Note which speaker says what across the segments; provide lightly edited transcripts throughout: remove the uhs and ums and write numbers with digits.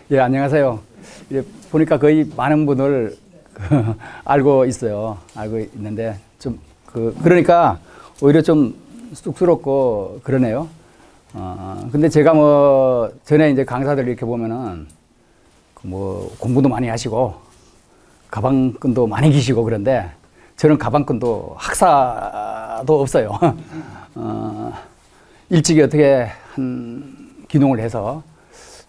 Speaker 1: 예, 안녕하세요. 예, 보니까 거의 많은 분을 알고 있어요. 알고 있는데, 그러니까 오히려 좀 쑥스럽고 그러네요. 근데 제가 뭐, 전에 이제 강사들 이렇게 보면은, 뭐, 공부도 많이 하시고, 가방끈도 많이 기시고 그런데, 저는 가방끈도 학사도 없어요. 일찍이 어떻게 한 기농을 해서,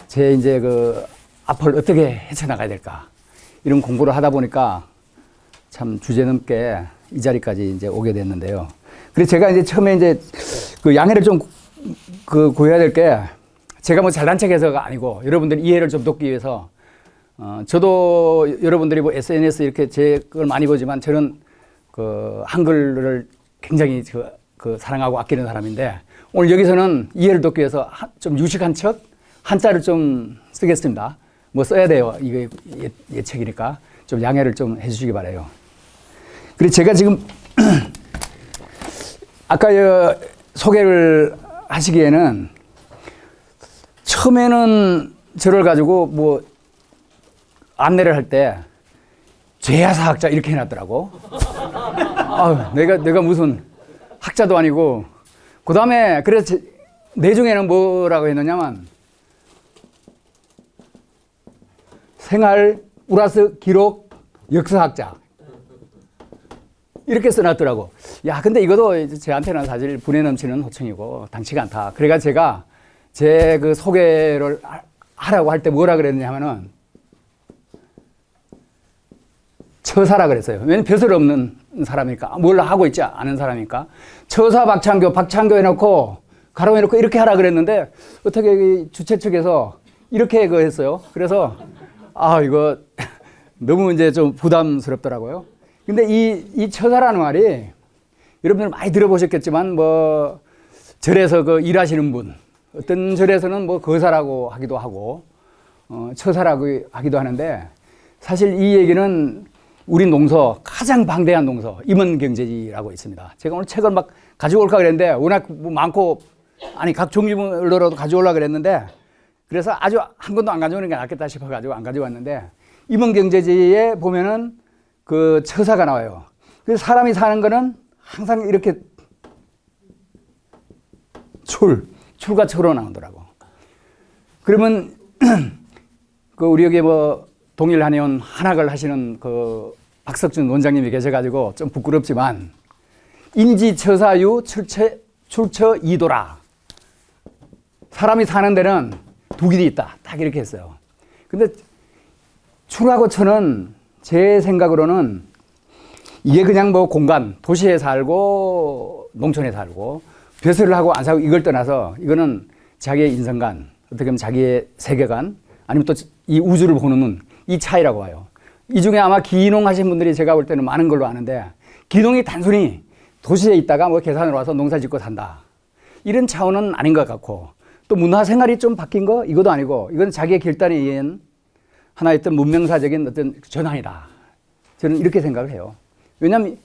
Speaker 1: 제 이제 그 앞을 어떻게 헤쳐나가야 될까 이런 공부를 하다 보니까 참 주제넘게 이 자리까지 이제 오게 됐는데요. 그래서 제가 이제 처음에 이제 그 양해를 좀 구해야 될 게 제가 뭐 잘난 척해서가 아니고 여러분들 이해를 좀 돕기 위해서 저도 여러분들이 뭐 SNS 이렇게 제 걸 많이 보지만 저는 그 한글을 굉장히 그 사랑하고 아끼는 사람인데 오늘 여기서는 이해를 돕기 위해서 좀 유식한 척 한자를 좀 쓰겠습니다. 뭐 써야 돼요. 이거 예책이니까 좀 양해를 좀 해주시기 바라요. 그리고 제가 지금 아까 소개를 하시기에는 처음에는 저를 가지고 뭐 안내를 할 때 죄야사학자 이렇게 해놨더라고. 내가 무슨 학자도 아니고 그 다음에 그래서 내중에는 뭐라고 했느냐면 생활 우라스 기록 역사학자 이렇게 써놨더라고. 야, 근데 이것도 제한테는 사실 분에 넘치는 호칭이고 당치가 않다. 그래가 제가 제 그 소개를 하라고 할 때 뭐라 그랬냐면은 처사라 그랬어요. 왜냐면 벼슬 없는 사람이니까 뭘 하고 있지 않은 사람이니까 처사 박창교 해놓고 가로 해놓고 이렇게 하라 그랬는데 어떻게 주최 측에서 이렇게 했어요. 그래서 이거 너무 이제 좀 부담스럽더라고요. 근데 이 처사라는 말이 여러분들 많이 들어보셨겠지만 뭐 절에서 그 일하시는 분 어떤 절에서는 뭐 거사라고 하기도 하고 처사라고 하기도 하는데 사실 이 얘기는 우리 농서 가장 방대한 농서 임원경제지라고 있습니다. 제가 오늘 책을 막 가져올까 그랬는데 워낙 많고 아니 각 종류별로라도 가져오려고 그랬는데 그래서 아주 한 권도 안 가져오는 게 낫겠다 싶어가지고 안 가져왔는데 임원경제지에 보면은 그 처사가 나와요. 그래서 사람이 사는 거는 항상 이렇게 출과 처로 나오더라고. 그러면 그 우리 여기 뭐 동일한의원 한학을 하시는 그 박석준 원장님이 계셔가지고 좀 부끄럽지만 인지처사유 출처 이도라. 사람이 사는 데는 두 길이 있다. 딱 이렇게 했어요. 근데 출하고 처는 제 생각으로는 이게 그냥 뭐 공간, 도시에 살고 농촌에 살고 벼슬을 하고 안 살고 이걸 떠나서 이거는 자기의 인생관, 어떻게 보면 자기의 세계관 아니면 또 이 우주를 보는 눈, 이 차이라고 봐요. 이 중에 아마 기농 하신 분들이 제가 볼 때는 많은 걸로 아는데 기농이 단순히 도시에 있다가 뭐 계산으로 와서 농사 짓고 산다. 이런 차원은 아닌 것 같고 또 문화생활이 좀 바뀐 거 이것도 아니고 이건 자기의 결단에 의한 하나의 어떤 문명사적인 어떤 전환이다. 저는 이렇게 생각을 해요. 왜냐하면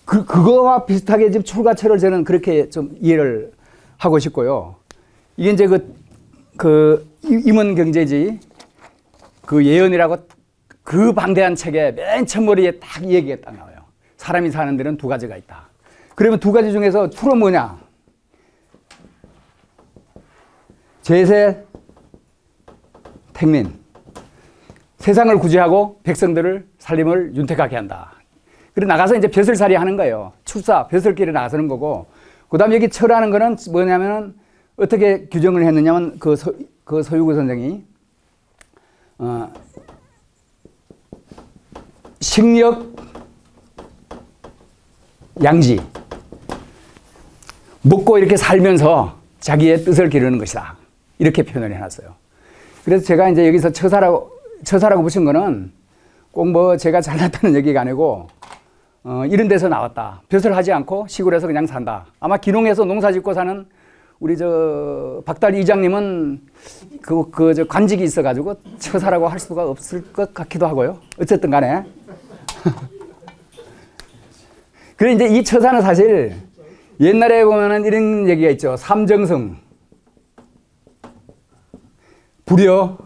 Speaker 1: 그거와 비슷하게 지금 출가처를 저는 그렇게 좀 이해를 하고 싶고요. 이게 이제 그 임원경제지 그 예언이라고 그 방대한 책에 맨 첫머리에 딱 이 얘기가 딱 나와요. 사람이 사는 데는 두 가지가 있다. 그러면 두 가지 중에서 출은 뭐냐? 제세, 택민. 세상을 구제하고 백성들을 살림을 윤택하게 한다. 그리고 나가서 이제 벼슬살이 하는 거예요. 출사, 벼슬길에 나서는 거고. 그 다음에 여기 처라는 거는 뭐냐면은 어떻게 규정을 했느냐면 그 서유구 선생이 식력, 양지. 먹고 이렇게 살면서 자기의 뜻을 기르는 것이다. 이렇게 표현을 해놨어요. 그래서 제가 이제 여기서 처사라고 붙인 거는 꼭 뭐 제가 잘났다는 얘기가 아니고 이런 데서 나왔다. 벼슬 하지 않고 시골에서 그냥 산다. 아마 기농에서 농사 짓고 사는 우리 박달 이장님은 저 관직이 있어가지고 처사라고 할 수가 없을 것 같기도 하고요. 어쨌든 간에. 그래 이제 이 처사는 사실 옛날에 보면은 이런 얘기가 있죠. 삼정성, 불여,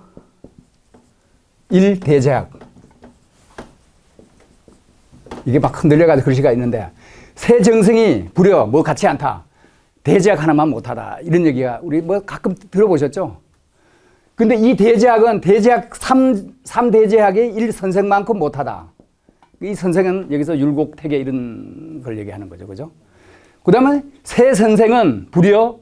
Speaker 1: 1대제학. 이게 막 흔들려가지고 글씨가 있는데, 새 정승이 부려 뭐 같지 않다. 대제학 하나만 못하다. 이런 얘기가 우리 뭐 가끔 들어보셨죠? 근데 이 대제학은 대제학 3대제학의 1선생만큼 못하다. 이 선생은 여기서 율곡택에 이런 걸 얘기하는 거죠. 그죠? 그 다음에 새 선생은 부려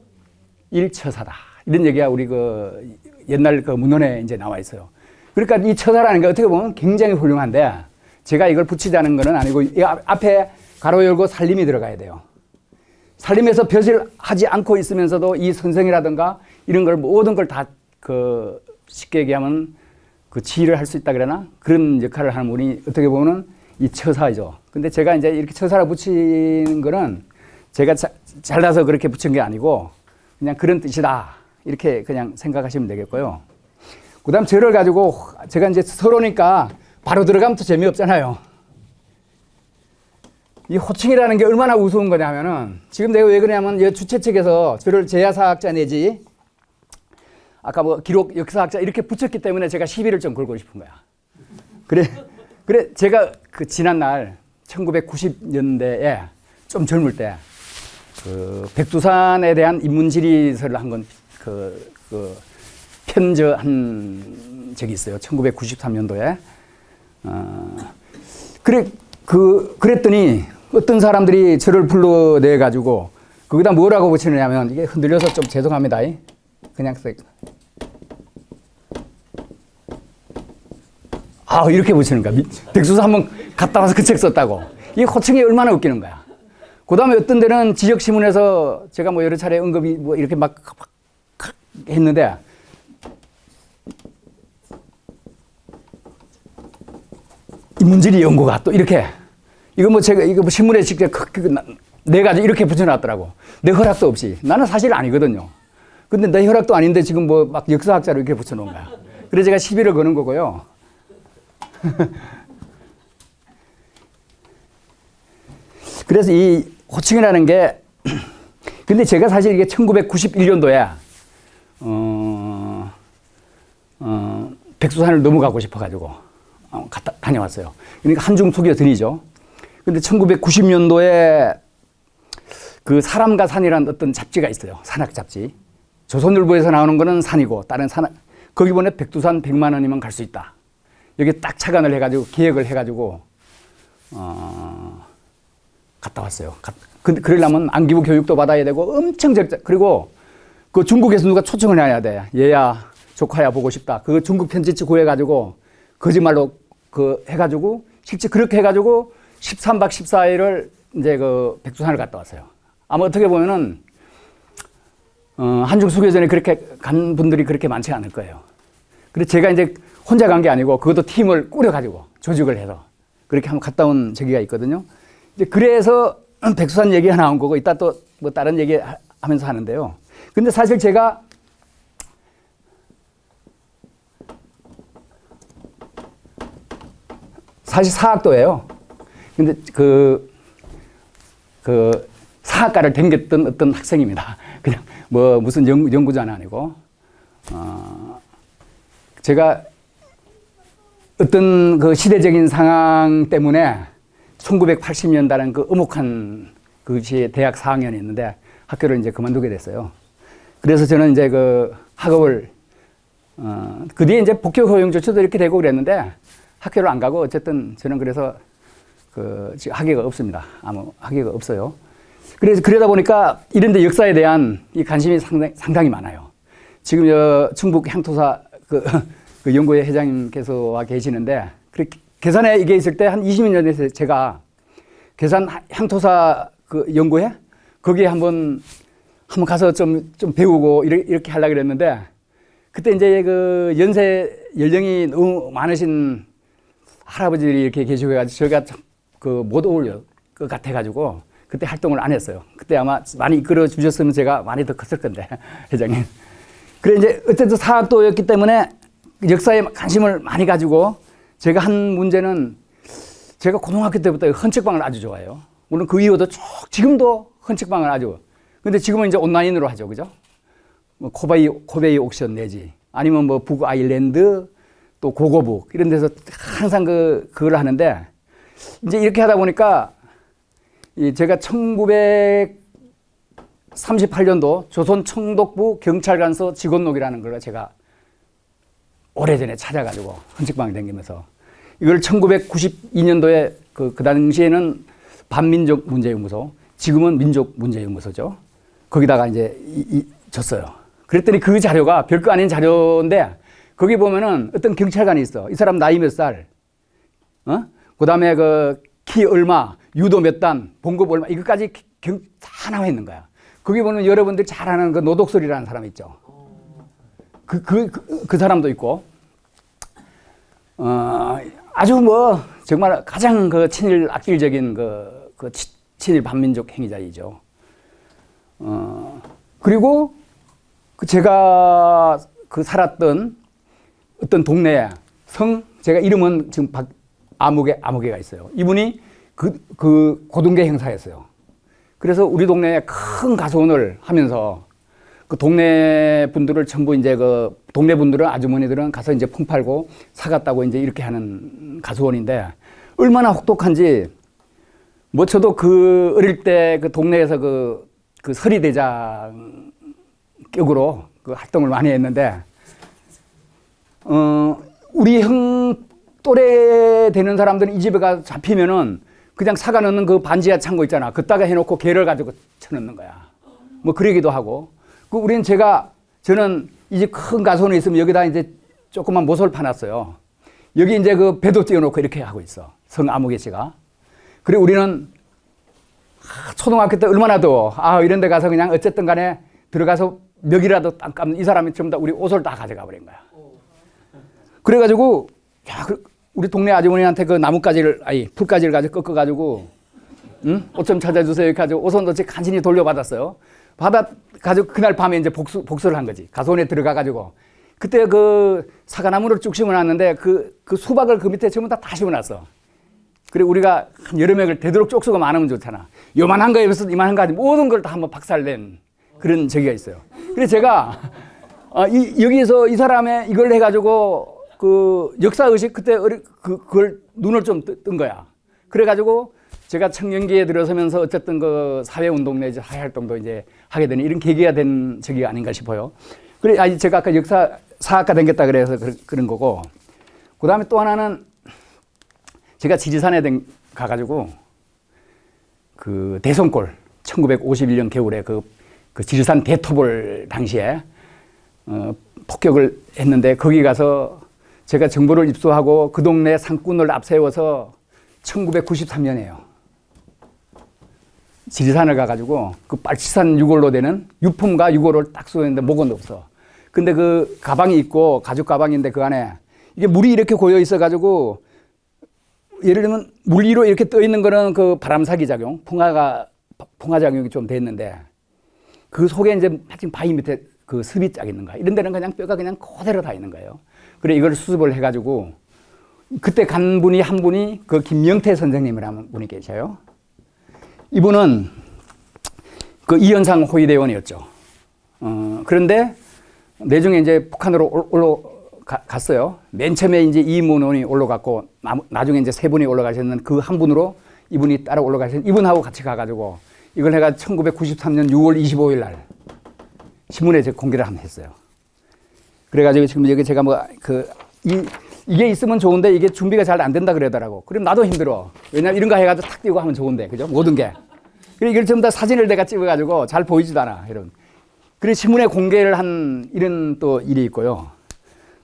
Speaker 1: 1처사다. 이런 얘기가 우리 그 옛날 그 문헌에 이제 나와 있어요. 그러니까 이 처사라는 게 어떻게 보면 굉장히 훌륭한데, 제가 이걸 붙이자는 건 아니고, 이 앞에 가로 열고 살림이 들어가야 돼요. 살림에서 벼슬 하지 않고 있으면서도 이 선생이라든가 이런 걸 모든 걸 다 그 쉽게 얘기하면 그 지휘를 할 수 있다 그러나, 그런 역할을 하는 분이 어떻게 보면은 이 처사이죠. 근데 제가 이제 이렇게 처사를 붙이는 거는 제가 잘나서 그렇게 붙인 게 아니고 그냥 그런 뜻이다. 이렇게 그냥 생각하시면 되겠고요. 그 다음 저를 가지고 제가 이제 서로니까 바로 들어가면 또 재미없잖아요. 이 호칭이라는 게 얼마나 우스운 거냐면은, 지금 내가 왜 그러냐면 이 주최 측에서 저를 제야사학자 내지 아까 뭐 기록 역사학자 이렇게 붙였기 때문에 제가 시비를 좀 걸고 싶은 거야. 그래 제가 그 지난날 1990년대에 좀 젊을 때 그 백두산에 대한 인문지리서를 한 건 그 편저한 적이 있어요. 1993년도에. 그랬더니 어떤 사람들이 저를 불러내 가지고 거기다 뭐라고 붙이느냐면, 이게 흔들려서 좀 죄송합니다. 그냥 이렇게 붙이는 거야. 백수사 한번 갔다 와서 그 책 썼다고. 이 호칭이 얼마나 웃기는 거야. 그 다음에 어떤 데는 지역신문에서 제가 뭐 여러 차례 언급이 뭐 이렇게 막 했는데, 인문지리 연구가 또 이렇게, 이거 뭐 제가 이거 뭐 신문에 직접 내 가지고 이렇게 붙여놨더라고. 내 허락도 없이. 나는 사실 아니거든요. 근데 내 혈압도 아닌데 지금 뭐 막 역사학자로 이렇게 붙여놓은 거야. 그래서 제가 시비를 거는 거고요. 그래서 이 호칭이라는 게, 근데 제가 사실 이게 1991년도에 백두산을 넘어가고 싶어가지고 다녀왔어요. 그러니까 한중투교 들이죠. 근데 1990년도에 그 사람과 산이라는 어떤 잡지가 있어요. 산악 잡지. 조선일보에서 나오는 거는 산이고, 다른 거기 보내 백두산 100만 원이면 갈 수 있다. 여기 딱 착안을 해가지고 기획을 해가지고 갔다 왔어요. 그러려면 안기부 교육도 받아야 되고 엄청 그리고 그 중국에서 누가 초청을 해야 돼. 얘야 조카야 보고 싶다. 그 중국 편지지 구해가지고 거짓말로 그 해가지고 실제 그렇게 해가지고 13박 14일을 이제 그 백두산을 갔다 왔어요. 아마 어떻게 보면은 한중 수교전에 그렇게 간 분들이 그렇게 많지 않을 거예요. 그래서 제가 이제 혼자 간 게 아니고 그것도 팀을 꾸려가지고 조직을 해서 그렇게 한번 갔다 온 적이 있거든요. 이제 그래서 백두산 얘기가 나온 거고, 이따 또 뭐 다른 얘기 하면서 하는데요. 근데 사실 제가 사실 사학도예요. 근데 그 사학과를 댕겼던 어떤 학생입니다. 그냥 뭐 무슨 연구자는 아니고, 제가 어떤 그 시대적인 상황 때문에 1980년대라는 그 엄혹한 그 시에 대학 4학년이 있는데 학교를 이제 그만두게 됐어요. 그래서 저는 이제 그 학업을, 그 뒤에 이제 복교 허용 조치도 이렇게 되고 그랬는데 학교를 안 가고, 어쨌든 저는 그래서 지금 학위가 없습니다. 아무 학위가 없어요. 그래서 그러다 보니까 이런 데 역사에 대한 이 관심이 상당히 많아요. 지금 충북 향토사 그 연구회 회장님께서 와 계시는데, 계산에 이게 있을 때 한 20년 전에 제가 계산 향토사 그 연구회 거기에 한번 가서 좀 배우고 이렇게 하려고 그랬는데, 그때 이제 그 연령이 너무 많으신 할아버지들이 이렇게 계시고 해가지고 제가 그 못 어울릴 것 같아가지고 그때 활동을 안 했어요. 그때 아마 많이 이끌어 주셨으면 제가 많이 더 컸을 건데, 회장님. 그래 이제 어쨌든 사학도였기 때문에 역사에 관심을 많이 가지고, 제가 한 문제는 제가 고등학교 때부터 헌책방을 아주 좋아해요. 물론 그 이후도 쭉 지금도 헌책방을 아주. 근데 지금은 이제 온라인으로 하죠, 그죠? 뭐 코베이 옥션 내지 아니면 뭐 북 아일랜드 또 고고북 이런 데서 항상 그걸 하는데 이제 이렇게 하다 보니까 제가 1938년도 조선 청독부 경찰관서 직원록이라는 걸 제가 오래전에 찾아가지고 헌책방에 다니면서 이걸 1992년도에 그 당시에는 반민족 문제연구소, 지금은 민족문제연구소죠. 거기다가 이제 줬어요. 그랬더니 그 자료가 별거 아닌 자료인데 거기 보면은 어떤 경찰관이 있어. 이 사람 나이 몇 살, 그 다음에 그 키 얼마, 유도 몇 단, 봉급 얼마, 이것까지 다 나와 있는 거야. 거기 보면 여러분들이 잘 아는 그 노독설이라는 사람 있죠. 그 사람도 있고, 아주 뭐, 정말 가장 그 친일 악질적인 그 친일 반민족 행위자이죠. 그리고 제가 살았던 어떤 동네에 제가 이름은 지금 아무개가 있어요. 이분이 그 고등계 형사였어요. 그래서 우리 동네에 큰 가수원을 하면서 그 동네 분들을 전부 이제 그 동네 분들은 아주머니들은 가서 이제 품 팔고 사갔다고 이제 이렇게 하는 가수원인데 얼마나 혹독한지 뭐 저도 그 어릴 때 그 동네에서 그 서리대장 격으로 그 활동을 많이 했는데 우리 형 또래 되는 사람들은 이 집에 가서 잡히면은 그냥 사가 넣는 그 반지하 창고 있잖아. 그따가 해놓고 개를 가지고 쳐넣는 거야. 뭐 그러기도 하고. 저는 이 집 큰 가수원에 있으면 여기다 이제 조그만 모서를 파놨어요. 여기 이제 그 배도 띄워놓고 이렇게 하고 있어. 성 아무개 씨가. 그리고 우리는 초등학교 때 얼마나 더워. 이런 데 가서 그냥 어쨌든 간에 들어가서 멱이라도 땅 까면 이 사람이 전부 다 우리 옷을 다 가져가 버린 거야. 그래가지고, 우리 동네 아주머니한테 그 풀가지를 가지고 꺾어가지고, 옷 좀 찾아주세요. 이렇게 가지고 옷은 간신히 돌려받았어요. 받아가지고 그날 밤에 이제 복수를 한 거지. 가수원에 들어가가지고. 그때 그 사과나무를 쭉 심어놨는데 그 수박을 그 밑에 전부 다 심어놨어. 그리고 우리가 한 여러 명을 되도록 쪽수가 많으면 좋잖아. 요만한 거에 비해서 이만한 거 아니면 모든 걸 다 한번 박살낸 그런 적이 있어요. 그래서 제가 여기서 이 사람의 이걸 해가지고 그 역사의식 그때 그걸 눈을 좀 뜬 거야. 그래가지고 제가 청년기에 들어서면서 어쨌든 그 사회운동 내지 사회활동도 이제 하게 되는 이런 계기가 된 적이 아닌가 싶어요. 그래, 제가 아까 사학과 다녔다 그래서 그런 거고. 그 다음에 또 하나는 제가 지리산에 가가지고 그 대성골 1951년 겨울에 그 지리산 대토벌 당시에 폭격을 했는데 거기 가서 제가 정보를 입수하고 그 동네 상군을 앞세워서 1993년이에요. 지리산을 가가지고 그 빨치산 6월로 되는 유품과 6월을 딱 쏘였는데 목은 없어. 근데 그 가방이 있고 가죽 가방인데 그 안에 이게 물이 이렇게 고여 있어가지고 예를 들면 물 위로 이렇게 떠 있는 거는 그 바람사기 작용, 풍화 작용이 좀 됐는데 그 속에 이제 마침 바위 밑에 그 습이 짝 있는 거야. 이런 데는 그냥 뼈가 그냥 그대로 다 있는 거예요. 그래 이걸 수습을 해가지고 그때 간 분이 한 분이 그 김명태 선생님이라는 분이 계셔요. 이분은 그 이현상 호위대원이었죠. 그런데 내중에 이제 북한으로 올라갔어요. 맨 처음에 이제 이문원이 올라갔고 나중에 이제 세 분이 올라가셨는 그 한 분으로 이분이 따라 올라가셨는 이분하고 같이 가가지고 이걸 해가 1993년 6월 25일 날 신문에 공개를 한번 했어요. 그래가지고 지금 여기 제가 이게 있으면 좋은데 이게 준비가 잘 안 된다 그러더라고. 그럼 나도 힘들어. 왜냐면 이런 거 해가지고 탁 띄고 하면 좋은데, 그죠? 모든 게. 그래 이걸 전부 다 사진을 내가 찍어가지고 잘 보이지도 않아. 이런. 그래 신문에 공개를 한 이런 또 일이 있고요.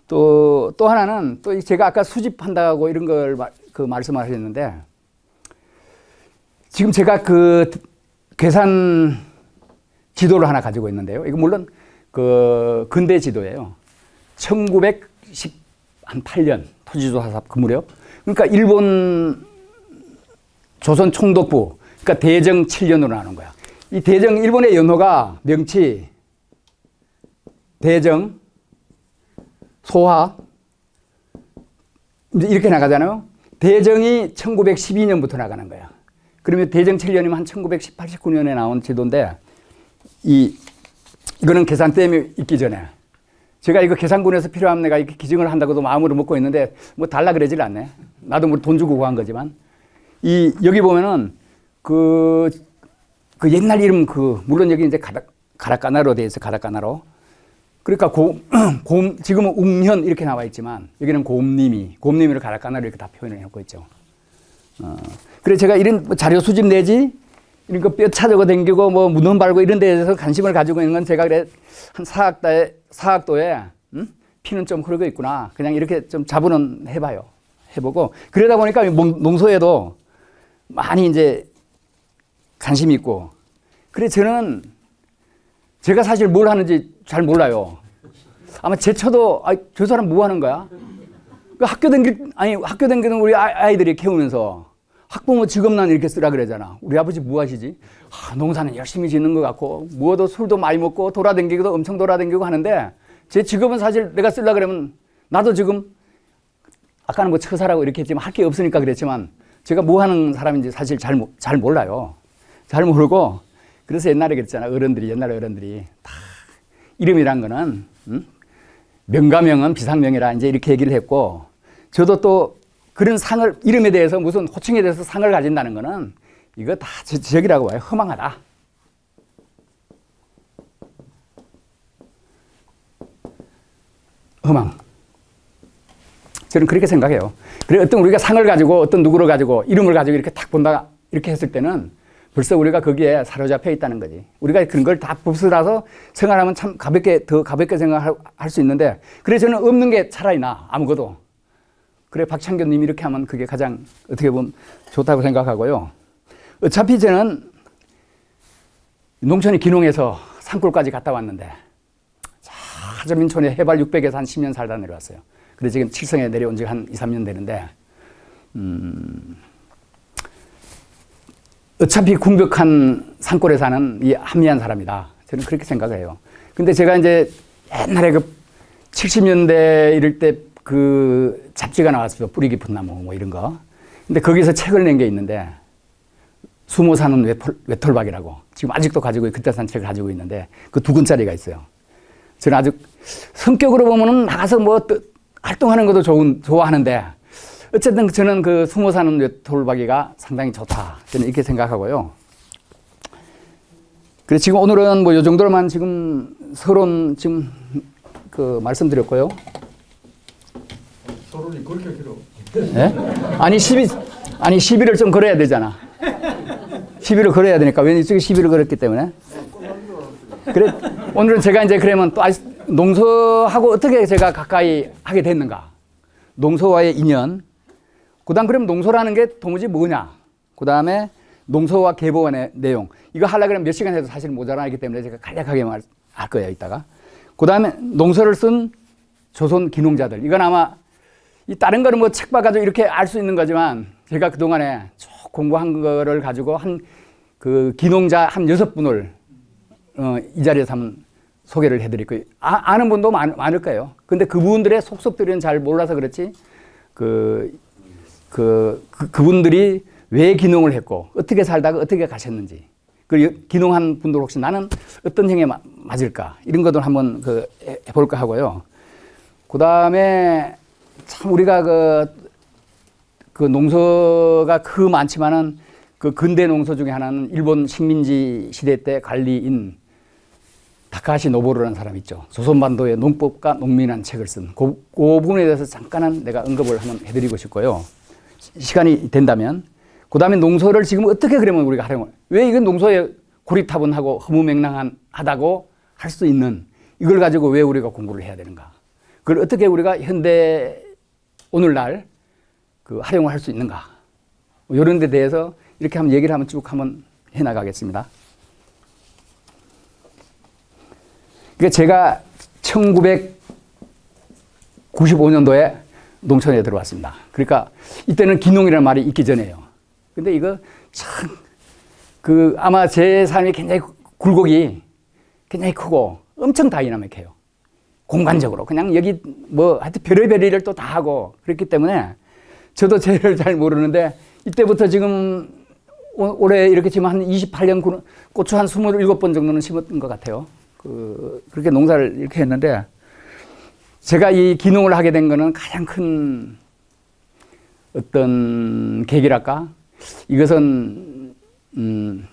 Speaker 1: 또 하나는 또 제가 아까 수집한다고 이런 걸 말씀을 하셨는데 지금 제가 그 괴산 지도를 하나 가지고 있는데요. 이거 물론 그 근대 지도예요. 1918년 토지조사사 그 무렵. 그러니까 일본 조선 총독부, 그러니까 대정 7년으로 나눈 거야. 이 대정 일본의 연호가 명치, 대정, 소화 이제 이렇게 나가잖아요. 대정이 1912년부터 나가는 거야. 그러면 대정 7년이면 한 1918, 19년에 나온 지도인데 이거는 계산댐이 있기 전에 제가 이거 계산군에서 필요하면 내가 이렇게 기증을 한다고도 마음으로 먹고 있는데 뭐 달라 그러질 않네. 나도 뭐 돈 주고 구한 거지만. 여기 보면은 그 옛날 이름 물론 여기 이제 가라카나로 돼 있어, 가라카나로. 그러니까 지금은 웅현 이렇게 나와 있지만 여기는 곰님이를 가라카나로 이렇게 다 표현을 해놓고 있죠. 그래서 제가 이런 자료 수집 내지 이런 거 뼈 찾아고 댕기고 뭐 문헌 발고 이런 데에 대해서 관심을 가지고 있는 건 제가 그래 한 사학도에 피는 좀 흐르고 있구나. 그냥 이렇게 좀 자부는 해보고 그러다 보니까 농소에도 많이 이제 관심이 있고. 그래서 저는 제가 사실 뭘 하는지 잘 몰라요. 아마 제쳐도 저 사람 뭐 하는 거야? 학교 다니는 우리 아이들이 키우면서 학부모 직업란 이렇게 쓰라 그러잖아. 우리 아버지 뭐 하시지? 농사는 열심히 짓는 것 같고 무엇도 술도 많이 먹고 돌아다니기도 엄청 돌아다니고 하는데 제 직업은 사실 내가 쓰려 그러면 나도 지금 아까는 뭐 처사라고 이렇게 했지만 할 게 없으니까 그랬지만 제가 뭐 하는 사람인지 사실 잘 몰라요. 잘 모르고 그래서 옛날에 그랬잖아. 옛날 어른들이 다 이름이란 거는 명가명은 비상명이라 이제 이렇게 얘기를 했고 저도 또 그런 상을 이름에 대해서 무슨 호칭에 대해서 상을 가진다는 거는 이거 다 저기라고 봐요. 허망하다. 허망. 저는 그렇게 생각해요. 그래 어떤 우리가 상을 가지고 어떤 누구를 가지고 이름을 가지고 이렇게 딱 본다 이렇게 했을 때는 벌써 우리가 거기에 사로잡혀 있다는 거지. 우리가 그런 걸 다 부스라서 생활하면 참 더 가볍게 생각할 수 있는데 그래 저는 없는 게 차라리 아무것도. 그래 박창규님 이렇게 하면 그게 가장 어떻게 보면 좋다고 생각하고요. 어차피 저는 농촌이 기농에서 산골까지 갔다 왔는데 하저민촌에 해발 600에서 한 10년 살다 내려왔어요. 그래서 지금 칠성에 내려온 지 한 2, 3년 되는데 어차피 궁벽한 산골에 사는 이 한미한 사람이다. 저는 그렇게 생각해요. 근데 제가 이제 옛날에 70년대 이럴 때 잡지가 나왔어요. 뿌리 깊은 나무 뭐 이런 거. 근데 거기서 책을 낸 게 있는데 수모 사는 외톨박이라고 지금 아직도 가지고 그때 산 책을 가지고 있는데 그 2권짜리가 있어요. 저는 아주 성격으로 보면은 나가서 뭐 활동하는 것도 좋아하는데 어쨌든 저는 그 수모 사는 외톨박이가 상당히 좋다. 저는 이렇게 생각하고요. 그래서 지금 오늘은 뭐 요 정도로만 지금 서론 지금 말씀드렸고요.
Speaker 2: 서론이 그렇게 길어.
Speaker 1: 네? 아니 12를 좀 걸어야 되잖아. 12를 걸어야 되니까. 왜냐면 이쪽에 12를 걸었기 때문에. 그래 오늘은 제가 이제 그러면 또 농소하고 어떻게 제가 가까이 하게 됐는가. 농소와의 인연. 그다음 그럼 농소라는 게 도무지 뭐냐. 그다음에 농소와 계보의 내용. 이거 하려고 그러면 몇 시간 해도 사실 모자라기 때문에 제가 간략하게 할 거예요, 이따가. 그다음에 농소를 쓴 조선 기농자들. 이건 아마 다른 거는 뭐 책 봐가지고 이렇게 알 수 있는 거지만 제가 그동안에 쭉 공부한 거를 가지고 기농자 한 6분을 이 자리에서 한번 소개를 해드릴 거예요. 아는 분도 많을 거예요. 근데 그분들의 속속들은 잘 몰라서 그렇지 그분들이 왜 기농을 했고 어떻게 살다가 어떻게 가셨는지 기농한 분들 혹시 나는 어떤 행에 맞을까 이런 것들 한번 해볼까 하고요. 그 다음에 참 우리가 농소가 많지만은 근대 농소 중에 하나는 일본 식민지 시대 때 관리인 다카하시 노보루라는 사람 있죠. 조선반도의 농법과 농민이라는 책을 쓴 그 부분에 대해서 잠깐은 내가 언급을 한번 해드리고 싶고요. 시간이 된다면. 그 다음에 농소를 지금 어떻게 그러면 우리가 활용을, 왜 이건 농소에 고리타분하고 허무맹랑하다고 할 수 있는 이걸 가지고 왜 우리가 공부를 해야 되는가. 그걸 어떻게 우리가 현대, 오늘날 활용을 할 수 있는가. 이런 데 대해서 이렇게 한번 얘기를 한번 쭉 한번 해 나가겠습니다. 그러니까 제가 1995년도에 농촌에 들어왔습니다. 그러니까 이때는 기농이라는 말이 있기 전에요. 근데 이거 참, 아마 제 삶이 굉장히 굴곡이 굉장히 크고 엄청 다이나믹해요. 공간적으로. 그냥 여기 하여튼 별의별 일을 또 다 하고 그렇기 때문에 저도 죄를 잘 모르는데 이때부터 지금 올해 이렇게 지금 한 28년 고추 한 27번 정도는 심었던 것 같아요. 그렇게 농사를 이렇게 했는데 제가 이 기농을 하게 된 거는 가장 큰 어떤 계기랄까? 이것은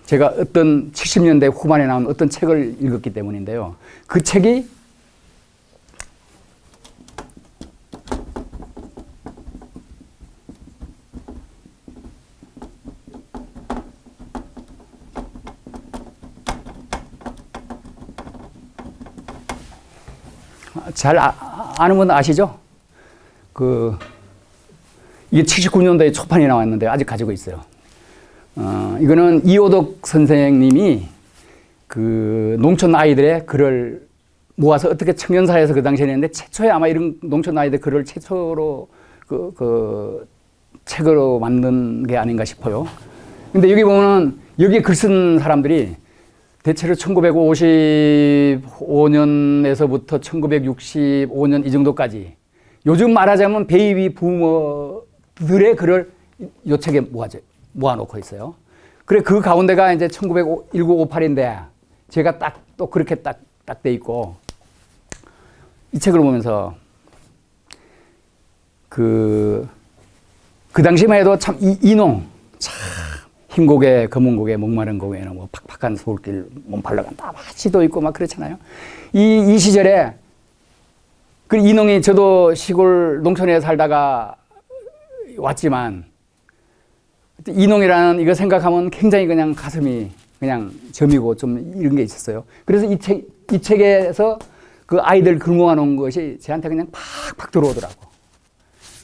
Speaker 1: 제가 어떤 70년대 후반에 나온 어떤 책을 읽었기 때문인데요. 그 책이 잘 아는 분 아시죠? 이게 79년도에 초판이 나왔는데 아직 가지고 있어요. 이거는 이호덕 선생님이 그 농촌 아이들의 글을 모아서 어떻게 청년사회에서 그 당시에 냈는데 최초에 아마 이런 농촌 아이들 글을 최초로 그 책으로 만든 게 아닌가 싶어요. 근데 여기 보면은 여기에 글 쓴 사람들이 대체로 1955년에서부터 1965년 이 정도까지 요즘 말하자면 베이비 부머들의 글을 요 책에 모아놓고 있어요. 그래, 그 가운데가 이제 1958인데 제가 또 그렇게 딱 돼 있고, 이 책을 보면서 그 당시만 해도 참 이농, 참 흰 고개, 검은 고개, 목마른 고개는 뭐 팍팍한 서울길 몸팔러간다, 마치도 있고 막 그렇잖아요. 이 시절에 그 이농이, 저도 시골 농촌에 살다가 왔지만 이농이라는 이거 생각하면 굉장히 그냥 가슴이 그냥 저미고 좀 이런 게 있었어요. 그래서 이 책에서 그 아이들 글 모아놓은 것이 저한테 그냥 팍팍 들어오더라고.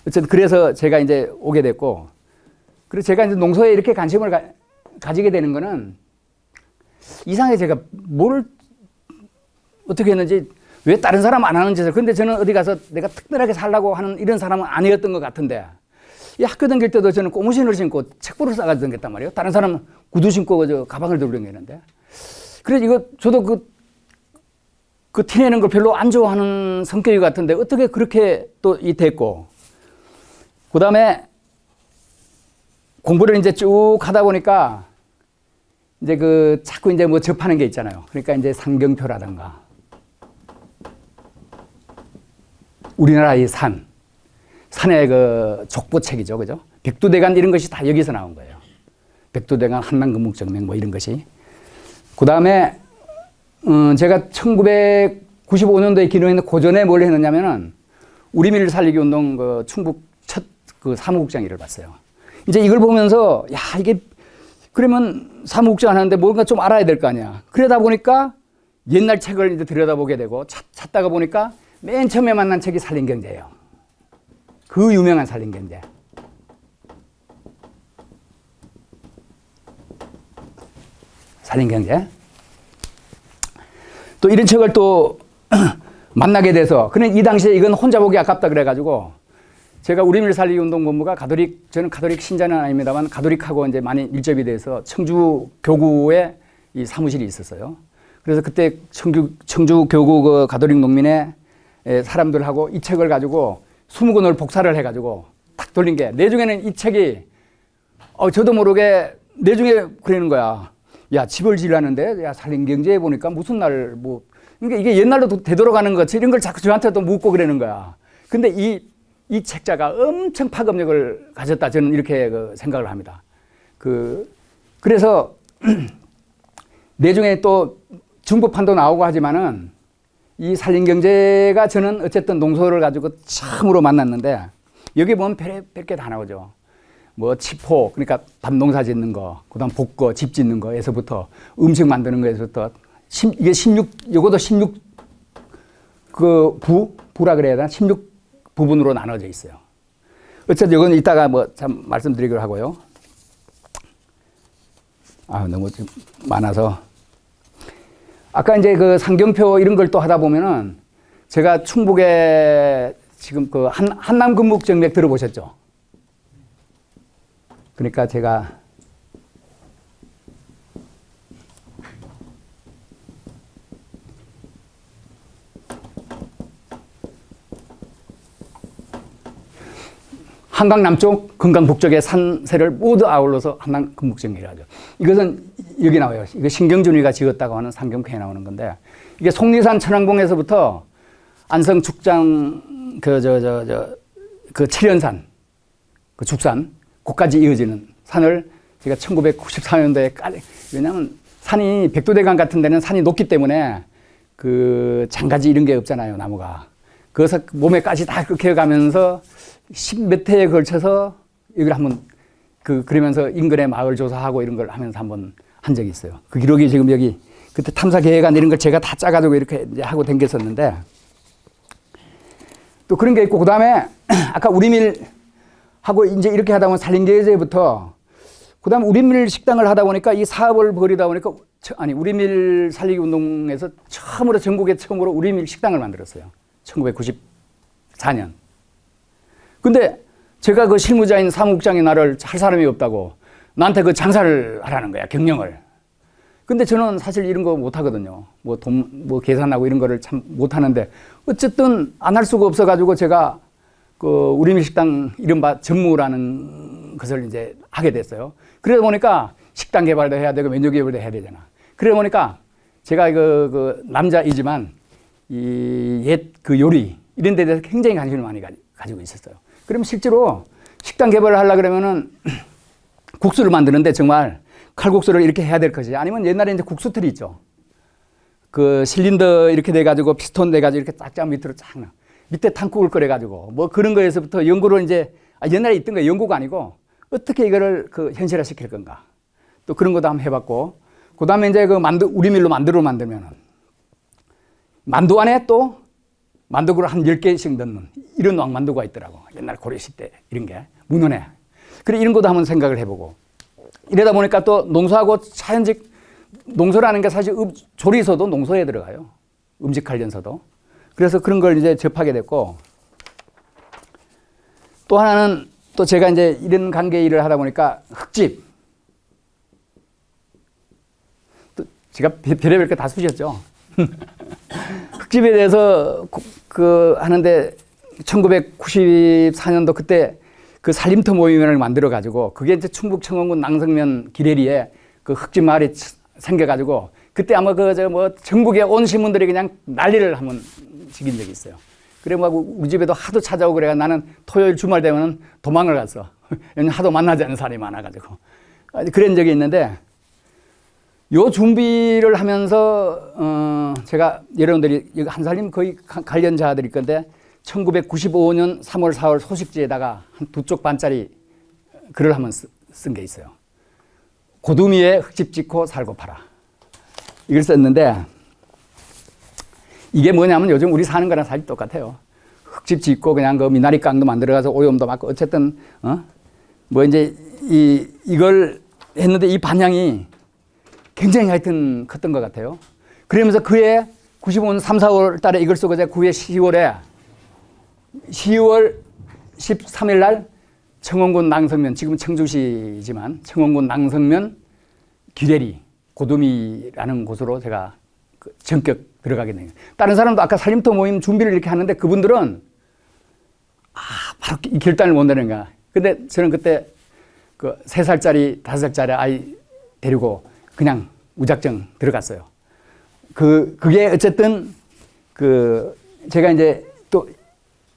Speaker 1: 어쨌든 그래서 제가 이제 오게 됐고, 그래서 제가 이제 농소에 이렇게 관심을 가지게 되는 거는 이상하게 제가 뭘 어떻게 했는지, 왜 다른 사람 안 하는 짓을, 근데 저는 어디 가서 내가 특별하게 살라고 하는 이런 사람은 아니었던 것 같은데, 이 학교 다닐 때도 저는 고무신을 신고 책보를 싸가지고 다녔단 말이에요. 다른 사람은 구두 신고 저 가방을 들고 다니는데. 그래서 저도 그 티내는 걸 별로 안 좋아하는 성격이 같은데 어떻게 그렇게 또 됐고, 그 다음에 공부를 이제 쭉 하다 보니까 이제 자꾸 이제 뭐 접하는 게 있잖아요. 그러니까 이제 상경표라든가 우리나라의 산의 그 족보책이죠, 그죠? 백두대간 이런 것이 다 여기서 나온 거예요. 백두대간, 한남금묵정맥 뭐 이런 것이. 그 다음에 제가 1995년도에 기농했는데 그 전에 뭘 했느냐면은 우리밀 살리기 운동 충북 첫 사무국장 일을 봤어요. 이제 이걸 보면서 이게 그러면 사무국장 하는데 뭔가 좀 알아야 될 거 아니야. 그러다 보니까 옛날 책을 이제 들여다보게 되고 찾다가 보니까 맨 처음에 만난 책이 산림경제예요. 그 유명한 산림경제. 산림경제. 또 이런 책을 또 만나게 돼서, 그는 이 당시에 이건 혼자 보기 아깝다 그래가지고 제가 우리밀 살리기 운동 본부가 저는 가톨릭 신자는 아닙니다만 가톨릭하고 이제 많이 밀접이 돼서 청주 교구에 이 사무실이 있었어요. 그래서 그때 청주 교구 그 가톨릭 농민의 사람들하고 이 책을 가지고 20권을 복사를 해가지고 딱 돌린 게, 내중에는 이 책이 저도 모르게 내중에 그러는 거야. 야, 집을 지으려는데 야, 산림경제에 보니까 무슨 날 뭐, 그러니까 이게 옛날로 되돌아가는 거지, 이런 걸 자꾸 저한테 또 묻고 그러는 거야. 근데 이 책자가 엄청 파급력을 가졌다, 저는 이렇게 생각을 합니다. 그래서 내중에 또 중부판도 나오고 하지만은 이 산림경제가 저는 어쨌든 농소를 가지고 처음으로 만났는데, 여기 보면 별별 게 다 나오죠. 뭐 치포, 그러니까 밭농사 짓는 거, 그다음 볶거, 집 짓는 거에서부터 음식 만드는 거에서부터 이게 16 부라 그래야 되나? 16 부분으로 나눠져 있어요. 어쨌든 이건 이따가 참 말씀드리기로 하고요. 너무 좀 많아서. 아까 이제 상경표 이런 걸 또 하다 보면은 제가 충북에 지금 한남금묵정맥 들어보셨죠? 그러니까 제가 한강 남쪽, 금강 북쪽의 산세를 모두 아울러서 한남금묵정맥이라고 하죠. 이것은 여기 나와요. 이거 신경준이가 지었다고 하는 상경표에 나오는 건데, 이게 속리산 천왕봉에서부터 안성 축장 그 칠연산 그 죽산 거기까지 이어지는 산을 제가 1994년도에 왜냐하면 산이 백두대간 같은 데는 산이 높기 때문에 그 장가지 이런 게 없잖아요, 나무가. 그래서 몸에까지 다 긁혀가면서 10몇 회에 걸쳐서 이걸 한번 그러면서 인근의 마을 조사하고 이런 걸 하면서 한번 한 적이 있어요. 그 기록이 지금 여기 그때 탐사 계획안 이런 걸 제가 다 짜가지고 이렇게 이제 하고 댕겼었는데 또 그런 게 있고 그 다음에 아까 우리밀 하고 이제 이렇게 하다 보면 산림계제부터 그 다음에 우리밀 식당을 하다 보니까 이 사업을 벌이다 보니까 우리밀 살리기 운동에서 전국에 처음으로 우리밀 식당을 만들었어요. 1994년. 근데 제가 그 실무자인 사무국장이 나를 할 사람이 없다고 나한테 그 장사를 하라는 거야, 경영을. 근데 저는 사실 이런 거 못 하거든요. 뭐 계산하고 이런 거를 참 못 하는데 어쨌든 안 할 수가 없어가지고 제가 그 우리밀 식당 이른바 전무라는 것을 이제 하게 됐어요. 그러다 보니까 식당 개발도 해야 되고 메뉴 개발도 해야 되잖아. 그러다 보니까 제가 그 남자이지만 이 옛 그 요리 이런 데 대해서 굉장히 관심을 많이 가지고 있었어요. 그러면 실제로 식당 개발을 하려고 그러면은 국수를 만드는데 정말 칼국수를 이렇게 해야 될 것이 아니면 옛날에 이제 국수틀이 있죠. 그 실린더 이렇게 돼가지고 피스톤 돼가지고 이렇게 쫙쫙 밑으로 쫙 나. 밑에 탕국을 끓여가지고 뭐 그런 거에서부터 연구를 이제 옛날에 있던 거 연구가 아니고 어떻게 이거를 그 현실화 시킬 건가. 또 그런 것도 한번 해봤고 그 다음에 이제 그 우리밀로 만두를 만들면은 만두 안에 또 만두를 한 10개씩 넣는 이런 왕만두가 있더라고. 옛날 고려시대 이런 게 문헌에. 그래 이런 것도 한번 생각을 해보고 이러다 보니까 또 농소하고 자연직 농소라는 게 사실 조리소도 농소에 들어가요. 음식 관련서도. 그래서 그런 걸 이제 접하게 됐고 또 하나는 또 제가 이제 이런 관계 일을 하다 보니까 흙집. 또 제가 별의별 게 다 쓰셨죠. 흙집에 대해서 하는데 1994년도 그때 그 살림터 모임을 만들어 가지고 그게 이제 충북 청원군 낭성면 기레리에 그 흙집 마을이 생겨가지고 그때 아마 전국의 온 신문들이 그냥 난리를 한번 지긴 적이 있어요. 그래 막 우리 집에도 하도 찾아오고 그래가 나는 토요일 주말 되면 도망을 갔어. 왜냐면 하도 만나지 않는 사람이 많아가지고 그런 적이 있는데 요 준비를 하면서 제가 여러분들이 한살림 거의 관련자들일 건데 1995년 3월 4월 소식지에다가 한 2쪽 반짜리 글을 한번 쓴 게 있어요. 고두미에 흙집 짓고 살고 팔아. 이걸 썼는데 이게 뭐냐면 요즘 우리 사는 거랑 사실 똑같아요. 흙집 짓고 그냥 그 미나리 깡도 만들어가서 오염도 막고 어쨌든 뭐 이제 이걸 했는데 이 반향이 굉장히 하여튼 컸던 것 같아요. 그러면서 그해 95년 3, 4월 달에 이걸 쓰고 제가 그해 10월 13일 날 청원군 낭성면, 지금 청주시지만 청원군 낭성면 기레리 고두미라는 곳으로 제가 전격 들어가게 된 거예요. 다른 사람도 아까 살림터 모임 준비를 이렇게 하는데 그분들은 바로 이 결단을 못 내는 거야. 근데 저는 그때 그 3살짜리, 5살짜리 아이 데리고 그냥 무작정 들어갔어요. 그게 어쨌든 제가 이제 또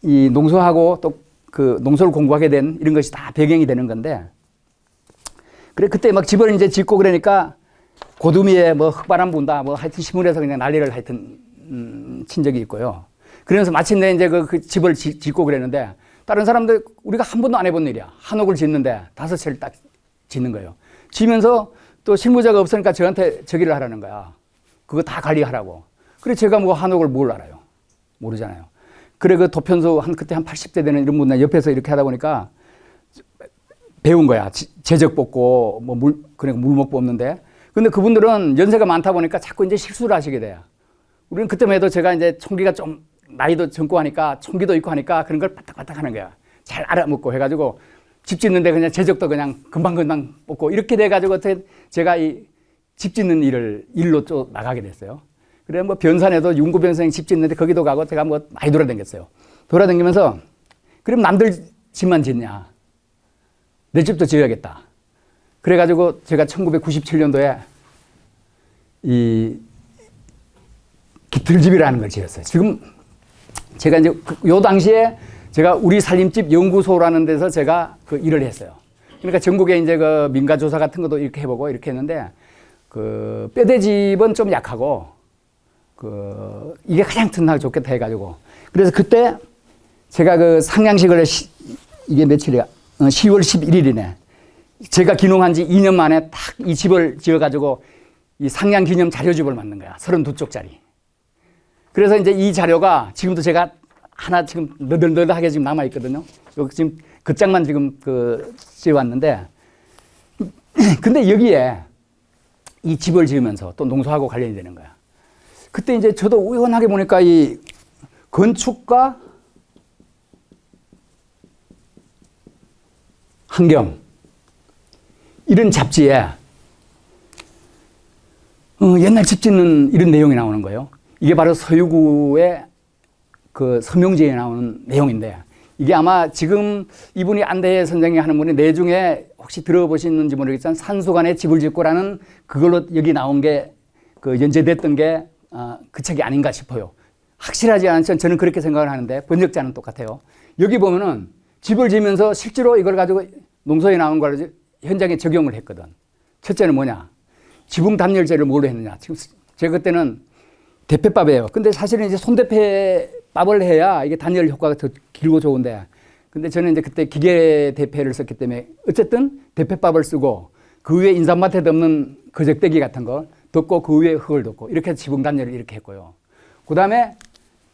Speaker 1: 이 농소하고 또 그 농소를 공부하게 된 이런 것이 다 배경이 되는 건데 그래 그때 막 집을 이제 짓고 그러니까 고두미에 뭐 흙바람 분다 뭐 하여튼 신문에서 그냥 난리를 하여튼 친 적이 있고요. 그러면서 마침내 이제 그 집을 짓고 그랬는데 다른 사람들 우리가 한 번도 안 해본 일이야. 한옥을 짓는데 5채를 딱 짓는 거예요. 지면서 또 실무자가 없으니까 저한테 저기를 하라는 거야. 그거 다 관리하라고. 그래 제가 뭐 한옥을 뭘 알아요. 모르잖아요. 그래 그 도편수 그때 한 80대 되는 이런 분들 옆에서 이렇게 하다 보니까 배운 거야. 제적 뽑고 뭐 그러니까 물목 뽑는데. 근데 그분들은 연세가 많다 보니까 자꾸 이제 실수를 하시게 돼요. 우리는 그때만 해도 제가 이제 총기가 좀 나이도 젊고 하니까 총기도 있고 하니까 그런 걸 바닥바닥 하는 거야. 잘 알아먹고 해가지고 집 짓는데 그냥 제적도 그냥 금방금방 뽑고 이렇게 돼가지고 제가 이 집 짓는 일로 또 나가게 됐어요. 그래 뭐 변산에도 윤구변생 집 짓는데 거기도 가고 제가 뭐 많이 돌아다녔어요. 돌아다니면서 그럼 남들 집만 짓냐. 내 집도 지어야겠다. 그래가지고 제가 1997년도에 이 깃털집이라는 걸 지었어요. 지금 제가 이제 요 당시에 제가 우리 살림집 연구소라는 데서 제가 그 일을 했어요. 그러니까 전국에 이제 그 민가 조사 같은 것도 이렇게 해보고 이렇게 했는데 그 뼈대집은 좀 약하고 그 이게 가장 튼튼하고 좋겠다 해가지고 그래서 그때 제가 그 상냥식을 이게 며칠이야? 10월 11일이네. 제가 기농한 지 2년 만에 딱 이 집을 지어가지고 이 상냥 기념 자료집을 만든 거야. 32쪽짜리. 그래서 이제 이 자료가 지금도 제가 하나 지금 너덜너덜하게 지금 남아있거든요. 여기 지금 그 장만 지금 그 지어왔는데 근데 여기에 이 집을 지으면서 또 농사하고 관련이 되는 거야. 그때 이제 저도 우연하게 보니까 이 건축과 환경 이런 잡지에 옛날 집 짓는 이런 내용이 나오는 거예요. 이게 바로 서유구의 그 서명지에 나오는 내용인데 이게 아마 지금 이분이 안대해 선생이 하는 분이 내중에 혹시 들어보시는지 모르겠지만 산수간에 집을 짓고라는 그걸로 여기 나온 게 그 연재됐던 게 그 책이 아닌가 싶어요. 확실하지 않지만 저는 그렇게 생각을 하는데 번역자는 똑같아요. 여기 보면은 집을 지으면서 실제로 이걸 가지고 농서에 나온 걸 현장에 적용을 했거든. 첫째는 뭐냐? 지붕 단열재를 뭘로 했느냐? 지금 제가 그때는 대패밥이에요. 근데 사실은 이제 손대패밥을 해야 이게 단열 효과가 더 길고 좋은데 근데 저는 이제 그때 기계 대패를 썼기 때문에 어쨌든 대패밥을 쓰고 그 위에 인삼밭에 덮는 거적대기 같은 거 덮고 그 위에 흙을 덮고 이렇게 해서 지붕 단열을 이렇게 했고요. 그 다음에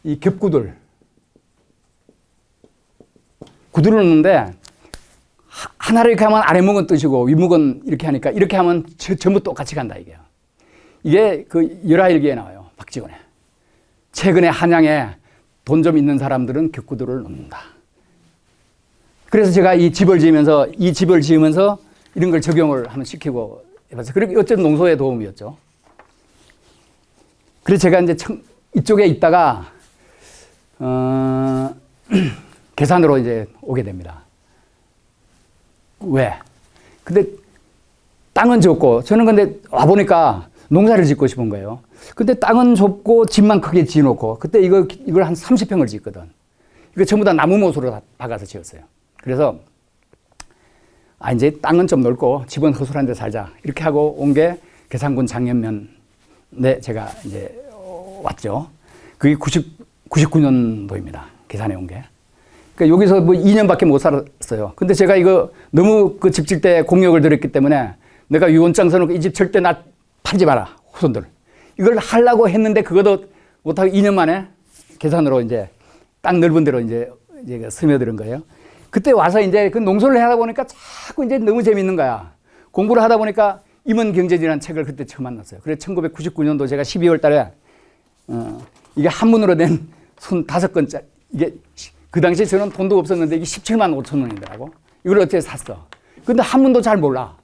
Speaker 1: 이 겹구들. 구두를 넣는데 하나를 이렇게 하면 아래목은 뜨시고 윗목은 이렇게 하니까 이렇게 하면 전부 똑같이 간다 이게요. 이게 그 열하일기에 나와요. 박지원에. 최근에 한양에 돈 좀 있는 사람들은 격구들을 넣는다. 그래서 제가 이 집을 지으면서 이런 걸 적용을 한번 시키고 해봤어요. 그리고 어쨌든 농소의 도움이었죠. 그래서 제가 이제 이쪽에 있다가 계산으로 이제 오게 됩니다. 왜? 근데 땅은 좁고 저는 근데 와보니까 농사를 짓고 싶은 거예요. 근데 땅은 좁고 집만 크게 지어놓고 그때 이걸 한 30평을 짓거든. 이거 전부 다 나무 못으로 다 박아서 지었어요. 그래서 이제 땅은 좀 넓고 집은 허술한 데 살자 이렇게 하고 온 게 계산군 장현면에 제가 이제 왔죠. 그게 99년도입니다. 계산해 온 게. 그러니까 여기서 뭐 2년밖에 못 살았어요. 근데 제가 이거 너무 그 집 질 때 공력을 들였기 때문에 내가 유언장 써놓고 이 집 절대 나 팔지 마라. 후손들. 이걸 하려고 했는데 그것도 못하고 2년 만에 계산으로 이제 땅 넓은 데로 이제 스며드는 거예요. 그때 와서 이제 그 농소를 하다 보니까 자꾸 이제 너무 재밌는 거야. 공부를 하다 보니까 임원경제지라는 책을 그때 처음 만났어요. 그래서 1999년도 제가 12월 달에 이게 한문으로 된 25권짜리 이게 그 당시에 저는 돈도 없었는데 이게 17만 5천 원이더라고. 이걸 어떻게 샀어. 근데 한문도 잘 몰라.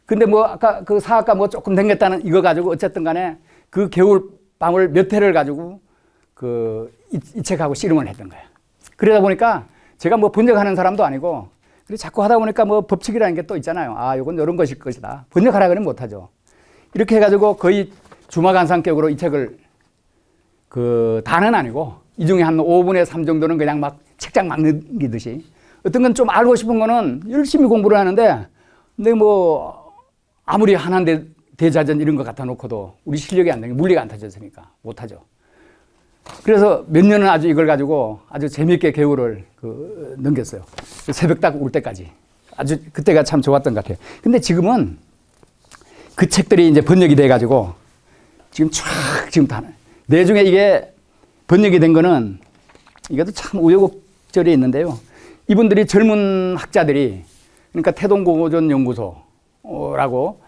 Speaker 1: 근데 뭐 아까 그 사학과 뭐 조금 댕겼다는 이거 가지고 어쨌든 간에 그 겨울 밤을 몇 회를 가지고 이 책하고 씨름을 했던 거야. 그러다 보니까 제가 뭐 번역하는 사람도 아니고 그래서 자꾸 하다 보니까 뭐 법칙이라는 게 또 있잖아요. 이건 이런 것일 것이다. 번역하라 그러면 못하죠. 이렇게 해가지고 거의 주마간상격으로 이 책을 다는 아니고 이 중에 한 5분의 3 정도는 그냥 막 책장 막 넘기듯이 어떤 건 좀 알고 싶은 거는 열심히 공부를 하는데 근데 뭐 아무리 한한대 대자전 이런 거 갖다 놓고도 우리 실력이 안 되니까 물리가 안 타졌으니까 못하죠. 그래서 몇 년은 아주 이걸 가지고 아주 재미있게 겨울을 넘겼어요. 새벽 딱 올 때까지. 아주 그때가 참 좋았던 것 같아요. 근데 지금은 그 책들이 이제 번역이 돼가지고 지금 지금 다 내중에 이게 번역이 된 거는 이것도 참 우여곡절이 있는데요. 이분들이 젊은 학자들이 그러니까 태동고전연구소라고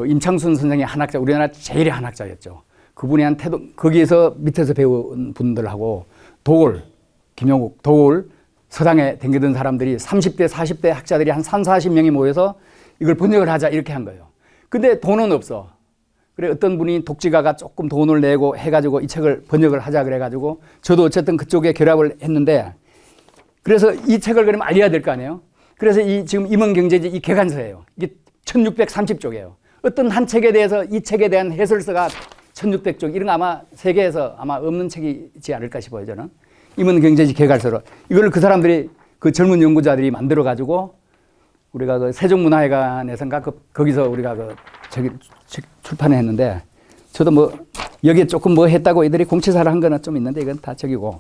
Speaker 1: 임창순 선생의 한학자, 우리나라 제일의 한학자였죠. 그분이 거기에서 밑에서 배운 분들하고 김용욱, 서당에 댕기던 사람들이 30대, 40대 학자들이 한 30-40명이 모여서 이걸 번역을 하자 이렇게 한 거예요. 근데 돈은 없어. 그래 어떤 분이 독지가가 조금 돈을 내고 해가지고 이 책을 번역을 하자 그래가지고 저도 어쨌든 그쪽에 결합을 했는데 그래서 이 책을 그러면 알려야 될 거 아니에요. 그래서 지금 임원경제지 이 개간서예요. 이게 1630쪽이에요. 어떤 한 책에 대해서 이 책에 대한 해설서가 1600쪽 이런 거 아마 세계에서 아마 없는 책이지 않을까 싶어요 저는. 임원 경제지 개발서로. 이걸 그 사람들이 그 젊은 연구자들이 만들어 가지고 우리가 그 세종문화회관에선가 거기서 우리가 그 저기 출판했는데 저도 뭐 여기에 조금 뭐 했다고 이들이 공채사를 한 거는 좀 있는데 이건 다 저기고.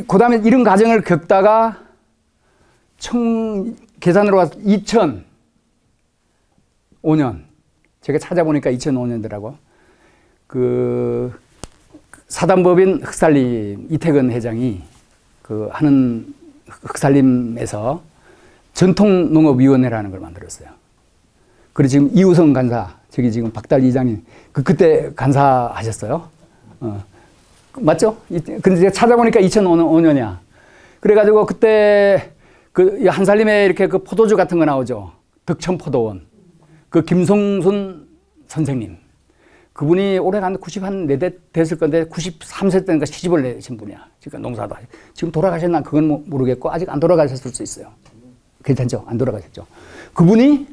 Speaker 1: 그다음에 이런 과정을 겪다가 총 계산으로 와서 2005년 제가 찾아보니까 2005년더라고. 그 사단법인 흑살림 이태근 회장이 그 하는 흑살림에서 전통농업위원회라는 걸 만들었어요. 그리고 지금 이우성 간사, 저기 지금 박달 이장님, 그때 간사하셨어요. 맞죠? 근데 제가 찾아보니까 2005년이야. 그래가지고 그때 그 한살림에 이렇게 그 포도주 같은 거 나오죠. 덕천포도원. 그 김성순 선생님. 그분이 올해 한 94대 됐을 건데 93세 때인가 시집을 내신 분이야. 그러니까 농사도 하시고. 지금 돌아가셨나 그건 모르겠고 아직 안 돌아가셨을 수 있어요. 괜찮죠? 안 돌아가셨죠. 그분이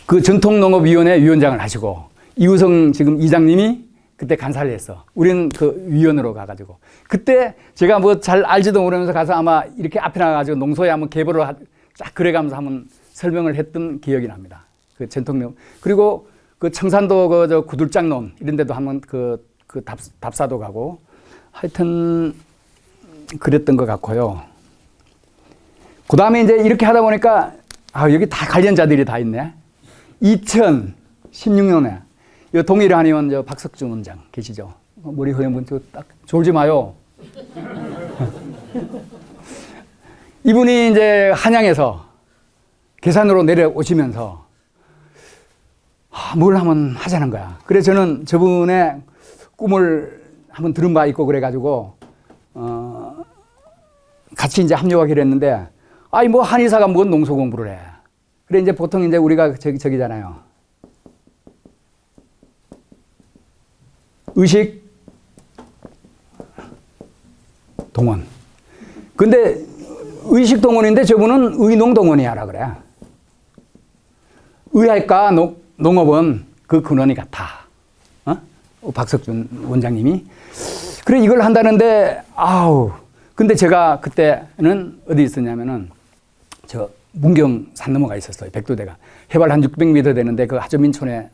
Speaker 1: 그 전통농업위원회 위원장을 하시고 이우성 지금 이장님이 그때 간사를 했어. 우리는 그 위원으로 가가지고. 그때 제가 뭐 잘 알지도 모르면서 가서 아마 이렇게 앞에 나가가지고 농소에 한번 개보를 쫙 그래가면서 한번 설명을 했던 기억이 납니다. 그 전통농업. 그리고 그 청산도 그 저 구들장론 이런 데도 한번 그 답사도 가고 하여튼 그랬던 것 같고요. 그 다음에 이제 이렇게 하다 보니까 여기 다 관련자들이 다 있네. 2016년에 동일의 한의원 저 박석준 원장 계시죠? 머리 허연 분 딱 졸지 마요. 이분이 이제 한양에서 계산으로 내려오시면서 뭘 한번 하자는 거야. 그래서 저는 저분의 꿈을 한번 들은 바 있고 그래가지고 같이 이제 합류하기로 했는데 뭐 한의사가 뭔 농소 공부를 해. 그래 이제 보통 이제 우리가 저기잖아요. 의식 동원. 근데 의식 동원인데 저분은 의농 동원이 하라 그래. 의학과 농업은 그 근원이 같아. 박석준 원장님이. 그래 이걸 한다는데 근데 제가 그때는 어디 있었냐면은 저 문경 산 넘어가 있었어요. 백두대가. 해발 한 600m 되는데 그 하조민촌에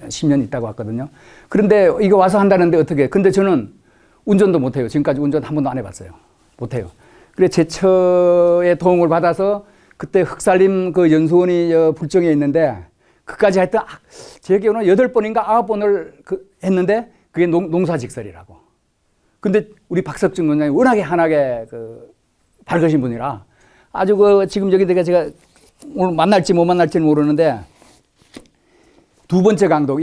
Speaker 1: 10년 있다고 왔거든요. 그런데 이거 와서 한다는데 어떻게. 근데 저는 운전도 못해요. 지금까지 운전 한 번도 안 해봤어요. 못해요. 그래 제처의 도움을 받아서 그때 흑살림 그 연수원이 불정에 있는데 그까지 하여튼 제 기억으로는 8번인가 9번을 했는데 그게 농사직설이라고. 근데 우리 박석준 원장이 워낙에 한하게 밝으신 분이라 아주 지금 여기 제가 오늘 만날지 못 만날지는 모르는데 두 번째 강독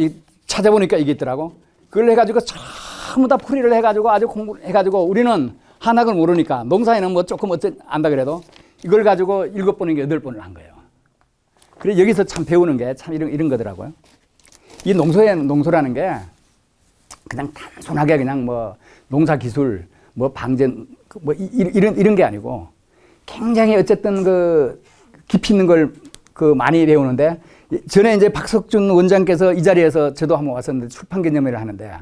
Speaker 1: 찾아보니까 이게 있더라고. 그걸 해가지고 전부 다 풀이를 해가지고 아주 공부를 해가지고 우리는 한학을 모르니까 농사에는 뭐 조금 안다 그래도 이걸 가지고 7번인가 8번을 한 거예요. 그래 여기서 참 배우는 게 참 이런 거더라고요. 이 농소라는 게 그냥 단순하게 그냥 뭐 농사 기술 뭐 방제 뭐 이런 게 아니고 굉장히 어쨌든 깊이 있는 걸 많이 배우는데 전에 이제 박석준 원장께서 이 자리에서 저도 한번 왔었는데 출판 기념회를 하는데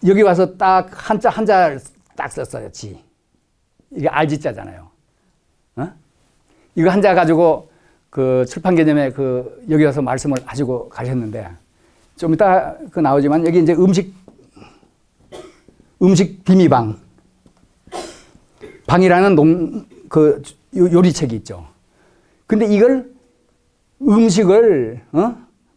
Speaker 1: 여기 와서 딱 한자 딱 썼어요. 지. 이게 알지자잖아요. 이거 한자 가지고 출판 개념에 여기 와서 말씀을 하시고 가셨는데 좀 이따 나오지만 여기 이제 음식 비미방 방이라는 요리책이 있죠. 근데 이걸 음식을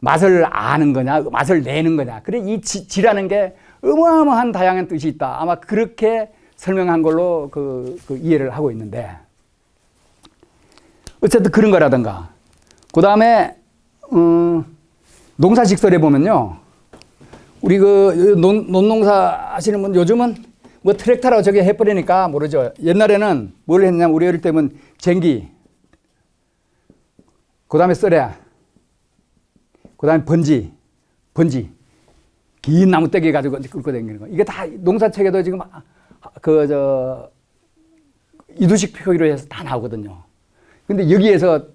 Speaker 1: 맛을 아는 거냐 맛을 내는 거냐. 그래 이 지라는 게 어마어마한 다양한 뜻이 있다. 아마 그렇게 설명한 걸로 이해를 하고 있는데 어쨌든 그런 거라든가. 그 다음에 농사직설에 보면요. 우리 논농사 하시는 분 요즘은 뭐 트랙터로 저기 해버리니까 모르죠. 옛날에는 뭘 했냐면 우리 어릴 때면 쟁기, 그 다음에 썰에, 그 다음에 번지, 긴 나무 떼기 가지고 끌고 다니는 거. 이게 다 농사책에도 지금 이두식 표기로 해서 다 나오거든요. 근데 여기에서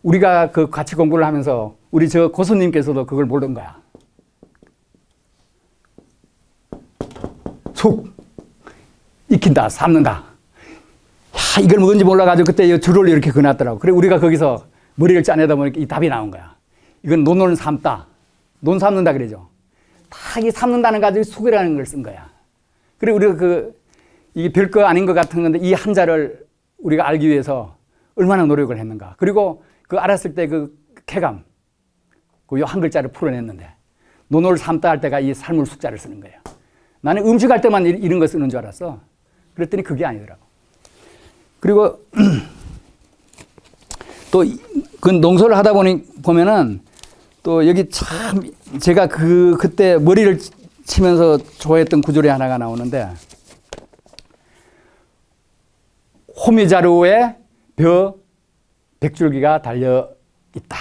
Speaker 1: 우리가 같이 공부를 하면서 우리 고수님께서도 그걸 모르는 거야. 속 익힌다, 삶는다. 야, 이걸 뭔지 몰라가지고 그때 줄을 이렇게 그어놨더라고. 그래 우리가 거기서 머리를 짜내다 보니까 이 답이 나온 거야. 이건 논을 삶다. 논 삶는다 그러죠. 다 이 삶는다는 가지고 속이라는 걸 쓴 거야. 그래 우리가 이게 별거 아닌 것 같은 건데 이 한자를 우리가 알기 위해서 얼마나 노력을 했는가. 그리고 그 알았을 때 그 쾌감, 그 한 글자를 풀어냈는데 논을 삶다 할 때가 이 삶을 숙자를 쓰는 거예요. 나는 음식할 때만 이런 거 쓰는 줄 알았어. 그랬더니 그게 아니더라고. 그리고 또 그 농소를 하다 보면은 또 여기 참 제가 그때 머리를 치면서 좋아했던 구절이 하나가 나오는데 호미자루에 벼 100줄기가 달려 있다.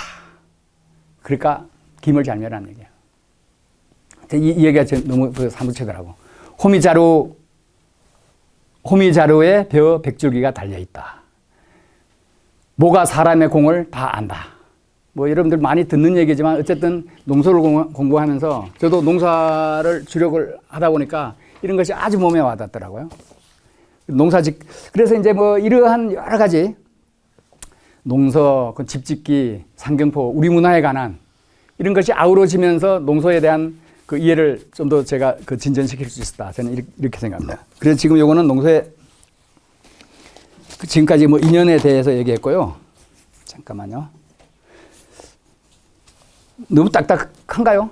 Speaker 1: 그러니까 김을 잘 멸하는 얘기야. 이 얘기가 너무 사무치더라고. 호미자루에 벼 100줄기가 달려 있다. 모가 사람의 공을 다 안다. 뭐 여러분들 많이 듣는 얘기지만 어쨌든 농소를 공부하면서 저도 농사를 주력을 하다 보니까 이런 것이 아주 몸에 와닿더라고요. 그래서 이제 뭐 이러한 여러 가지 농서, 집짓기, 상경포, 우리 문화에 관한 이런 것이 아우러지면서 농소에 대한 그 이해를 좀 더 제가 진전시킬 수 있었다. 저는 이렇게 생각합니다. 그래서 지금 요거는 농소에 지금까지 뭐 인연에 대해서 얘기했고요. 잠깐만요. 너무 딱딱한가요?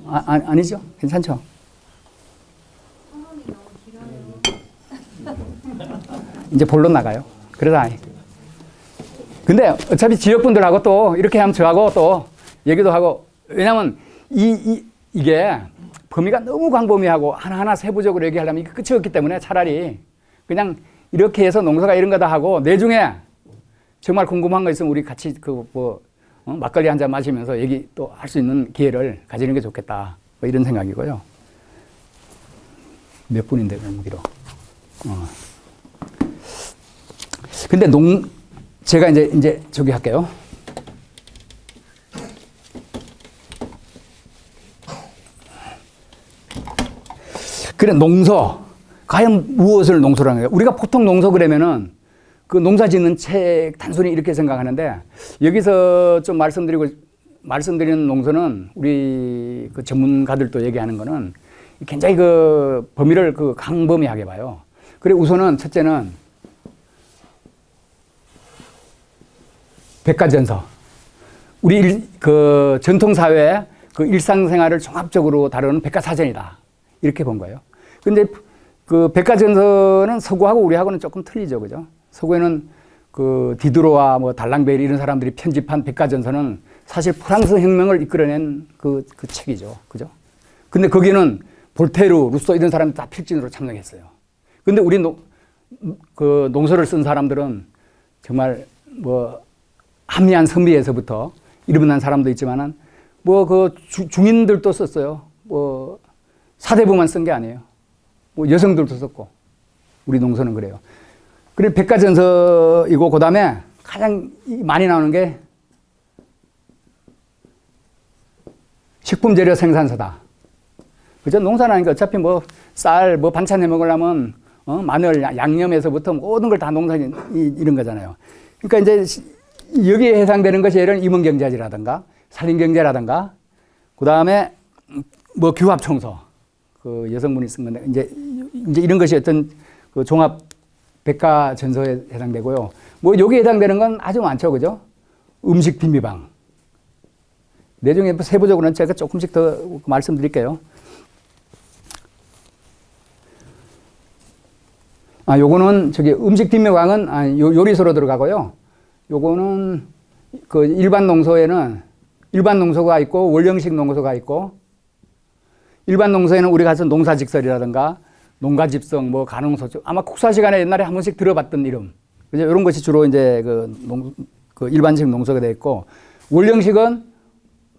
Speaker 1: 아니죠? 괜찮죠? 이제 본론 나가요. 그래서 근데 어차피 지역분들하고 또 이렇게 하면 저하고 또 얘기도 하고 왜냐면 이게 범위가 너무 광범위하고 하나하나 세부적으로 얘기하려면 이게 끝이 없기 때문에 차라리 그냥 이렇게 해서 농사가 이런 거다 하고 내중에 정말 궁금한 거 있으면 우리 같이 막걸리 한 잔 마시면서 얘기 또 할 수 있는 기회를 가지는 게 좋겠다. 뭐 이런 생각이고요. 몇 분인데 그럼 기로. 근데 제가 이제 저기 할게요. 그래 농서 과연 무엇을 농소라는 거예요? 우리가 보통 농서 그러면은 그 농사 짓는 책 단순히 이렇게 생각하는데 여기서 좀 말씀드리는 농서는 우리 그 전문가들도 얘기하는 거는 굉장히 그 범위를 광범위하게 봐요. 그래 우선은 첫째는 백과전서. 우리 그 전통사회의 그 일상생활을 종합적으로 다루는 백과사전이다. 이렇게 본 거예요. 근데 그 백과전서는 서구하고 우리하고는 조금 틀리죠. 그죠? 서구에는 그 디드로와 뭐 달랑베일 이런 사람들이 편집한 백과전서는 사실 프랑스 혁명을 이끌어낸 그 책이죠. 그죠? 근데 거기는 볼테르, 루소 이런 사람이 다 필진으로 참여했어요. 근데 우리 그 농서를 쓴 사람들은 정말 뭐 한미한 선비에서부터 이름난 사람도 있지만은 뭐 그 중인들도 썼어요. 뭐 사대부만 쓴 게 아니에요. 뭐 여성들도 썼고 우리 농서는 그래요. 그리고 백과전서이고 그다음에 가장 많이 나오는 게 식품재료 생산서다. 그죠? 농사는 아니까 어차피 뭐 쌀, 뭐 반찬 해 먹으려면 마늘, 양념에서부터 모든 걸 다 농사 이런 거잖아요. 그러니까 이제 여기에 해당되는 것이 예를 들면 임원경제지라든가 산림경제라든가 그다음에 뭐 규합청소 그 여성분이 쓴 건데 이제 이런 것이 어떤 그 종합 백과전서에 해당되고요. 뭐 여기에 해당되는 건 아주 많죠. 그죠? 음식 비밀방. 내중에 세부적으로는 제가 조금씩 더 말씀드릴게요. 요거는 음식 비밀방은 요리서로 들어가고요. 요거는 그 일반 농소에는 일반 농소가 있고 원령식 농소가 있고 일반 농소에는 우리가 가서 농사직설이라든가 농가집성, 뭐 가농소 아마 국사 시간에 옛날에 한 번씩 들어봤던 이름. 그죠? 이런 것이 주로 이제 그 일반식 농소가 되어 있고 원령식은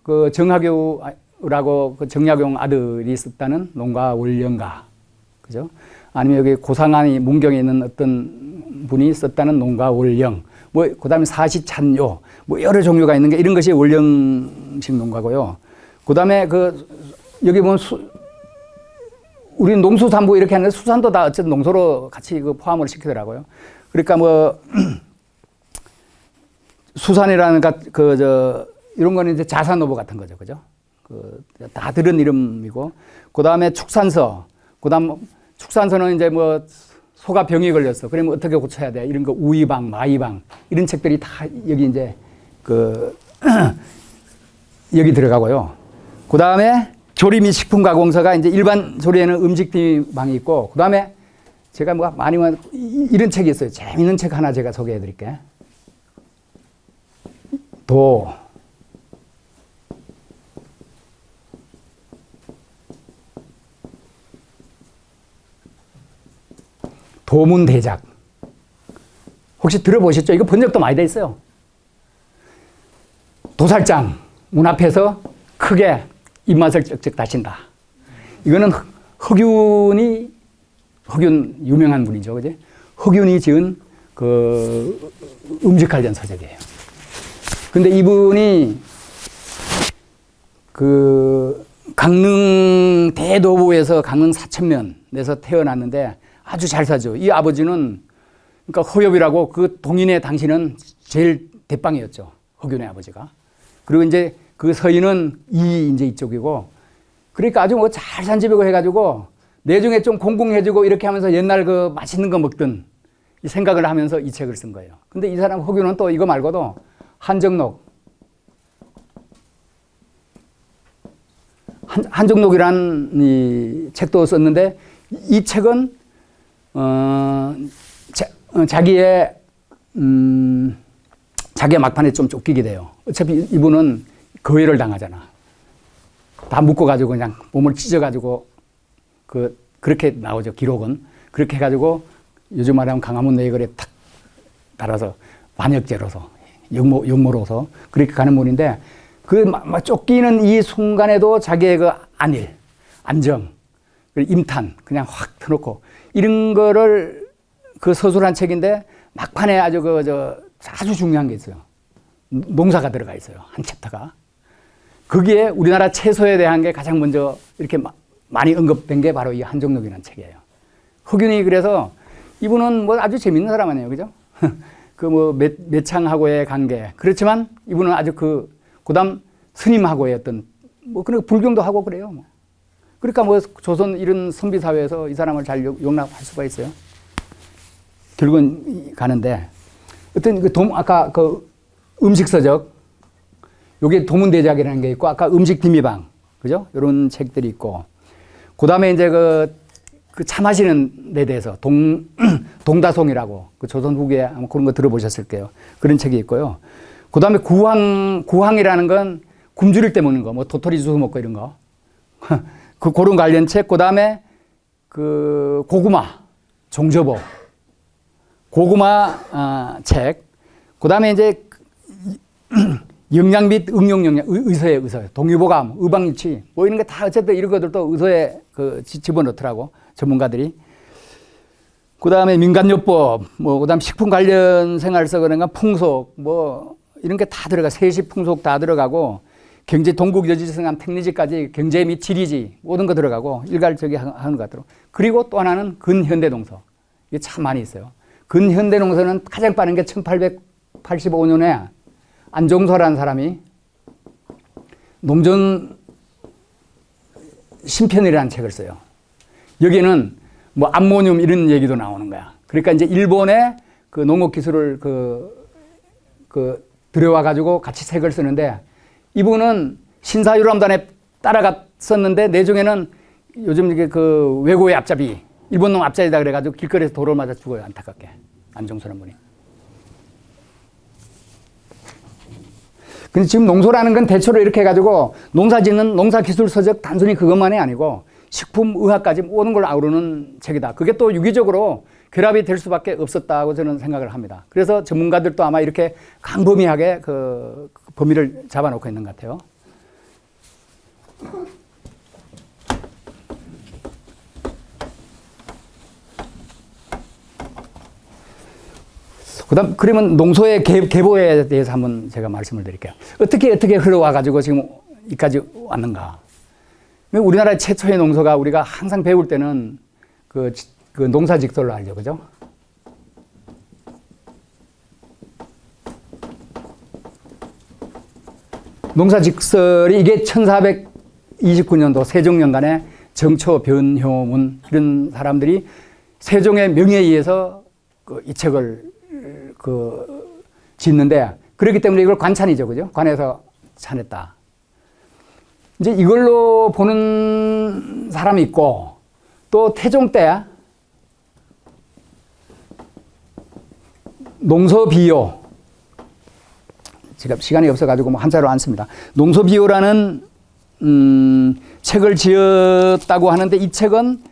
Speaker 1: 그 정학교라고 그 정약용 아들이 썼다는 농가 원령가. 그죠? 아니면 여기 고상안이 문경에 있는 어떤 분이 썼다는 농가 원령. 뭐 그다음에 사시찬요. 뭐 여러 종류가 있는 게 이런 것이 원령식 농가고요. 그다음에 여기 보면 우리는 농수산부 이렇게 하는데 수산도 다 어쨌든 농소로 같이 그 포함을 시키더라고요. 그러니까 뭐 수산이라는 이런 거는 이제 자산어부 같은 거죠, 그죠? 다 들은 이름이고, 그 다음에 축산서, 그 다음 축산서는 이제 뭐 소가 병이 걸렸어. 그러면 어떻게 고쳐야 돼? 이런 거 우이방, 마이방 이런 책들이 다 여기 이제 여기 들어가고요. 그 다음에 조리 및 식품 가공서가 이제 일반 조리에는 음식방이 있고, 그 다음에 제가 뭐 많이 이런 책이 있어요. 재밌는 책 하나 제가 소개해 드릴게요. 도문대작. 혹시 들어보셨죠? 이거 본 적도 많이 돼 있어요. 도살장 문 앞에서 크게 입맛을 쩍쩍 다신다. 이거는 허균 유명한 분이죠, 그지? 허균이 지은 그 음식 관련 서적이에요. 근데 이분이 그 강릉 대도부에서 강릉 사천면에서 태어났는데 아주 잘 사죠. 이 아버지는 그러니까 허엽이라고 그 동인의 당시는 제일 대빵이었죠. 허균의 아버지가. 그리고 이제 그 서인은 이제 이쪽이고, 그러니까 아주 뭐 잘 산 집이고 해가지고 내중에 좀 공공해지고 이렇게 하면서 옛날 그 맛있는 거 먹던 이 생각을 하면서 이 책을 쓴 거예요. 근데 이 사람 허균은 또 이거 말고도 한정록이라는 이 책도 썼는데, 이 책은 자기의 막판에 좀 쫓기게 돼요. 어차피 이분은 거해를 당하잖아. 다 묶어가지고 그냥 몸을 찢어가지고 그렇게 나오죠. 기록은 그렇게 해가지고 요즘 말하면 강화문 내거리에 탁 달아서 반역죄로서 역모로서 그렇게 가는 분인데, 막 쫓기는 이 순간에도 자기의 그 안정, 임탄 그냥 확 터놓고 이런 거를 그 서술한 책인데, 막판에 아주 중요한 게 있어요. 농사가 들어가 있어요. 한 챕터가. 거기에 우리나라 채소에 대한 게 가장 먼저 이렇게 많이 언급된 게 바로 이 한정록이라는 책이에요. 허균이 그래서 이분은 뭐 아주 재밌는 사람 아니에요, 그죠? 매창하고의 관계. 그렇지만 이분은 아주 그다음 스님하고의 어떤 그런 불경도 하고 그래요. 그러니까 조선 이런 선비 사회에서 이 사람을 잘 용납할 수가 있어요. 결국은 가는데, 어떤 아까 음식서적, 요게 도문대작이라는 게 있고, 아까 음식비미방, 그죠? 이런 책들이 있고, 그 다음에 이제 차 마시는 데 대해서 동다송이라고 조선 후기에 아마 그런 거 들어보셨을 거예요. 그런 책이 있고요. 그 다음에 구황이라는 건 굶주릴 때 먹는 거, 도토리 주워 먹고 이런 거. 그런 관련 책. 그 다음에 고구마, 종저보, 고구마 책. 그 다음에 이제 영양 및 응용 영양, 의서에 동의보감, 의방일치, 이런 게 다 어쨌든 이런 것들도 의서에 집어넣더라고, 전문가들이. 그 다음에 민간요법, 그 다음 식품 관련 생활서, 그런가 풍속, 이런 게 다 들어가, 세시 풍속 다 들어가고, 경제 동국 여지성함 택리지까지 경제 및 지리지 모든 거 들어가고 일괄적이 하는 것 같더라고. 그리고 또 하나는 근현대농서. 이게 참 많이 있어요. 근현대농서는 가장 빠른 게 1885년에 안종서라는 사람이 농전 신편이라는 책을 써요. 여기는 암모늄 이런 얘기도 나오는 거야. 그러니까 이제 일본의 농업 기술을 들여와가지고 같이 책을 쓰는데, 이분은 신사유람단에 따라갔었는데, 내중에는 요즘 이게 외고의 앞잡이, 일본 놈 앞잡이다 그래가지고 길거리에서 도로를 맞아 죽어요. 안타깝게. 안종서라는 분이. 근데 지금 농소라는 건 대체로 이렇게 해가지고 농사짓는 농사기술서적 단순히 그것만이 아니고 식품의학까지 모든 걸 아우르는 책이다. 그게 또 유기적으로 결합이 될 수밖에 없었다고 저는 생각을 합니다. 그래서 전문가들도 아마 이렇게 광범위하게 그 범위를 잡아놓고 있는 것 같아요. 그러면 농소의 계보에 대해서 한번 제가 말씀을 드릴게요. 어떻게 흘러와가지고 지금 여기까지 왔는가. 우리나라 최초의 농서가 우리가 항상 배울 때는 그 농사직설로 알죠, 그죠? 농사직설이 이게 1429년도 세종년간에 정초, 변효문 이런 사람들이 세종의 명예에 의해서 이 책을 짓는데, 그렇기 때문에 이걸 관찬이죠, 그죠? 관에서 찬했다. 이제 이걸로 보는 사람이 있고, 또 태종 때 농서비요, 제가 시간이 없어가지고 뭐 한자로 안 씁니다. 농서비요라는 책을 지었다고 하는데, 이 책은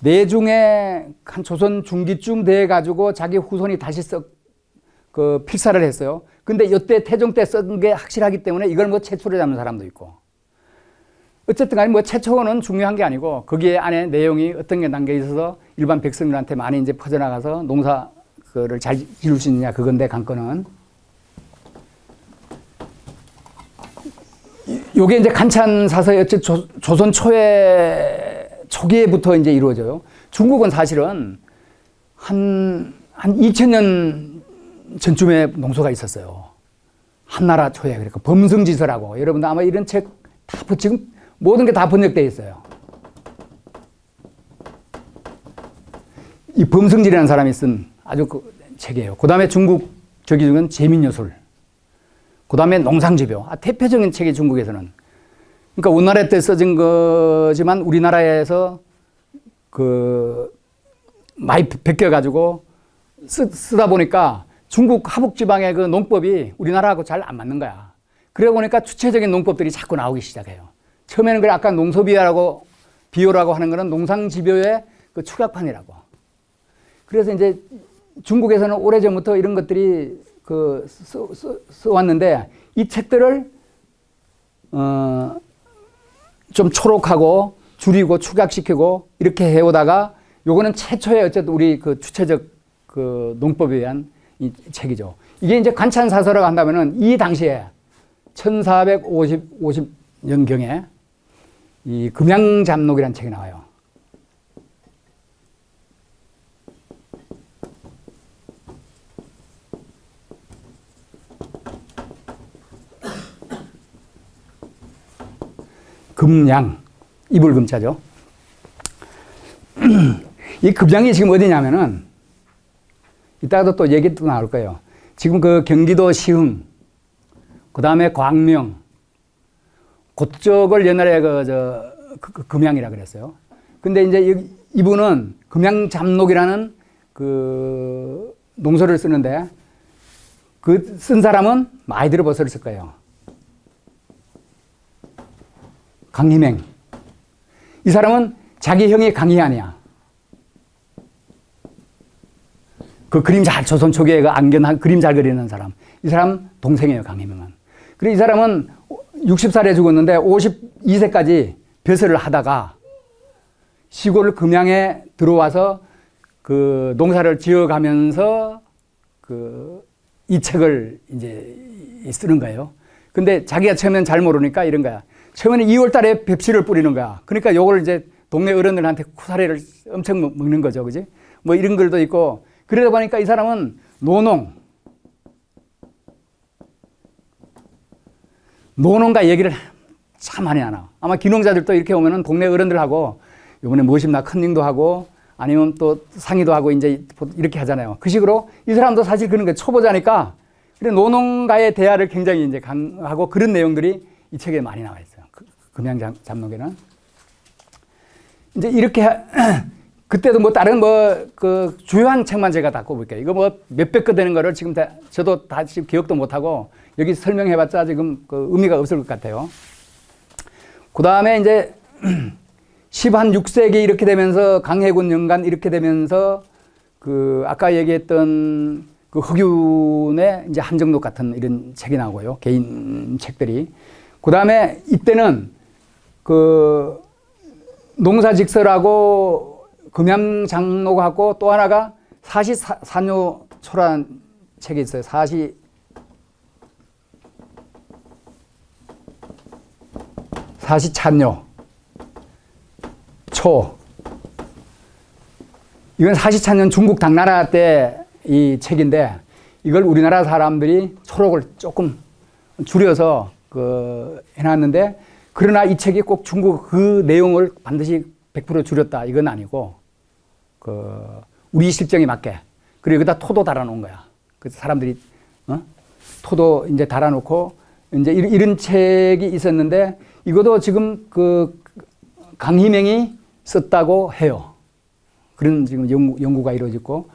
Speaker 1: 내중에 한 조선 중기쯤 돼 가지고 자기 후손이 다시 필사를 했어요. 근데 이때 태종 때 쓴 게 확실하기 때문에 이걸 뭐 최초로 잡는 사람도 있고. 어쨌든 간에 뭐 최초는 중요한 게 아니고, 거기에 안에 내용이 어떤 게 담겨 있어서 일반 백성들한테 많이 이제 퍼져나가서 농사 그를 잘 지을 수 있느냐, 그건데 관건은. 요게 이제 간찬사서의 조선 초기에부터 이제 이루어져요. 중국은 사실은 한 2000년 전쯤에 농서가 있었어요. 한나라 초에. 그러니까 범승지서라고. 여러분들 아마 이런 책 다 지금 모든 게 다 번역되어 있어요. 이 범승지라는 사람이 쓴 아주 책이에요. 그 다음에 중국 저기 중은 재민여술. 그 다음에 농상지표. 대표적인 책이 중국에서는. 그러니까 우리나라 때 써진 거지만 우리나라에서 많이 베껴가지고 쓰다 보니까 중국 하북지방의 그 농법이 우리나라하고 잘 안 맞는 거야. 그러다 보니까 주체적인 농법들이 자꾸 나오기 시작해요. 처음에는 그래, 아까 농서비요라고 하는 거는 농상지표의 그 축약판이라고. 그래서 이제 중국에서는 오래전부터 이런 것들이 써왔는데, 이 책들을 좀 초록하고 줄이고 축약시키고 이렇게 해오다가, 요거는 최초의 어쨌든 우리 주체적 농법에 의한 이 책이죠. 이게 이제 관찬사서라고 한다면은 이 당시에 1450년경에 이 금양잡록이라는 책이 나와요. 금양, 이불 금자죠. 이 금양이 지금 어디냐면은, 이따가도 또 얘기 또 나올 거예요. 지금 경기도 시흥, 그 다음에 광명, 그쪽을 옛날에 금양이라 그랬어요. 근데 이제 이분은 금양잡록이라는 농서를 쓰는데, 쓴 사람은 많이 들어보셨을 거예요. 강희맹. 이 사람은 자기 형이 강희안이야. 그림 조선 초기에 안견한 그림 잘 그리는 사람. 이 사람 동생이에요, 강희명은. 그리고 이 사람은 60살에 죽었는데 52세까지 벼슬을 하다가 시골 금양에 들어와서 농사를 지어가면서 이 책을 이제 쓰는 거예요. 근데 자기가 처음엔 잘 모르니까 이런 거야. 처음에는 2월 달에 벽시를 뿌리는 거야. 그러니까 요걸 이제 동네 어른들한테 쿠사리를 엄청 먹는 거죠. 그지? 뭐 이런 글도 있고. 그러다 보니까 이 사람은 노농가 얘기를 참 많이 하나. 아마 기농자들도 이렇게 오면은 동네 어른들하고 요번에 무엇입나 컨닝도 하고 아니면 또 상의도 하고 이제 이렇게 하잖아요. 그 식으로 이 사람도 사실 그런 게 초보자니까 그래 노농가의 대화를 굉장히 이제 강하고 그런 내용들이 이 책에 많이 나와 있어요. 금양잡록에는. 이제 이렇게, 그때도 뭐 다른 주요한 책만 제가 다 꼽을게요. 이거 뭐 몇백 거 되는 거를 지금 저도 다 지금 기억도 못하고 여기 설명해봤자 지금 의미가 없을 것 같아요. 그 다음에 이제 16세기 이렇게 되면서 강해군 연간 이렇게 되면서 아까 얘기했던 허균의 이제 한정록 같은 이런 책이 나오고요. 개인 책들이. 그 다음에 이때는 농사직설하고 금양장록하고 또 하나가 사시산요초라는 책이 있어요. 사시찬요. 초. 이건 사시찬년 중국 당나라 때 이 책인데 이걸 우리나라 사람들이 초록을 조금 줄여서 해놨는데, 그러나 이 책이 꼭 중국 그 내용을 반드시 100% 줄였다 이건 아니고 우리 실정에 맞게, 그리고 여기다 토도 달아놓은 거야. 그래서 사람들이 토도 이제 달아놓고 이제 이런 책이 있었는데, 이것도 지금 강희명이 썼다고 해요. 그런 지금 연구가 이루어졌고,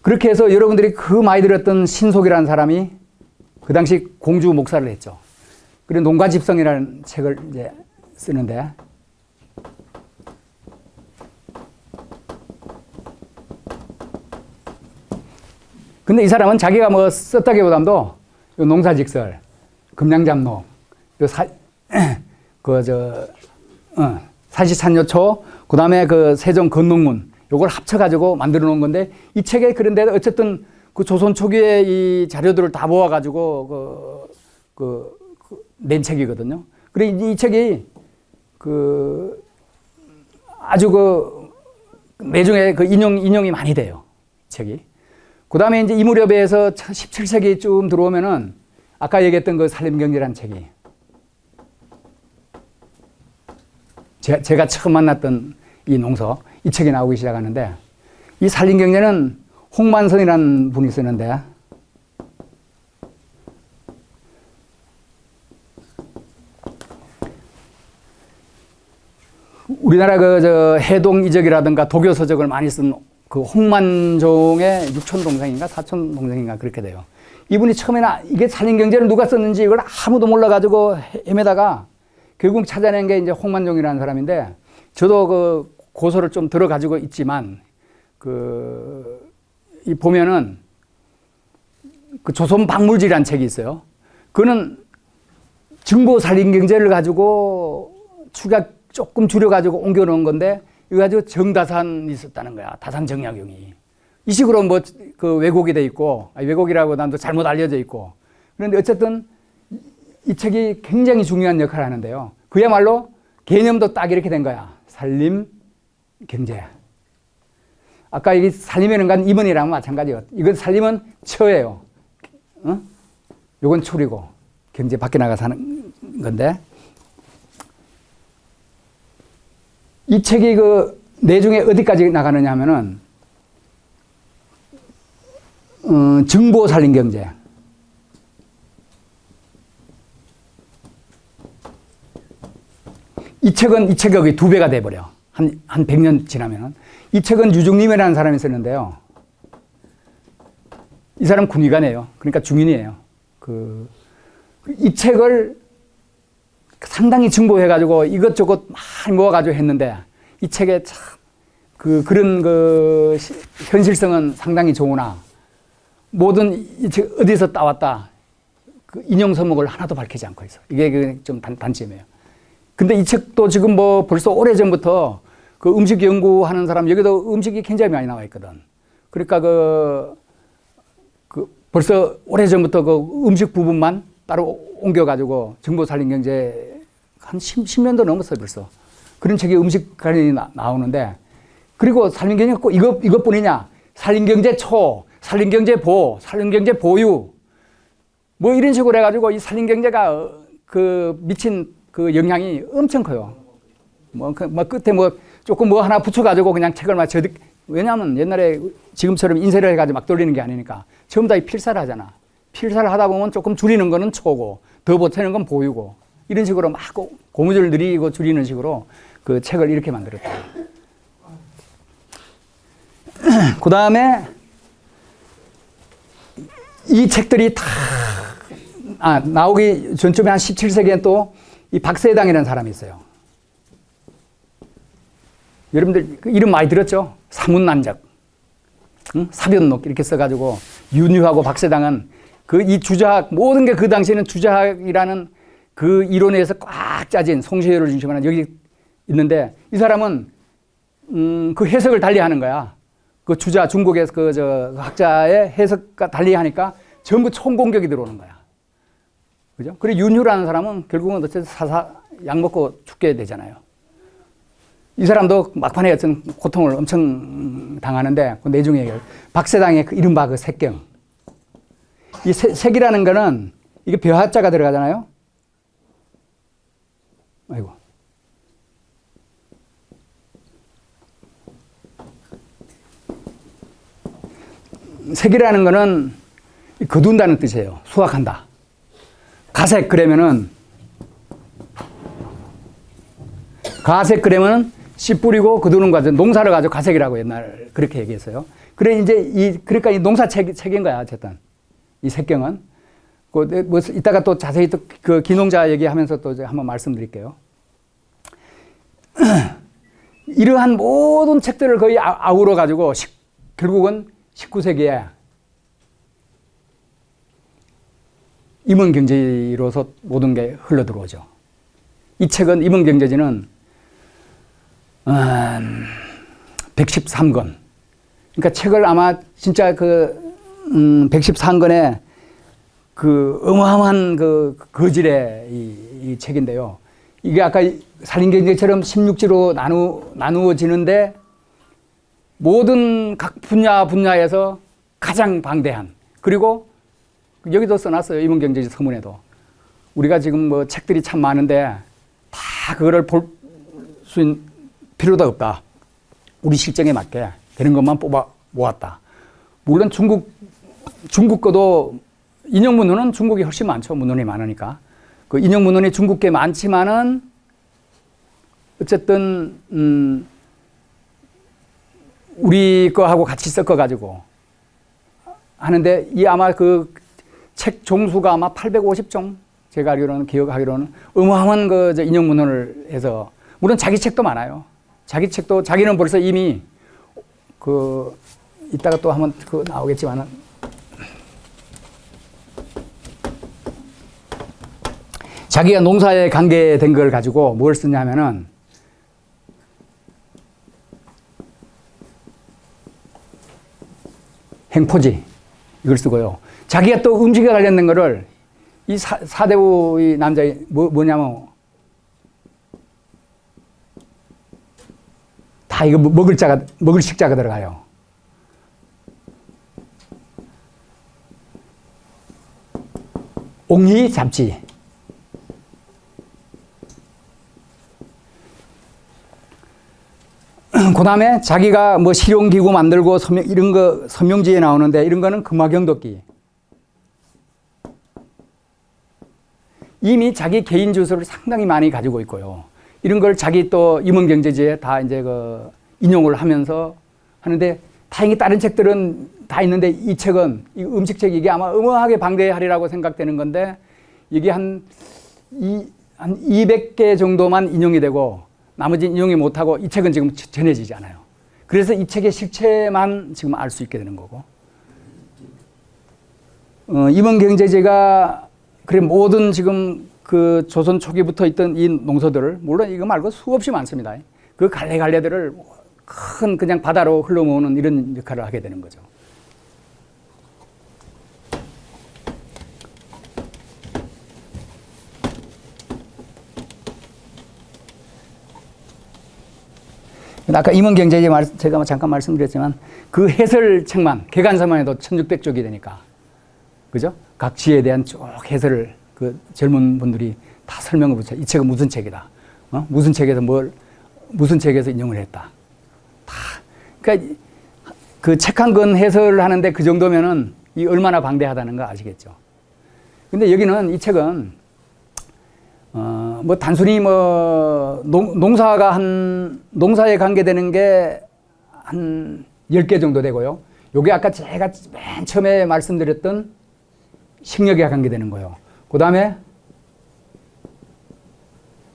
Speaker 1: 그렇게 해서 여러분들이 그 많이 들었던 신속이라는 사람이 그 당시 공주 목사를 했죠. 그리고 농가집성이라는 책을 이제 쓰는데, 근데 이 사람은 자기가 뭐 썼다기보다도 농사직설, 금양잡록, 사시찬요초, 그 다음에 세종건농문, 요걸 합쳐가지고 만들어 놓은 건데, 이 책에 그런데 어쨌든 그 조선 초기의 이 자료들을 다 모아가지고 낸 책이거든요. 그리고 이 책이 아주 내중에 인용이 많이 돼요. 이 책이. 그 다음에 이제 이 무렵에서 17세기쯤 들어오면은 아까 얘기했던 산림경제라는 책이, 제가 처음 만났던 이 농서, 이 책이 나오기 시작하는데, 이 산림경제는 홍만선이라는 분이 쓰는데, 우리나라 해동 이적이라든가 도교 서적을 많이 쓴 홍만종의 육촌 동생인가 사촌 동생인가 그렇게 돼요. 이분이 처음에는 이게 산림경제를 누가 썼는지 이걸 아무도 몰라가지고 헤매다가 결국 찾아낸 게 이제 홍만종이라는 사람인데, 저도 고소를 좀 들어가지고 있지만, 이 보면은 조선 박물지라는 책이 있어요. 그거는 증보 산림경제를 가지고 조금 줄여가지고 옮겨놓은 건데, 이거 가지고 정다산이 있었다는 거야. 다산정약용이. 이 식으로 왜곡이 돼 있고, 왜곡이라고 남도 잘못 알려져 있고. 그런데 어쨌든 이 책이 굉장히 중요한 역할을 하는데요. 그야말로 개념도 딱 이렇게 된 거야. 산림경제. 아까 이게 산림에는 간 임원이랑 마찬가지예요. 이건 산림은 처예요. 요건 초리고 경제 밖에 나가 사는 건데, 이 책이 내중에 어디까지 나가느냐 하면은 정보 산림경제. 이 책이 2배가 돼버려. 한 100년 지나면은. 이 책은 유중림이라는 사람이 썼는데요. 이 사람 군의관이에요. 그러니까 중인이에요. 이 책을 상당히 증보해가지고 이것저것 많이 모아가지고 했는데, 이 책에 참, 그런 현실성은 상당히 좋으나, 모든 이 책 어디서 따왔다, 인용 서목을 하나도 밝히지 않고 있어. 이게 좀 단점이에요. 근데 이 책도 지금 벌써 오래전부터 음식 연구하는 사람, 여기도 음식이 굉장히 많이 나와 있거든. 그러니까 벌써 오래전부터 음식 부분만 따로 옮겨가지고 정보산림경제 한 10년도 넘었어요, 벌써. 그런 책이 음식 관련이 나오는데, 그리고 산림경제가 꼭 이것뿐이냐? 산림경제 초, 산림경제 보, 산림경제 보유, 뭐 이런 식으로 해가지고 이 산림경제가 미친 영향이 엄청 커요. 끝에 조금 하나 붙여가지고 그냥 책을 왜냐하면 옛날에 지금처럼 인쇄를 해가지고 막 돌리는 게 아니니까 전부 다 필사를 하잖아. 필사를 하다 보면 조금 줄이는 거는 초고, 더 보태는 건 보유고, 이런 식으로 막 고무줄을 늘리고 줄이는 식으로 책을 이렇게 만들었다. 그 다음에 이 책들이 다 나오기 전쯤에 한 17세기엔 또 이 박세당이라는 사람이 있어요. 여러분들 이름 많이 들었죠? 사문난적, 사변록 이렇게 써가지고 윤유하고 박세당은 이 주자학, 모든 게 그 당시에는 주자학이라는 이론에서 꽉 짜진 송시효를 중심으로 여기 있는데, 이 사람은 해석을 달리 하는 거야. 중국에서 학자의 해석과 달리 하니까 전부 총공격이 들어오는 거야. 그죠? 그리고 윤유라는 사람은 결국은 어쨌든 약 먹고 죽게 되잖아요. 이 사람도 막판에 어떤 고통을 엄청 당하는데 그 내중에 박세당의 그 이른바 그 색경. 이 색이라는 거는 이게 벼하자가 들어가잖아요. 아이고. 색이라는 거는 거둔다는 뜻이에요. 수확한다. 가색 그러면은 가색 그러면은 씨 뿌리고 거두는 과정, 농사를 가지고 가색이라고 옛날 그렇게 얘기했어요. 그래 이제 그러니까 이 농사 책인 거야 어쨌든 이 색경은. 뭐 이따가 또 자세히 또 그 기농자 얘기하면서 또 한번 말씀드릴게요. 이러한 모든 책들을 거의 아우러 가지고 결국은 19세기에 임원경제로서 모든 게 흘러 들어오죠. 이 책은 임원경제지는 113권. 그러니까 책을 아마 진짜 그 113권에 그 어마어마한 그 거질의 이 책인데요. 이게 아까 산림경제처럼 16지로 나누어지는데 모든 각 분야에서 가장 방대한, 그리고 여기도 써놨어요. 임원경제지 서문에도. 우리가 지금 뭐 책들이 참 많은데 다 그거를 볼 수 있는 필요도 없다. 우리 실정에 맞게 되는 것만 뽑아 모았다. 물론 중국 거도 인용 문헌은 중국이 훨씬 많죠. 문헌이 많으니까. 그 인용 문헌이 중국계 많지만은 어쨌든 우리 거하고 같이 섞어가지고 하는데 이 아마 그 책 종수가 아마 850종 제가 알기로는 기억하기로는 어마어마한 그 인용 문헌을 해서 물론 자기 책도 많아요. 자기 책도 자기는 벌써 이미 그 이따가 또 한번 그 나오겠지만은 자기가 농사에 관계된 걸 가지고 뭘 쓰냐면은 행포지 이걸 쓰고요. 자기가 또 음식에 관련된 거를 이 사대부의 남자 뭐냐면 다 이거 먹을 식자가 들어가요. 옥리 잡지. 그 다음에 자기가 뭐 실용기구 만들고 이런 거 서명지에 나오는데 이런 거는 금화경도기. 이미 자기 개인 주소를 상당히 많이 가지고 있고요. 이런 걸 자기 또 임원경제지에 다 이제 그 인용을 하면서 하는데 다행히 다른 책들은 다 있는데 이 책은 이 음식책 이게 아마 어마어마하게 방대하리라고 생각되는 건데 이게 한 200개 정도만 인용이 되고 나머지는 인용이 못하고 이 책은 지금 전해지지 않아요. 그래서 이 책의 실체만 지금 알 수 있게 되는 거고. 임원경제지가 그래 모든 지금 그 조선 초기부터 있던 이 농서들을 물론 이거 말고 수없이 많습니다. 그 갈래갈래들을 큰 그냥 바다로 흘러모으는 이런 역할을 하게 되는 거죠. 아까 임원경제지 제가 잠깐 말씀드렸지만 그 해설책만 개간서만 해도 1600쪽이 되니까 그죠? 각 지에 대한 쭉 해설을 그 젊은 분들이 다 설명을 붙여. 이 책은 무슨 책이다. 무슨 책에서 무슨 책에서 인용을 했다. 다. 그러니까 그 책 한 권 해설을 하는데 그 정도면은 이 얼마나 방대하다는 거 아시겠죠. 근데 여기는 이 책은 뭐 단순히 뭐 농사에 관계되는 게 한 10개 정도 되고요. 요게 아까 제가 맨 처음에 말씀드렸던 식력에 관계되는 거예요. 그 다음에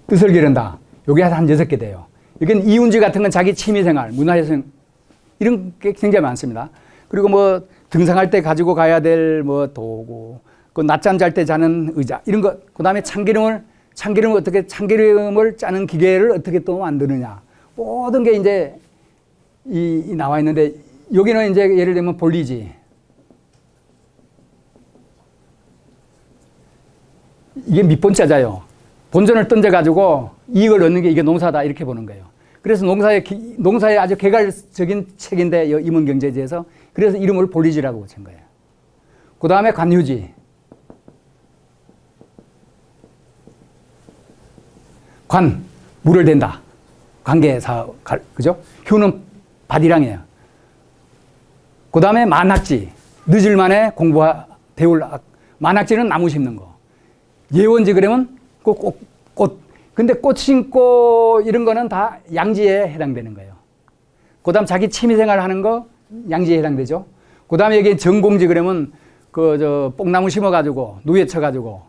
Speaker 1: 뜻을 기른다. 요게 한 6개 돼요. 여기는 이운지 같은 건 자기 취미생활, 문화예술 이런 게 굉장히 많습니다. 그리고 뭐 등산할 때 가지고 가야 될 뭐 도구, 그 낮잠 잘 때 자는 의자 이런 거. 그 다음에 참기름을 짜는 기계를 어떻게 또 만드느냐. 모든 게 이제 나와 있는데 여기는 이제 예를 들면 본리지. 이게 밑본자자요. 본전을 던져가지고 이익을 얻는 게 이게 농사다 이렇게 보는 거예요. 그래서 농사의 아주 개괄적인 책인데, 임원경제지에서. 그래서 이름을 본리지라고 붙인 거예요. 그 다음에 관유지. 관, 물을 댄다. 관계사, 그죠? 휴는 밭이랑이에요. 그 다음에 만학지. 늦을 만에 대울, 만학지는 나무 심는 거. 예원지 그러면 꽃. 근데 꽃 심고 이런 거는 다 양지에 해당되는 거예요. 그 다음 자기 취미생활 하는 거 양지에 해당되죠. 그 다음에 여기 전공지 그러면 뽕나무 심어가지고, 누에 쳐가지고,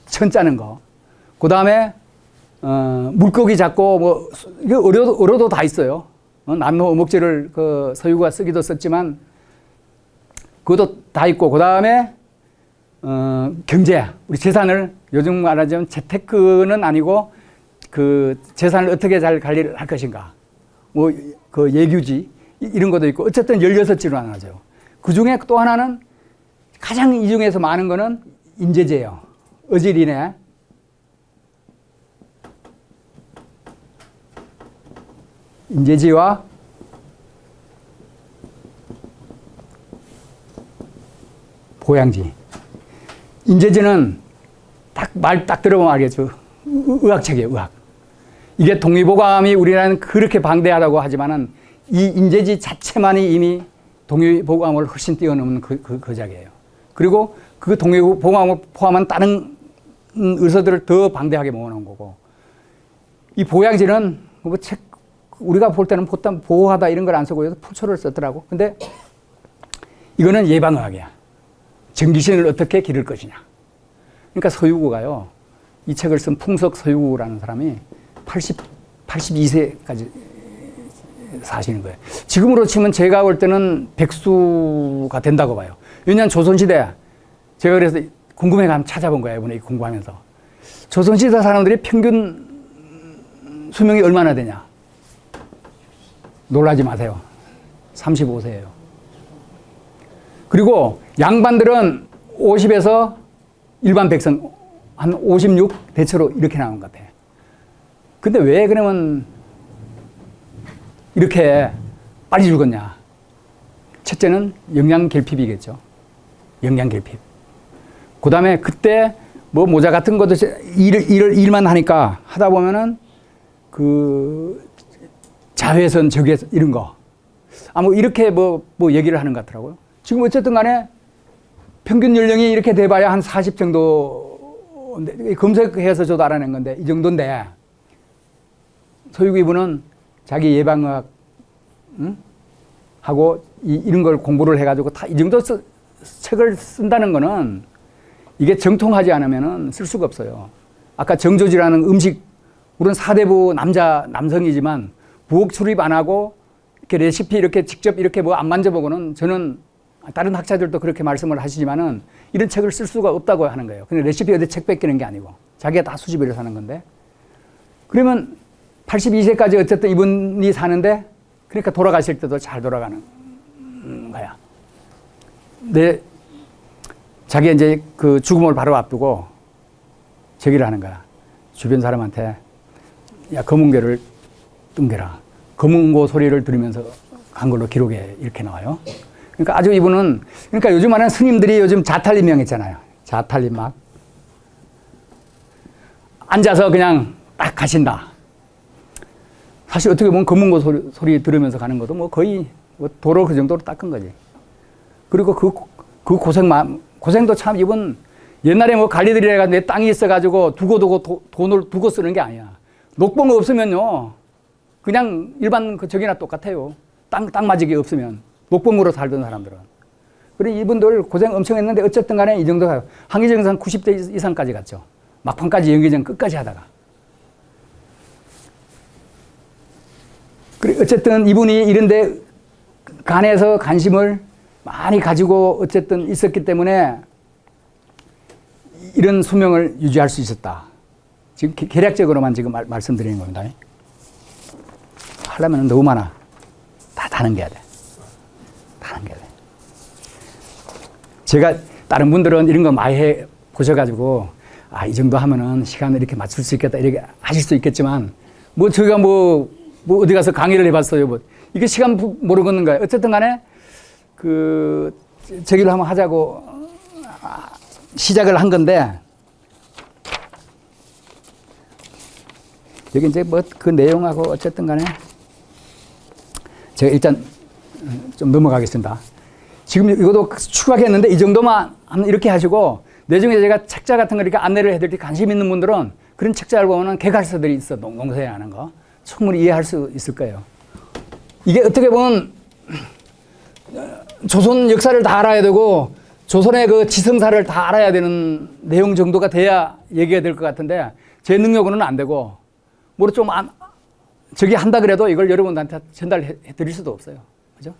Speaker 1: 천 짜는 거. 그 다음에, 물고기 잡고, 뭐, 이거 어로도 다 있어요. 남로 어목지를 서유가 쓰기도 썼지만, 그것도 다 있고, 그 다음에, 경제. 우리 재산을 요즘 말하자면 재테크는 아니고, 재산을 어떻게 잘 관리를 할 것인가. 뭐, 예규지. 이런 것도 있고, 어쨌든 16지로 나눠져요. 그 중에 또 하나는 가장 이 중에서 많은 거는 인재제예요. 어질이네. 인재지와 보양지. 인재지는 말 딱 들어보면 알겠죠. 의학책이에요, 의학. 이게 동의보감이 우리나라는 그렇게 방대하다고 하지만은 이 인재지 자체만이 이미 동의보감을 훨씬 뛰어넘는 그 작이에요. 그리고 그 동의보감을 포함한 다른 의서들을 더 방대하게 모아놓은 거고. 이 보양지는 뭐 우리가 볼 때는 보호하다 이런 걸 안 쓰고 포초를 썼더라고. 근데 이거는 예방의학이야. 전기신을 어떻게 기를 것이냐. 그러니까 서유구가요. 이 책을 쓴 풍석 서유구라는 사람이 82세까지 사시는 거예요. 지금으로 치면 제가 볼 때는 백수가 된다고 봐요. 왜냐하면 조선시대, 제가 그래서 궁금해가 한번 찾아본 거예요. 이번에 공부하면서. 조선시대 사람들이 평균 수명이 얼마나 되냐. 놀라지 마세요. 35세예요. 그리고 양반들은 50에서 일반 백성 한 56 대체로 이렇게 나온 것 같아요. 근데 왜 그러면 이렇게 빨리 죽었냐? 첫째는 영양결핍이겠죠. 영양결핍. 그 다음에 그때 뭐 모자 같은 것도 일만 하다 보면은 자외선, 적외선 이런 거. 이렇게 뭐 얘기를 하는 것 같더라고요. 지금 어쨌든 간에 평균 연령이 이렇게 돼봐야 한 40 정도, 검색해서 저도 알아낸 건데, 이 정도인데, 서유구 이분은 자기 예방의학, 하고 이런 걸 공부를 해가지고 다 이 정도 책을 쓴다는 거는 이게 정통하지 않으면은 쓸 수가 없어요. 아까 정조지라는 음식, 우리는 사대부 남성이지만 부엌 출입 안 하고 이렇게 레시피 이렇게 직접 이렇게 뭐 안 만져보고는 저는 다른 학자들도 그렇게 말씀을 하시지만은 이런 책을 쓸 수가 없다고 하는 거예요. 근데 레시피 어디 책 뺏기는 게 아니고 자기가 다 수집해서 사는 건데. 그러면 82세까지 어쨌든 이분이 사는데 그러니까 돌아가실 때도 잘 돌아가는 거야. 자기가 이제 그 죽음을 바로 앞두고 제기를 하는 거야. 주변 사람한테 야, 검은고를 뜬게라. 검은고 소리를 들으면서 간 걸로 기록에 이렇게 나와요. 그러니까 아주 이분은, 그러니까 요즘 하는 스님들이 요즘 자탈림명 있잖아요. 자탈림막. 앉아서 그냥 딱 가신다. 사실 어떻게 보면 검은고 소리 들으면서 가는 것도 뭐 거의 도로 그 정도로 닦은 거지. 그리고 그 고생도 참 이분 옛날에 뭐 관리들이라 내 땅이 있어가지고 돈을 두고 쓰는 게 아니야. 녹봉 없으면요. 그냥 일반 저기나 똑같아요. 땅 맞이기 없으면. 녹봉으로 살던 사람들은. 그리고 이분들 고생 엄청 했는데 어쨌든 간에 이 정도 가요. 항의정산 90대 이상까지 갔죠. 막판까지 연기전 끝까지 하다가. 그리고 어쨌든 이분이 이런데 간에서 관심을 많이 가지고 어쨌든 있었기 때문에 이런 수명을 유지할 수 있었다. 지금 계략적으로만 지금 말씀드리는 겁니다. 하려면 너무 많아. 다 넘겨야 돼. 다 넘겨야 돼. 제가 다른 분들은 이런 거 많이 해 보셔가지고 이 정도 하면은 시간을 이렇게 맞출 수 있겠다 이렇게 하실 수 있겠지만 뭐 저희가 뭐 어디 가서 강의를 해봤어요. 뭐 이게 시간 모르겠는 거예요. 어쨌든 간에 그 저기를 한번 하자고 시작을 한 건데 여기 이제 뭐 그 내용하고 어쨌든 간에 제가 일단 좀 넘어가겠습니다. 지금 이것도 추가했는데 이 정도만 한번 이렇게 하시고 나중에 제가 책자 같은 거 이렇게 안내를 해드릴 때 관심 있는 분들은 그런 책자를 보면 개괄서들이 있어. 농사에 하는 거. 충분히 이해할 수 있을 거예요. 이게 어떻게 보면 조선 역사를 다 알아야 되고 조선의 그 지성사를 다 알아야 되는 내용 정도가 돼야 얘기가 될 것 같은데 제 능력으로는 안 되고 뭐로 좀 저기 한다 그래도 이걸 여러분한테 전달해 드릴 수도 없어요. 그죠?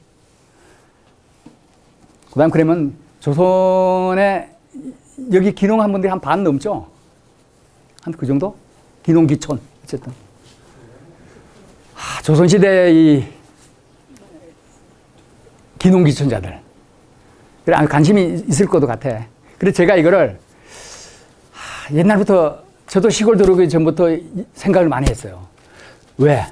Speaker 1: 그 다음 그러면 조선의 여기 기농한 분들이 한 반 넘죠? 한 그 정도? 기농, 기촌. 어쨌든. 조선시대 이 기농, 기촌자들. 그래, 관심이 있을 것도 같아. 그래서 제가 이거를 옛날부터 저도 시골 들어오기 전부터 생각을 많이 했어요. 왜?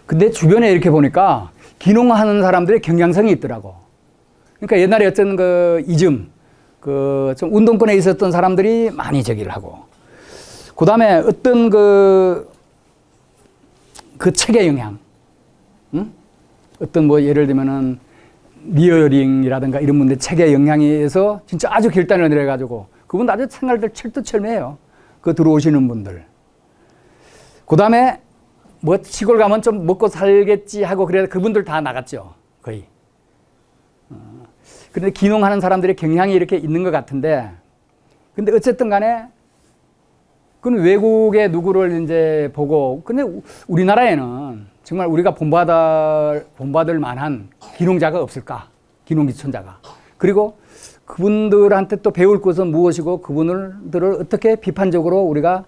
Speaker 1: 근데 주변에 이렇게 보니까 기농하는 사람들의 경향성이 있더라고. 그러니까 옛날에 어떤 그 이즘, 그 좀 운동권에 있었던 사람들이 많이 저기를 하고, 그 다음에 어떤 그 책의 영향, 응? 어떤 뭐 예를 들면은 리어링이라든가 이런 분들 책의 영향에서 진짜 아주 결단을 내려가지고 그분 아주 생활들 철두철미해요. 그 들어오시는 분들. 그 다음에 뭐 시골 가면 좀 먹고 살겠지 하고 그래서 그분들 다 나갔죠. 거의. 그런데 기농하는 사람들의 경향이 이렇게 있는 것 같은데 근데 어쨌든 간에 그건 외국의 누구를 이제 보고 근데 우리나라에는 정말 우리가 본받을 만한 기농자가 없을까? 기농기촌자가. 그리고 그분들한테 또 배울 것은 무엇이고 그분들을 어떻게 비판적으로 우리가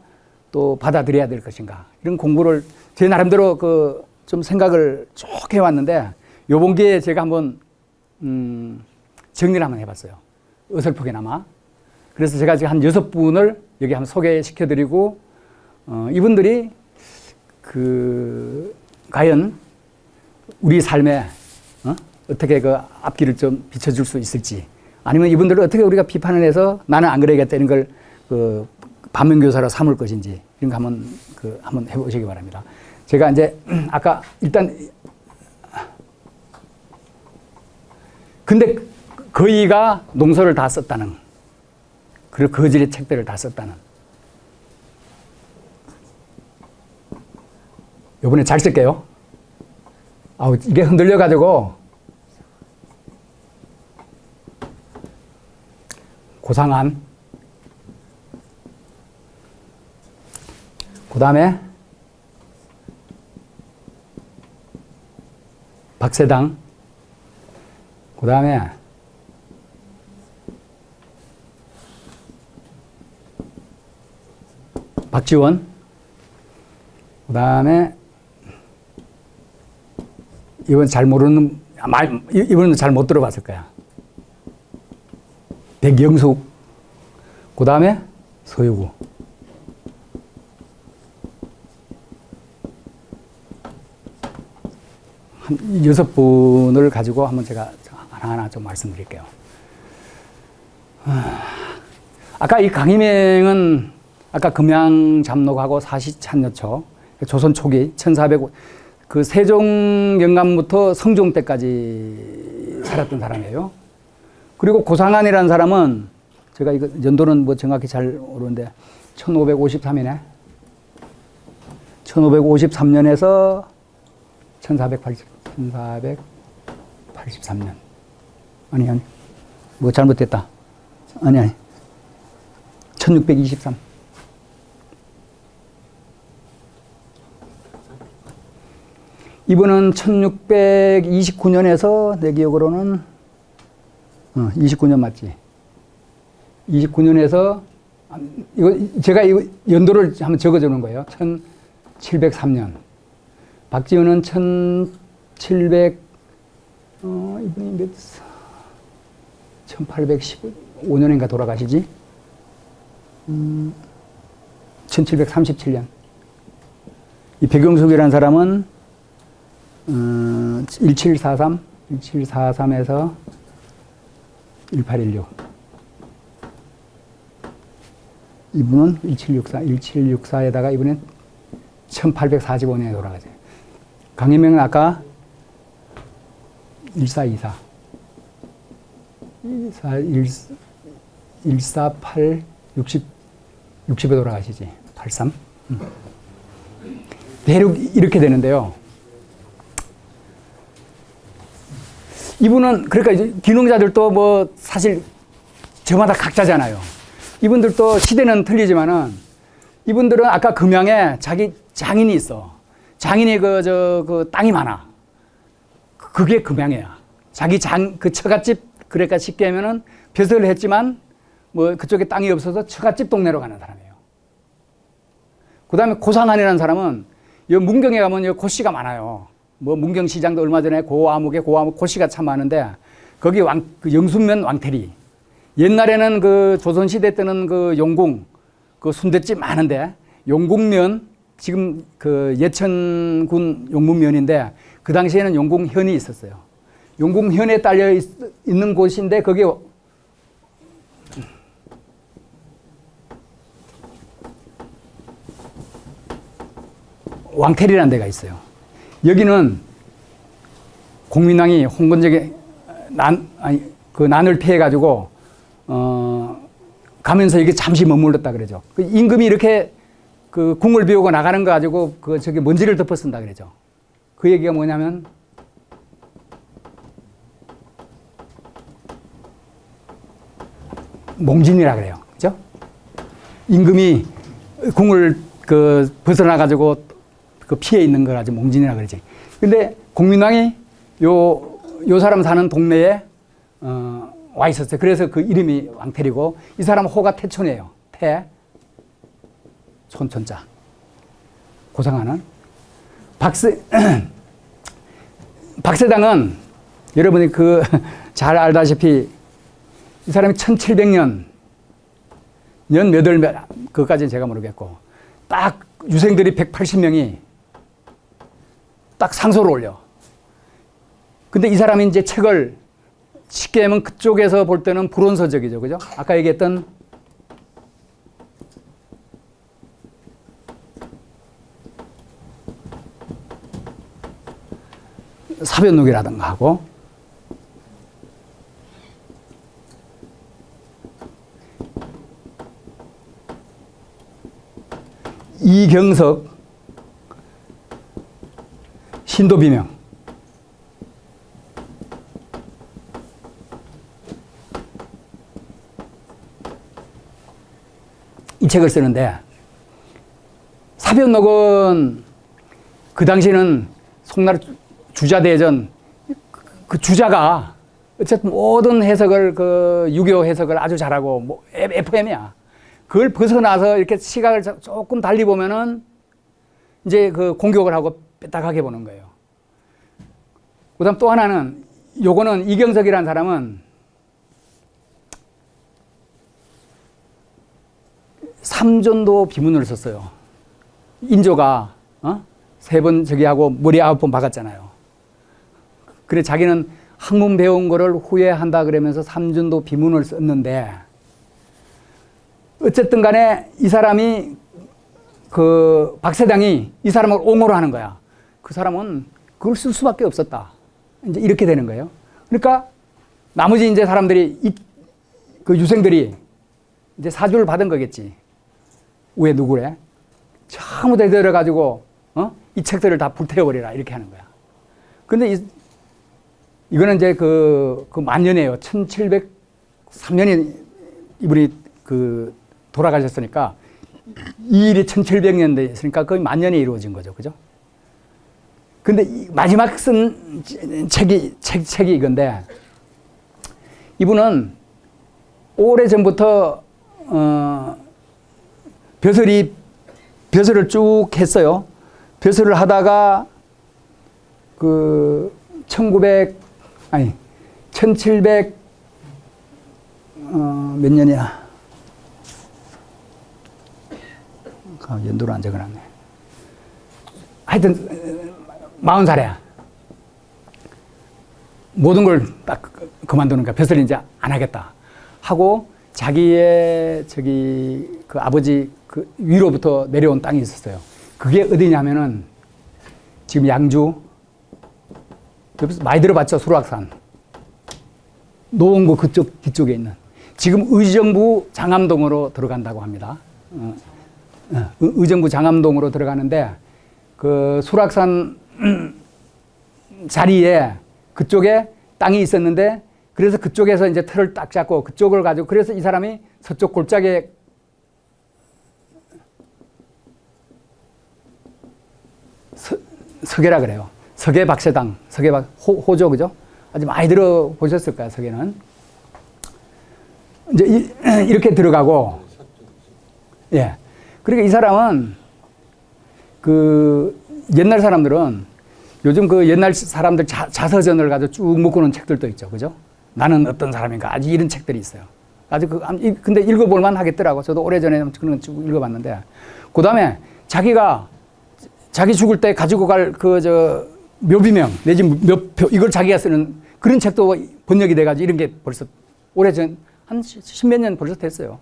Speaker 1: 또 받아들여야 될 것인가. 이런 공부를 제 나름대로 그 좀 생각을 쭉 해왔는데 요번 기회에 제가 한번 정리를 한번 해봤어요. 어설프게나마. 그래서 제가 지금 한 6분을 여기 한번 소개시켜드리고 이분들이 과연 우리 삶에 어떻게 그 앞길을 좀 비춰줄 수 있을지 아니면 이분들을 어떻게 우리가 비판을 해서 나는 안 그래야겠다 이런 걸 반면교사로 삼을 것인지 이런 거 한번 해보시기 바랍니다. 제가 이제 아까 일단 근데 거의가 농서를 다 썼다는 그리고 거질의 책들을 다 썼다는 요번에 잘 쓸게요. 이게 흔들려가지고 고상한 그 다음에 박세당 그 다음에 박지원 그 다음에 이번 잘 모르는 이번은 잘 못 들어봤을 거야. 백영숙 그 다음에 서유구 한 6분을 가지고 한번 제가 하나하나 좀 말씀드릴게요. 아까 이 강희맹은 아까 금양잡록하고 사시찬여초 조선 초기 1400 그 세종 영감부터 성종 때까지 살았던 사람이에요. 그리고 고상한이라는 사람은 제가 이거 연도는 뭐 정확히 잘 모르는데 1553이네. 1553년에서 1483년. 아니. 뭐 잘못됐다. 아니. 1623. 이분은 1629년에서 내 기억으로는 29년 맞지? 29년에서 제가 이거 연도를 한번 적어주는 거예요. 1703년. 박지훈은 이분이 1815년인가 돌아가시지? 1737년. 이 백영숙이라는 사람은 1743에서 1816. 이분은 1764에다가 이분은 1845년에 돌아가죠. 강인명은 아까 1424. 148, 60에 돌아가시지. 83. 대략 이렇게 되는데요. 이분은, 그러니까 이제 귀농자들도 뭐 사실 저마다 각자잖아요. 이분들도 시대는 틀리지만은 이분들은 아까 금양에 자기 장인이 있어. 장인이 그 땅이 많아. 그게 금양이야. 자기 그 처갓집, 그러니까 쉽게 하면은 벼슬을 했지만 뭐 그쪽에 땅이 없어서 처갓집 동네로 가는 사람이에요. 그 다음에 고산환이라는 사람은 이 문경에 가면 이 고씨가 많아요. 뭐 문경시장도 얼마 전에 고아묵에 고씨가 참 많은데 거기 그 영순면 왕태리. 옛날에는 그 조선시대 때는 그 용궁, 그 순댓집 많은데 용궁면, 지금 그 예천군 용궁면인데 그 당시에는 용궁현이 있었어요. 용궁현에 딸려 있는 곳인데 거기에 왕태리라는 데가 있어요. 여기는 공민왕이 홍건적에 그 난을 피해가지고 가면서 이게 잠시 머물렀다 그러죠. 그 임금이 이렇게 그 궁을 비우고 나가는 거 가지고 그 저기 먼지를 덮어 쓴다 그러죠. 그 얘기가 뭐냐면 몽진이라 그래요. 그죠? 임금이 궁을 그 벗어나 가지고 그 피해 있는 거 가지고 몽진이라 그러지. 근데 공민왕이 요 사람 사는 동네에 와 있었어요. 그래서 그 이름이 왕태리고 이 사람 호가 태촌이에요. 촌자. 고상하는 박세당은 여러분이 그 잘 알다시피 이 사람이 1700년 그것까지는 제가 모르겠고 딱 유생들이 180명이 딱 상소를 올려. 근데 이 사람이 이제 책을 쉽게 하면 그쪽에서 볼 때는 불온서적이죠. 그죠? 아까 얘기했던 사변록이라든가 하고 이경석 신도비명 이 책을 쓰는데 사변록은 그 당시에는 송나라 주자대전 그 주자가 어쨌든 모든 해석을 그 유교 해석을 아주 잘하고 뭐 FM이야. 그걸 벗어나서 이렇게 시각을 조금 달리 보면은 이제 그 공격을 하고 빼딱하게 보는 거예요. 그다음 또 하나는 요거는 이경석이라는 사람은 삼전도 비문을 썼어요. 인조가 3번 저기 하고 머리 9번 박았잖아요. 그래 자기는 학문 배운 거를 후회한다 그러면서 삼전도 비문을 썼는데 어쨌든 간에 이 사람이 그 박세당이 이 사람을 옹호를 하는 거야. 그 사람은 그걸 쓸 수밖에 없었다. 이제 이렇게 되는 거예요. 그러니까 나머지 이제 사람들이 그 유생들이 이제 사주를 받은 거겠지. 왜 누구래? 전부 다 들어가지고 이 책들을 다 불태워버리라 이렇게 하는 거야. 근데 이거는 이제 그 만년이에요. 1703년에 이분이 그 돌아가셨으니까 이 일이 1700년대에 있으니까 거의 만년에 이루어진 거죠. 그죠? 근데 마지막 쓴 책이 이건데 이분은 오래전부터 벼슬을 쭉 했어요. 벼슬을 하다가 그 1700 몇 년이야? 연도를 안 적어놨네. 하여튼 40살에 모든 걸 딱 그만두니까 벼슬 이제 안 하겠다 하고 자기의 그 아버지 그 위로부터 내려온 땅이 있었어요. 그게 어디냐면은 지금 양주 많이 들어봤죠? 수락산 노원구 그쪽 뒤쪽에 있는 지금 의정부 장암동으로 들어간다고 합니다. 의정부 장암동으로 들어가는데 그 수락산 자리에 그쪽에 땅이 있었는데 그래서 그쪽에서 이제 틀을 딱 잡고 그쪽을 가지고 그래서 이 사람이 서쪽 골짜기에 서계라 그래요. 서계 박세당, 호조 그죠? 아주 많이 들어보셨을 거야, 서계는. 이제 이렇게 들어가고, 예. 그러니까 이 사람은 그 옛날 사람들은 요즘 그 옛날 사람들 자서전을 가지고 쭉 묶어놓은 책들도 있죠, 그죠? 나는 어떤 사람인가, 아주 이런 책들이 있어요. 아주 근데 읽어볼만 하겠더라고. 저도 오래전에 그런 거 쭉 읽어봤는데, 그 다음에 자기 죽을 때 가지고 갈 묘비명 내지 묘표 이걸 자기가 쓰는 그런 책도 번역이 돼가지고 이런 게 벌써 오래전 한 십몇 년 벌써 됐어요.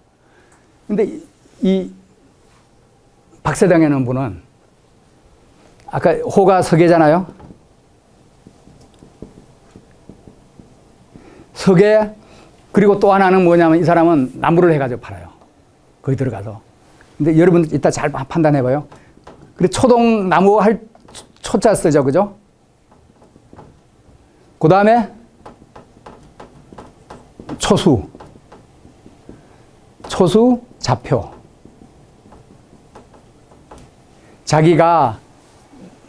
Speaker 1: 근데 이 박세당이라는 분은 아까 호가 서계잖아요. 서계 그리고 또 하나는 뭐냐면 이 사람은 나무를 해가지고 팔아요. 거기 들어가서. 근데 여러분 이따 잘 판단해봐요. 그리고 초동 나무 할 초자 쓰죠, 그죠? 그 다음에 초수 좌표. 자기가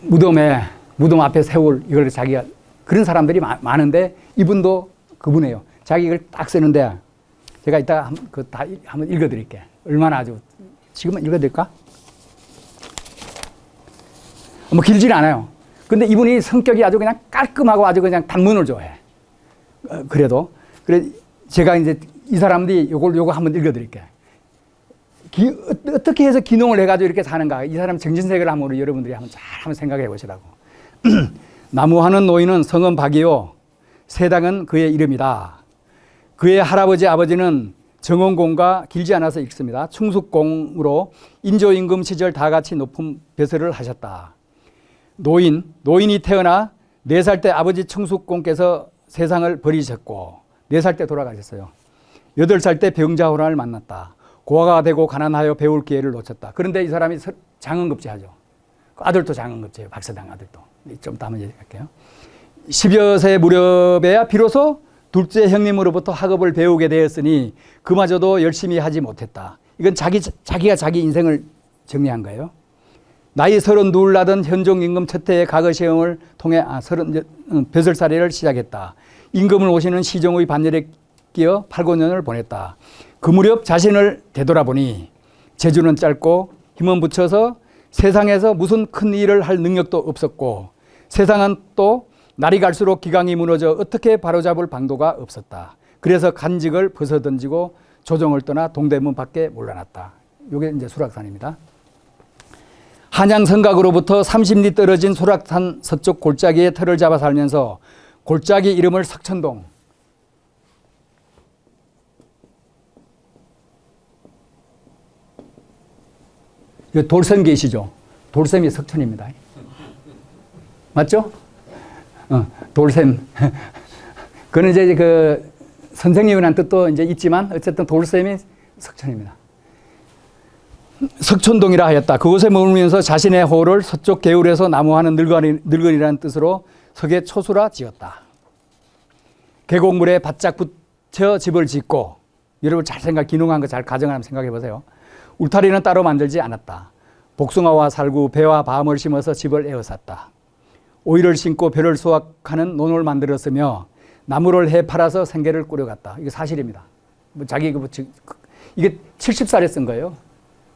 Speaker 1: 무덤 앞에 세울 이걸 자기가 그런 사람들이 많은데 이분도 그분이에요. 자기 이걸 딱 쓰는데 제가 이따가 한번 읽어드릴게. 얼마나 아주 지금은 읽어드릴까? 뭐 길지는 않아요. 근데 이분이 성격이 아주 그냥 깔끔하고 아주 그냥 단문을 좋아해. 그래도 그래 제가 이제 이 사람들이 요거 한번 읽어드릴게. 어떻게 해서 기농을 해가지고 이렇게 사는가? 이 사람 정신세계를 한번 여러분들이 한번 생각해 보시라고. 나무하는 노인은 성은 박이요, 세당은 그의 이름이다. 그의 할아버지 아버지는 정원공과 길지 않아서 읽습니다. 충숙공으로 인조임금 시절 다 같이 높은 벼슬을 하셨다. 노인이 태어나 4살 때 아버지 충숙공께서 세상을 버리셨고 4살 때 돌아가셨어요. 8살 때 병자호란을 만났다. 고아가 되고 가난하여 배울 기회를 놓쳤다. 그런데 이 사람이 장은급제하죠. 아들도 장은급제예요. 박세당 아들도. 좀 이따 한번 얘기할게요. 10여 세 무렵에야 비로소 둘째 형님으로부터 학업을 배우게 되었으니 그마저도 열심히 하지 못했다. 이건 자기가 자기 인생을 정리한 거예요. 나이 32 나던 현종 임금 첫 해의 과거 시험을 통해 벼슬살이를 시작했다. 임금을 오시는 시정의 반열에 끼어 8, 9년을 보냈다. 그 무렵 자신을 되돌아보니 재주는 짧고 힘은 붙여서 세상에서 무슨 큰 일을 할 능력도 없었고 세상은 또 날이 갈수록 기강이 무너져 어떻게 바로잡을 방도가 없었다. 그래서 간직을 벗어던지고 조정을 떠나 동대문 밖에 몰려났다. 이게 이제 수락산입니다. 한양 성곽으로부터 30리 떨어진 수락산 서쪽 골짜기에 터를 잡아 살면서 골짜기 이름을 석천동. 돌샘 계시죠? 돌샘이 석천입니다. 맞죠? 돌샘. 그는 이제 그 선생님이라는 뜻도 이제 있지만 어쨌든 돌샘이 석천입니다. 석촌동이라 하였다. 그곳에 머물면서 자신의 호를 서쪽 개울에서 나무하는 늙은이라는 뜻으로 석의 초수라 지었다. 계곡물에 바짝 붙여 집을 짓고 여러분 기농한 거 잘 가정하면 생각해 보세요. 울타리는 따로 만들지 않았다. 복숭아와 살구, 배와 밤을 심어서 집을 에워쌌다. 오이를 심고 벼를 수확하는 논을 만들었으며 나무를 해 팔아서 생계를 꾸려갔다. 이게 사실입니다. 이게 70살에 쓴 거예요.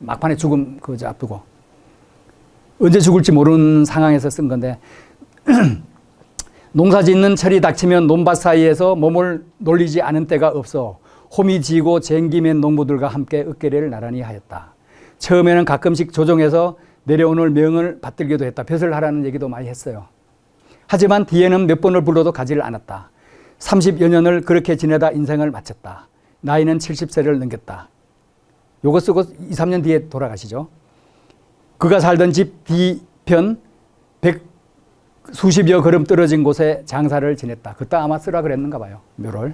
Speaker 1: 막판에 죽음 앞두고 언제 죽을지 모르는 상황에서 쓴 건데 농사 짓는 철이 닥치면 논밭 사이에서 몸을 놀리지 않은 때가 없어 홈이 지고 쟁기맨 농부들과 함께 어깨를 나란히 하였다. 처음에는 가끔씩 조정해서 내려오는 명을 받들기도 했다. 벼슬 하라는 얘기도 많이 했어요. 하지만 뒤에는 몇 번을 불러도 가지를 않았다. 30여 년을 그렇게 지내다 인생을 마쳤다. 나이는 70세를 넘겼다. 요거 쓰고 2, 3년 뒤에 돌아가시죠. 그가 살던 집 뒤편 100수십여 걸음 떨어진 곳에 장사를 지냈다. 그때 아마 쓰라 그랬는가 봐요. 묘를.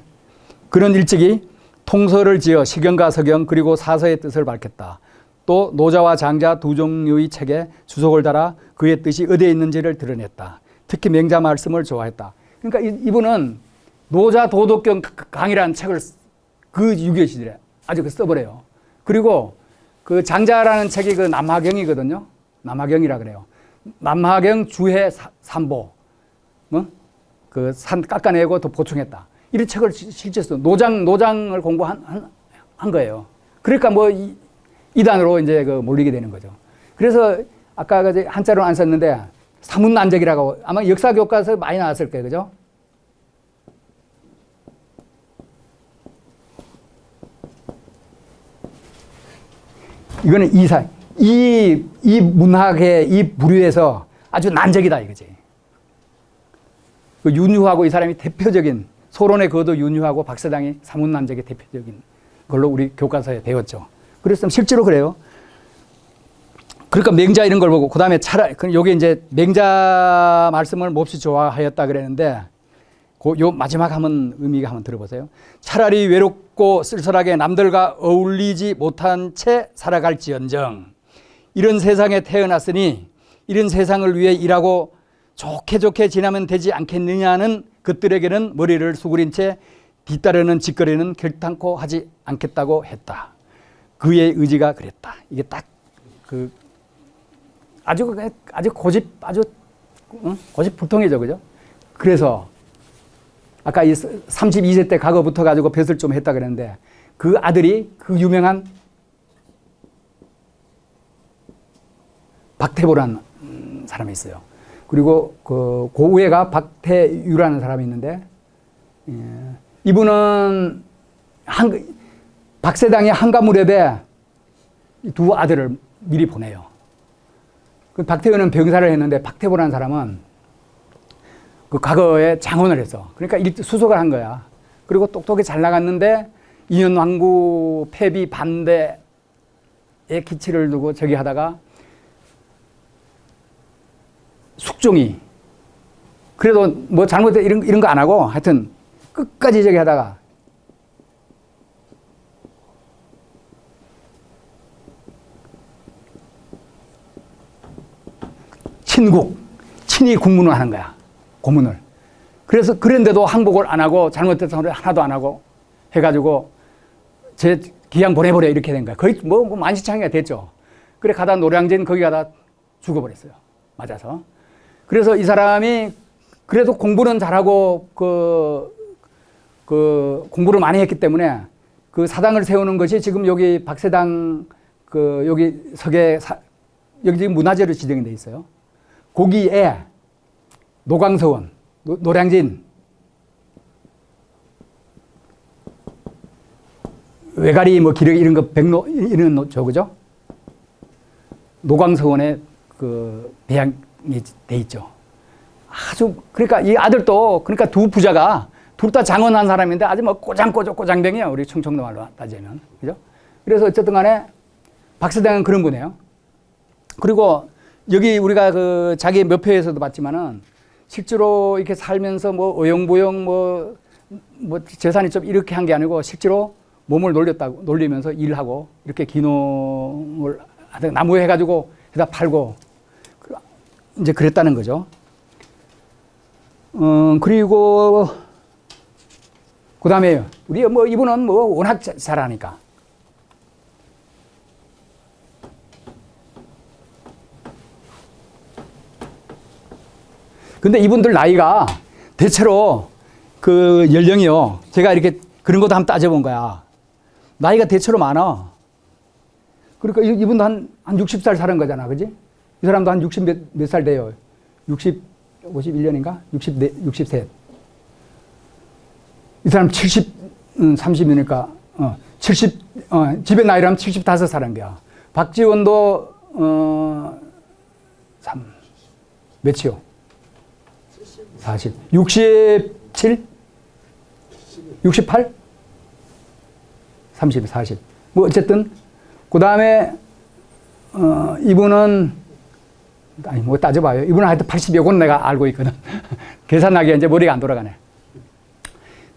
Speaker 1: 그는 일찍이 통서를 지어 시경과 서경 그리고 사서의 뜻을 밝혔다. 또 노자와 장자 두 종류의 책에 주석을 달아 그의 뜻이 어디에 있는지를 드러냈다. 특히 맹자 말씀을 좋아했다. 그러니까 이분은 노자 도덕경 강이라는 책을 그 6.25 시절에 아주 써버려요. 그리고 그 장자라는 책이 그 남하경이거든요. 남하경이라 그래요. 남하경 주해 삼보. 그 산 깎아내고 더 보충했다. 이런 책을 실제 써. 노장을 공부한 거예요. 그러니까 뭐 이단으로 이제 그 몰리게 되는 거죠. 그래서 아까 한자로 안 썼는데 사문난적이라고 아마 역사 교과서에 많이 나왔을 거예요. 그죠? 이거는 이 문학의 이 부류에서 아주 난적이다 이거지. 그 윤유하고 이 사람이 대표적인 소론의 거도 윤유하고 박사당이 사문난적의 대표적인 걸로 우리 교과서에 배웠죠. 그래서 실제로 그래요. 그러니까 맹자 이런 걸 보고 그다음에 차라리 요게 이제 맹자 말씀을 몹시 좋아하였다 그랬는데 요 마지막 한번 의미가 한번 들어보세요. 차라리 외롭고 쓸쓸하게 남들과 어울리지 못한 채 살아갈지언정 이런 세상에 태어났으니 이런 세상을 위해 일하고 좋게 지나면 되지 않겠느냐는 것들에게는 머리를 수그린 채 뒤따르는 짓거리는 결탄코 하지 않겠다고 했다. 그의 의지가 그랬다. 이게 딱 그 아주 고집불통이죠, 그죠? 그래서 아까 이 32세 때 과거 붙어 가지고 벼슬 좀 했다 그랬는데 그 아들이 그 유명한 박태보라는 사람이 있어요. 그리고 그 고우애가 박태유라는 사람이 있는데 이분은 박세당의 한가무렵에 두 아들을 미리 보내요. 그 박태유는 병사를 했는데 박태보라는 사람은 그 과거에 장원을 했어. 그러니까 수석을 한 거야. 그리고 똑똑히 잘 나갔는데 인현왕후 폐비 반대에 기치를 두고 저기 하다가 숙종이 그래도 뭐 잘못해 이런 거 안 하고 하여튼 끝까지 저기 하다가 친히 국문을 하는 거야. 고문을. 그래서 그런데도 항복을 안 하고 잘못된 소리 하나도 안 하고 해가지고 제 기양 보내버려 이렇게 된 거야. 거의 뭐 만시창이가 됐죠. 그래 가다 노량진 거기 가다 죽어버렸어요. 맞아서. 그래서 이 사람이 그래도 공부는 잘하고 그 공부를 많이 했기 때문에 그 사당을 세우는 것이 지금 여기 박세당 여기 여기 지금 문화재로 지정이 돼 있어요. 거기에 노광서원, 노량진, 외가리 뭐 기력 이런 거 백로 이런 저거죠. 노광서원에 그 배양이 돼 있죠. 아주 그러니까 이 아들도 그러니까 두 부자가 둘 다 장원한 사람인데 아주 뭐 꼬장병이에요. 우리 충청도 말로 따지면 그죠? 그래서 어쨌든 간에 박세당은 그런 분이에요. 그리고 여기 우리가 그 자기 몇 표에서도 봤지만은 실제로 이렇게 살면서 뭐 어영부영 뭐 재산이 좀 이렇게 한 게 아니고 실제로 몸을 놀리면서 일하고 이렇게 기농을 나무 해가지고 해다 팔고 이제 그랬다는 거죠. 그리고 그 다음에 우리 뭐 이분은 뭐 워낙 잘하니까. 근데 이분들 나이가 대체로 그 연령이요. 제가 이렇게 그런 것도 한번 따져본 거야. 나이가 대체로 많아. 그러니까 이분도 한 60살 사는 거잖아. 그지? 이 사람도 한 60 몇 살 돼요. 51년인가? 63. 이 사람 30이니까, 70, 집의 나이라면 75 사는 거야. 박지원도, 3. 몇이요? 40. 67? 68? 30, 40. 뭐, 어쨌든, 그 다음에, 이분은, 아니, 뭐 따져봐요. 이분은 하여튼 80여건 내가 알고 있거든. 계산하기에 이제 머리가 안 돌아가네.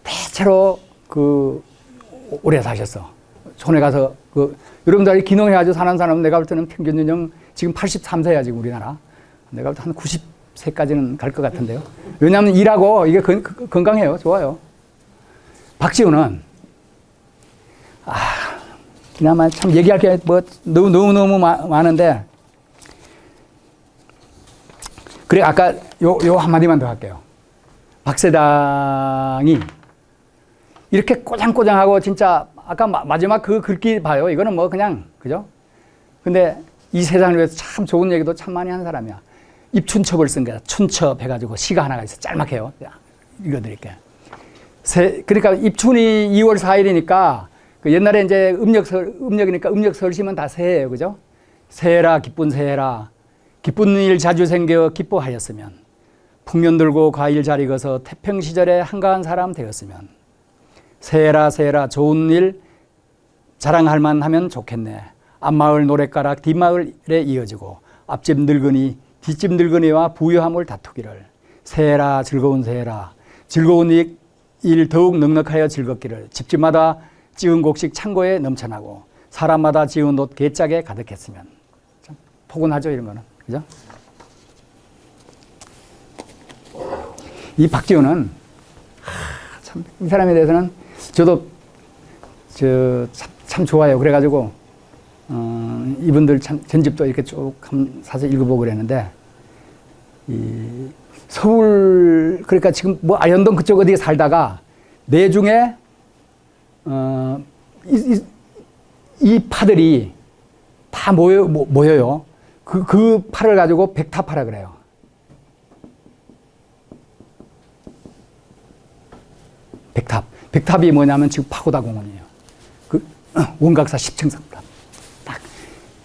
Speaker 1: 대체로, 오래 사셨어. 손에 가서, 여러분들이 기농해가지고 사는 사람은 내가 볼 때는 평균 연령 지금 83세야, 지금 우리나라. 내가 볼 때 한 90세까지는 갈 것 같은데요. 왜냐하면 일하고 이게 건강해요. 좋아요. 박지훈은, 그나마 참 얘기할 게 뭐 너무너무 많은데, 그래, 아까 요 한마디만 더 할게요. 박사장이 이렇게 꼬장꼬장하고 진짜 아까 마지막 그 글귀 봐요. 이거는 뭐 그냥, 그죠? 근데 이 세상을 위해서 참 좋은 얘기도 참 많이 하는 사람이야. 입춘첩을 쓴 거야. 춘첩 해가지고 시가 하나가 있어. 짤막해요. 읽어드릴게요. 그러니까 입춘이 2월 4일이니까 그 옛날에 이제 음력이니까 음력 설시면 다 새해예요. 그죠? 새해라, 기쁜 새해라. 기쁜 일 자주 생겨 기뻐하였으면. 풍년 들고 과일 잘 익어서 태평 시절에 한가한 사람 되었으면. 새해라, 새해라. 좋은 일 자랑할 만하면 좋겠네. 앞마을 노랫가락 뒷마을에 이어지고 앞집 늙은이 뒷집 늙은이와 부유함을 다투기를. 새해라, 즐거운 새해라. 즐거운 일 더욱 넉넉하여 즐겁기를. 집집마다 지은 곡식 창고에 넘쳐나고 사람마다 지은 옷 개짝에 가득했으면. 참 포근하죠, 이런 거는. 그죠? 이 박지훈은 참 이 사람에 대해서는 저도 참 좋아요. 그래가지고 이분들 참 전집도 이렇게 쭉 사서 읽어보고 그랬는데, 이 서울, 그러니까 지금 뭐 아현동 그쪽 어디에 살다가 내중에 이 파들이 다 모여요. 그 파를 가지고 백탑파라 그래요. 백탑이 뭐냐면 지금 파고다 공원이에요. 원각사 10층 성탑. 딱.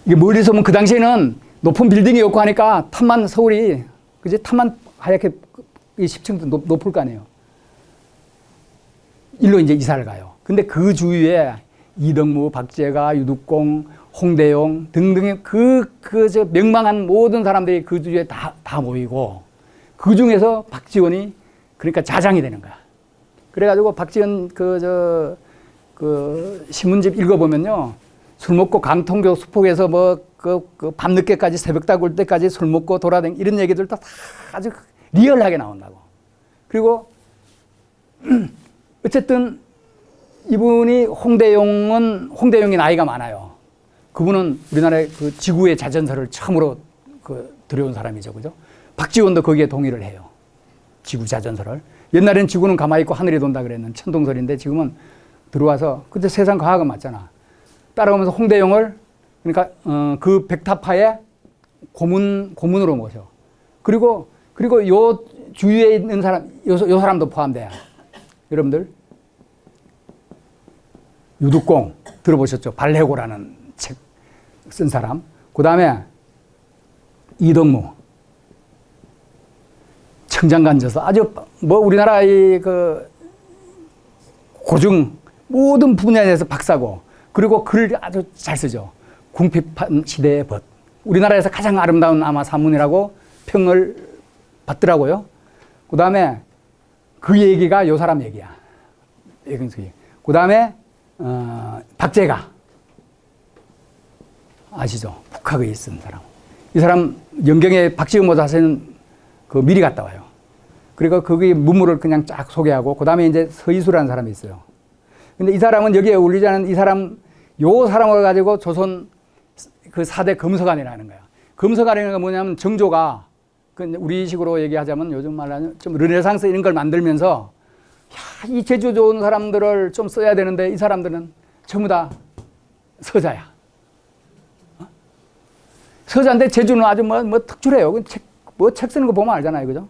Speaker 1: 이게 멀리서 보면 그 당시에는 높은 빌딩이 없고 하니까 탑만 서울이, 그지? 탑만 하얗게 이 10층도 높을 거 아니에요. 일로 이제 이사를 가요. 근데 그 주위에 이덕무, 박재가, 유득공, 홍대용 등등의 저 명망한 모든 사람들이 그 주위에 다 모이고, 그 중에서 박지원이 그러니까 자장이 되는 거야. 그래가지고 박지원 신문집 읽어보면요. 술 먹고 강통교 수폭에서 밤늦게까지 새벽다 굴 때까지 술 먹고 돌아다니는 이런 얘기들도 다 아주 리얼하게 나온다고. 그리고 어쨌든 이분이 홍대용이 나이가 많아요. 그분은 우리나라의 그 지구의 자전설을 처음으로 들여온 사람이죠. 그죠? 박지원도 거기에 동의를 해요. 지구 자전설을. 옛날엔 지구는 가만히 있고 하늘이 돈다 그랬는 천동설인데 지금은 들어와서, 근데 세상 과학은 맞잖아. 따라오면서 홍대용을, 그러니까 그 백탑파의 고문으로 모셔. 그리고 요 주위에 있는 사람, 요 사람도 포함돼요. 여러분들 유득공 들어보셨죠? 발해고라는 책 쓴 사람. 그 다음에 이덕무, 청장관저서, 아주 우리나라의 고증 모든 분야에 대해서 박사고, 그리고 글을 아주 잘 쓰죠. 궁핍한 시대의 벗. 우리나라에서 가장 아름다운 아마 산문이라고 평을 받더라고요. 그 다음에 그 얘기가 요 사람 얘기야. 그 다음에 박재가 아시죠? 북학의 쓴 사람. 이 사람 연경에 박지훈보다 사실은 미리 갔다 와요. 그리고 거기 문물을 그냥 쫙 소개하고, 그 다음에 이제 서이수라는 사람이 있어요. 근데 이 사람은 여기에 어울리지 않은 요 사람을 가지고 조선 그 4대 검서관이라는 거야. 검서관이라는 건 뭐냐면 정조가, 우리식으로 얘기하자면 요즘 말로 좀 르네상스 이런 걸 만들면서, 이 재주 좋은 사람들을 좀 써야 되는데 이 사람들은 전부 다 서자야. 서자인데 재주는 아주 특출해요. 책 쓰는 거 보면 알잖아요. 그죠?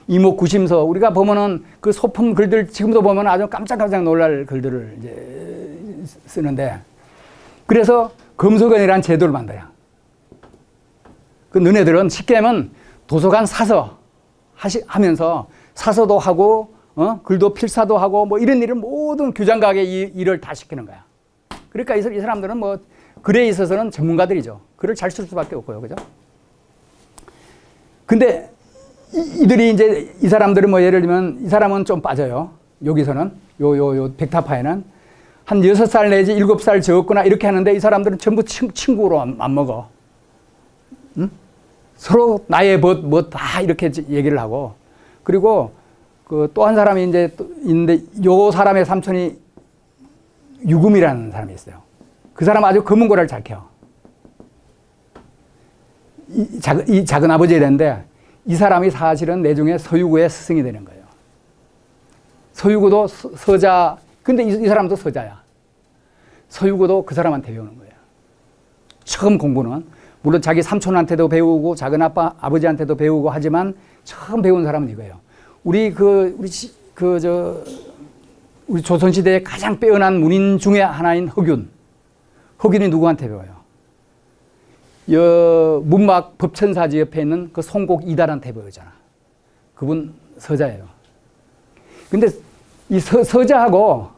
Speaker 1: 이목구심서. 우리가 보면은 그 소품 글들 지금도 보면 아주 깜짝깜짝 놀랄 글들을 이제 쓰는데, 그래서 검서관이라는 제도를 만들어요. 그 너네들은 쉽게 하면 도서관 사서 하면서 사서도 하고 글도 필사도 하고 뭐 이런 일을 모든 규장각의 일을 다 시키는 거야. 그러니까 이 사람들은 뭐 글에 있어서는 전문가들이죠. 글을 잘 쓸 수밖에 없고요. 그죠? 근데 이들이 이제 이 사람들은 뭐 예를 들면 이 사람은 좀 빠져요. 여기서는 요 백타파에는 한 6살 내지 7살 적었거나 이렇게 하는데 이 사람들은 전부 친구로 안 먹어. 응? 서로 나의 벗 뭐 다 이렇게 얘기를 하고 그리고 그 또 한 사람이 이제 있는데 요 사람의 삼촌이 유금이라는 사람이 있어요. 그 사람 아주 검은고라를 잘 켜. 이 작은 아버지에 되는데 이 사람이 사실은 내중에 서유구의 스승이 되는 거예요. 서유구도 서자, 근데 이 사람도 서자야. 서유구도 그 사람한테 배우는 거예요. 처음 공부는 물론 자기 삼촌한테도 배우고 작은 아버지한테도 배우고 하지만 처음 배운 사람은 이거예요. 우리 조선시대에 가장 빼어난 문인 중에 하나인 허균이 누구한테 배워요? 문막 법천사지 옆에 있는 그 송곡 이달한테 배우잖아. 그분 서자예요. 근데 이 서자하고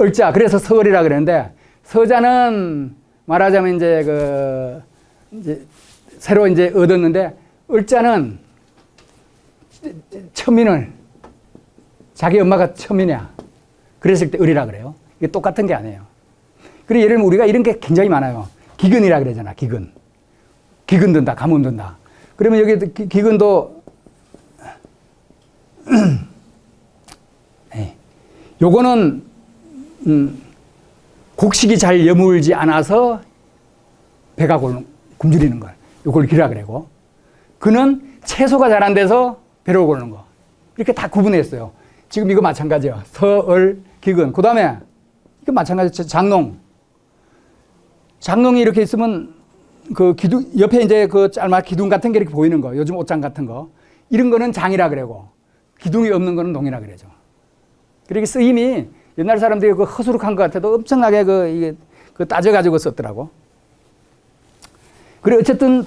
Speaker 1: 을자, 그래서 서을이라 그러는데 서자는 말하자면 이제 새로 이제 얻었는데 을자는 첨인을 자기 엄마가 첨이냐 그랬을 때 을이라 그래요. 이게 똑같은 게 아니에요. 그리고 예를 들면 우리가 이런 게 굉장히 많아요. 기근이라 그러잖아. 기근 든다, 가뭄 든다. 그러면 여기 기근도 요거는 곡식이 잘 여물지 않아서 배가 굶주리는 걸 요걸 기라 그러고 그는 채소가 잘 안 돼서 배를 고르는 거 이렇게 다 구분했어요. 지금 이거 마찬가지예요. 서을 기근. 그 다음에 이거 마찬가지 장롱이 이렇게 있으면 그 기둥 옆에 이제 그 짤막 기둥 같은 게 이렇게 보이는 거 요즘 옷장 같은 거 이런 거는 장이라 그러고 기둥이 없는 거는 농이라 그러죠. 그렇게 쓰임이 옛날 사람들이 그 허수룩한 것 같아도 엄청나게 그 따져가지고 썼더라고. 그래 어쨌든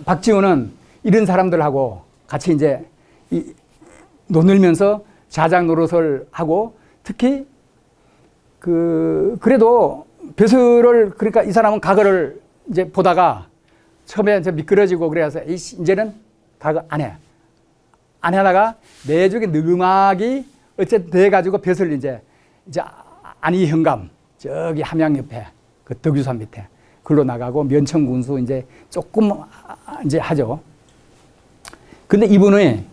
Speaker 1: 박지훈은 이런 사람들하고 같이 이제 논을면서 자작 노릇을 하고 특히 그래도 벼슬을 그러니까 이 사람은 가거를 이제 보다가 처음에 이제 미끄러지고 그래서 이제는 가거 안 해. 안 하다가 내중에 느금하기 어쨌든 돼가지고 벼슬 이제 안희현감 저기 함양 옆에 그 덕유산 밑에 글로 나가고 면천군수 이제 조금 이제 하죠. 근데 이분이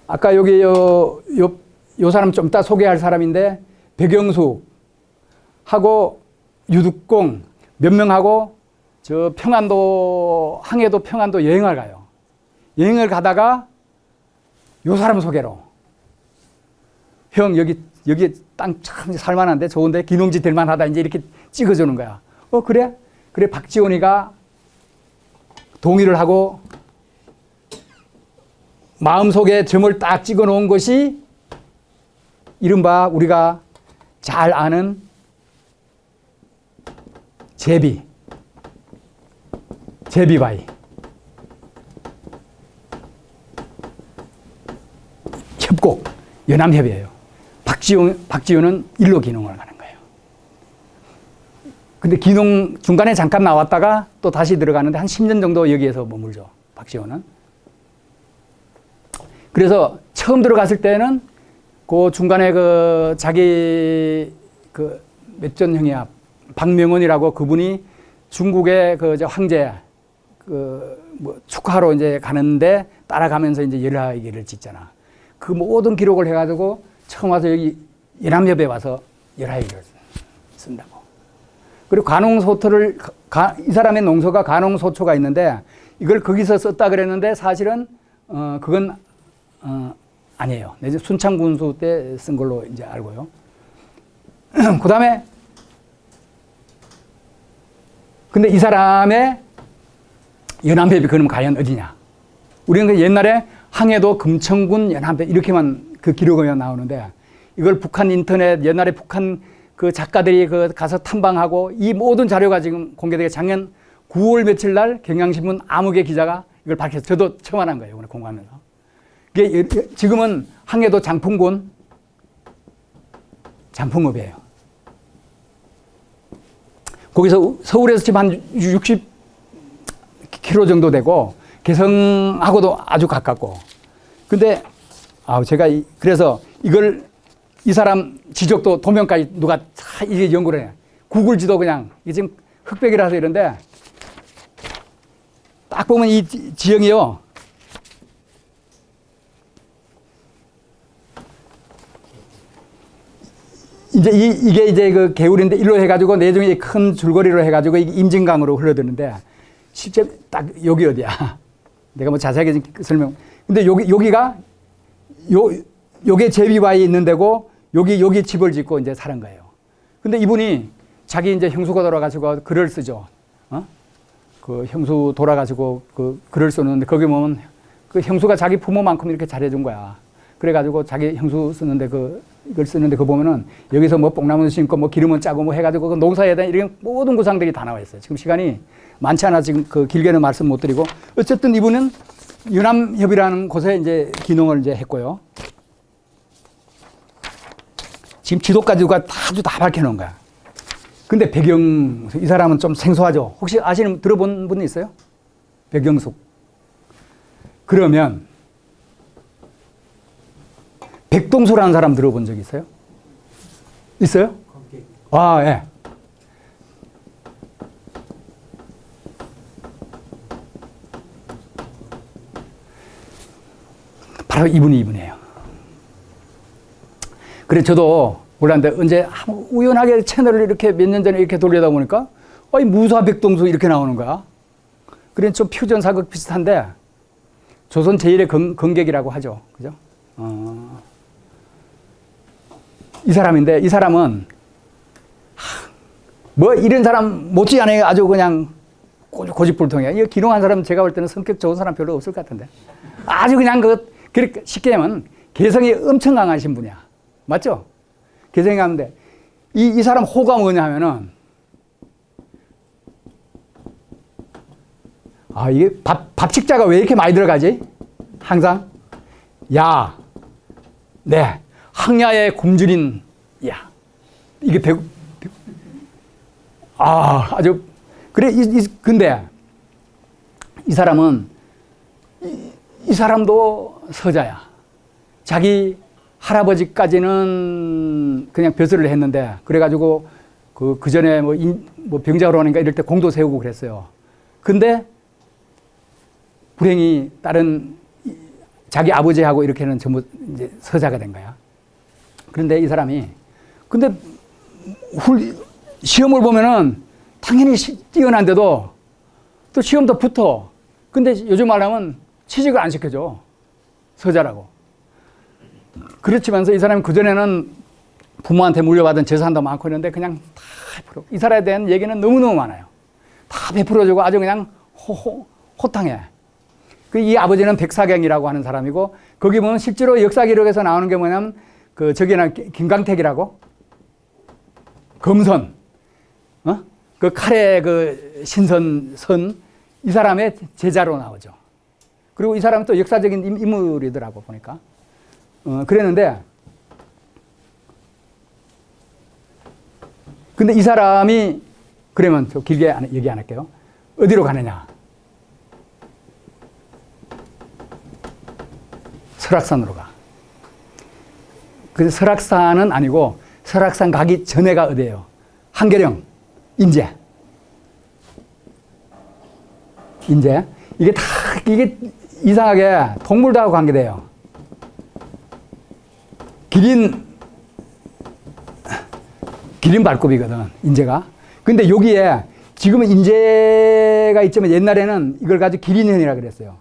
Speaker 1: 아까 여기 요 사람 좀 이따 소개할 사람인데 백영숙 하고 유득공 몇 명하고 저 평안도 항해도 평안도 여행을 가요. 여행을 가다가 요 사람 소개로 형 여기 땅 참 살만한데 좋은데 기농지 될 만하다 이제 이렇게 찍어주는 거야. 그래 박지훈이가 동의를 하고 마음속에 점을 딱 찍어 놓은 것이 이른바 우리가 잘 아는 제비바위 협곡 연암협이에요. 박지훈은 일로 기농을 가는 거예요. 근데 기농 중간에 잠깐 나왔다가 또 다시 들어가는데 한 10년 정도 여기에서 머물죠. 박지훈은. 그래서 처음 들어갔을 때는 그 중간에 그 자기 그 몇전 형이야 박명원이라고 그분이 중국의 그 황제 그 뭐 축하하러 이제 가는데 따라가면서 이제 열하기를 짓잖아. 그 모든 기록을 해가지고 처음 와서 여기 연암협에 와서 열하기를 쓴다고. 그리고 관홍소토를 이 사람의 농서가 관홍소초가 있는데 이걸 거기서 썼다 그랬는데 사실은 그건 아니에요. 내지 순창군수 때 쓴 걸로 이제 알고요. 그 다음에 근데 이 사람의 연암협이 그럼 과연 어디냐? 우리는 그 옛날에 항해도 금천군 연암협 이렇게만 그 기록이 나오는데 이걸 북한 인터넷 옛날에 북한 그 작가들이 그 가서 탐방하고 이 모든 자료가 지금 공개되게 작년 9월 며칠 날 경향신문 암흑의 기자가 이걸 밝혀서 저도 처음 한 거예요. 오늘 공부하면서. 이게 지금은 항해도 장풍군 장풍읍이에요. 거기서 서울에서 지금 한 60km 정도 되고 개성하고도 아주 가깝고. 근데 제가 그래서 이걸 이 사람 지적도 도면까지 누가 다 이게 연구를 해. 구글 지도 그냥 이게 지금 흑백이라서 이런데 딱 보면 이 지형이요. 이제 이게 이제 그 개울인데 일로 해가지고 내중에 큰 줄거리로 해가지고 임진강으로 흘러드는데 실제 딱 여기 어디야? 내가 뭐 자세하게 설명. 근데 여기가 요게 제비바위에 있는 데고 여기 집을 짓고 이제 사는 거예요. 근데 이분이 자기 이제 형수가 돌아가지고 글을 쓰죠. 그 형수 돌아가지고 그 글을 쓰는데 거기 보면 그 형수가 자기 부모만큼 이렇게 잘해준 거야. 그래가지고 자기 형수 쓰는데 이걸 쓰는데 그거 보면은 여기서 뭐 뽕나무 심고 뭐 기름은 짜고 뭐 해가지고 그 농사에 대한 이런 모든 구상들이 다 나와 있어요. 지금 시간이 많지 않아 지금 그 길게는 말씀 못 드리고 어쨌든 이분은 유남협이라는 곳에 이제 기농을 이제 했고요. 지금 지도까지 누가 아주 다 밝혀놓은 거야. 근데 이 사람은 좀 생소하죠. 혹시 들어본 분 있어요? 백영숙. 그러면 백동수라는 사람 들어본 적 있어요? 있어요? 예. 바로 이분이에요. 그래, 저도 몰랐는데, 언제 우연하게 채널을 이렇게 몇 년 전에 이렇게 돌리다 보니까, 무사 백동수 이렇게 나오는 거야. 그래, 좀 퓨전 사극 비슷한데, 조선 제1의 건객이라고 하죠. 그죠? 이 사람인데, 이 사람은, 뭐, 이런 사람 못지않게 아주 그냥 고집불통이야. 이거 기농한 사람 제가 볼 때는 성격 좋은 사람 별로 없을 것 같은데. 아주 그냥 그렇게 쉽게 하면 개성이 엄청 강하신 분이야. 맞죠? 개성이 강한데, 이 사람 호가 뭐냐 하면은, 이게 밥식자가 왜 이렇게 많이 들어가지? 항상? 네. 항야의 굶주린, 이게 아주, 그래, 근데, 이 사람은, 이 사람도 서자야. 자기 할아버지까지는 그냥 벼슬을 했는데, 그래가지고, 그 전에 뭐 병자로 하니까 이럴 때 공도 세우고 그랬어요. 근데, 불행히 다른 자기 아버지하고 이렇게는 전부 이제 서자가 된 거야. 그런데 이 사람이, 근데 시험을 보면은 당연히 뛰어난데도 또 시험도 붙어. 근데 요즘 말하면 취직을 안 시켜줘. 서자라고. 그렇지만서 이 사람이 그전에는 부모한테 물려받은 재산도 많고 그런데 그냥 다 베풀어. 이 사람에 대한 얘기는 너무너무 많아요. 다 베풀어주고 아주 그냥 호탕해. 이 아버지는 백사경이라고 하는 사람이고, 거기 보면 실제로 역사 기록에서 나오는 게 뭐냐면, 저기는 김강택이라고, 검선, 그 칼의 신선, 이 사람의 제자로 나오죠. 그리고 이 사람은 또 역사적인 인물이더라고, 보니까. 그랬는데, 근데 이 사람이, 그러면 저 길게 얘기 안 할게요. 어디로 가느냐? 설악산으로 가. 그래서 설악산은 아니고 설악산 가기 전에가 어디예요? 한계령, 인제. 이게 이상하게 동물들하고 관계돼요. 기린 발급이거든, 인제가. 근데 여기에 지금은 인제가 있지만 옛날에는 이걸 가지고 기린현이라 그랬어요.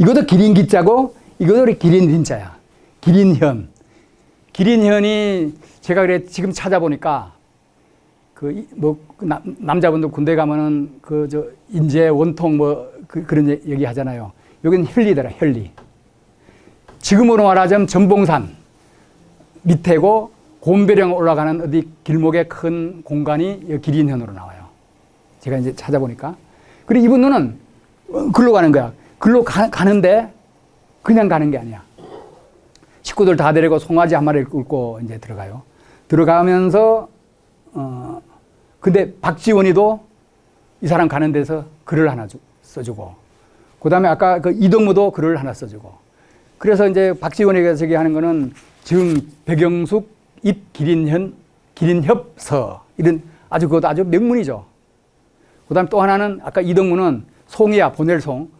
Speaker 1: 이것도 기린 기자고 이것도 기린 린자야. 기린현. 기린현이 제가 그래 지금 찾아보니까 남자분들 군대 가면은 인제 원통 그런 얘기 하잖아요. 여기는 혈리더라, 혈리. 지금으로 말하자면 전봉산 밑에고 곰배령 올라가는 어디 길목의 큰 공간이 기린현으로 나와요. 제가 이제 찾아보니까. 그리고 이분 눈은 글로 가는 거야. 글로 가는데 그냥 가는 게 아니야. 식구들 다 데리고 송아지 한 마리를 끌고 이제 들어가요. 들어가면서, 근데 박지원이도 이 사람 가는 데서 글을 하나 써주고, 그 다음에 아까 그 이덕무도 글을 하나 써주고, 그래서 이제 박지원이가 저기 하는 거는 지금 백영숙 입 기린협서, 이런 아주 그것도 아주 명문이죠. 그 다음에 또 하나는 아까 이덕무는 송이야, 보낼 송,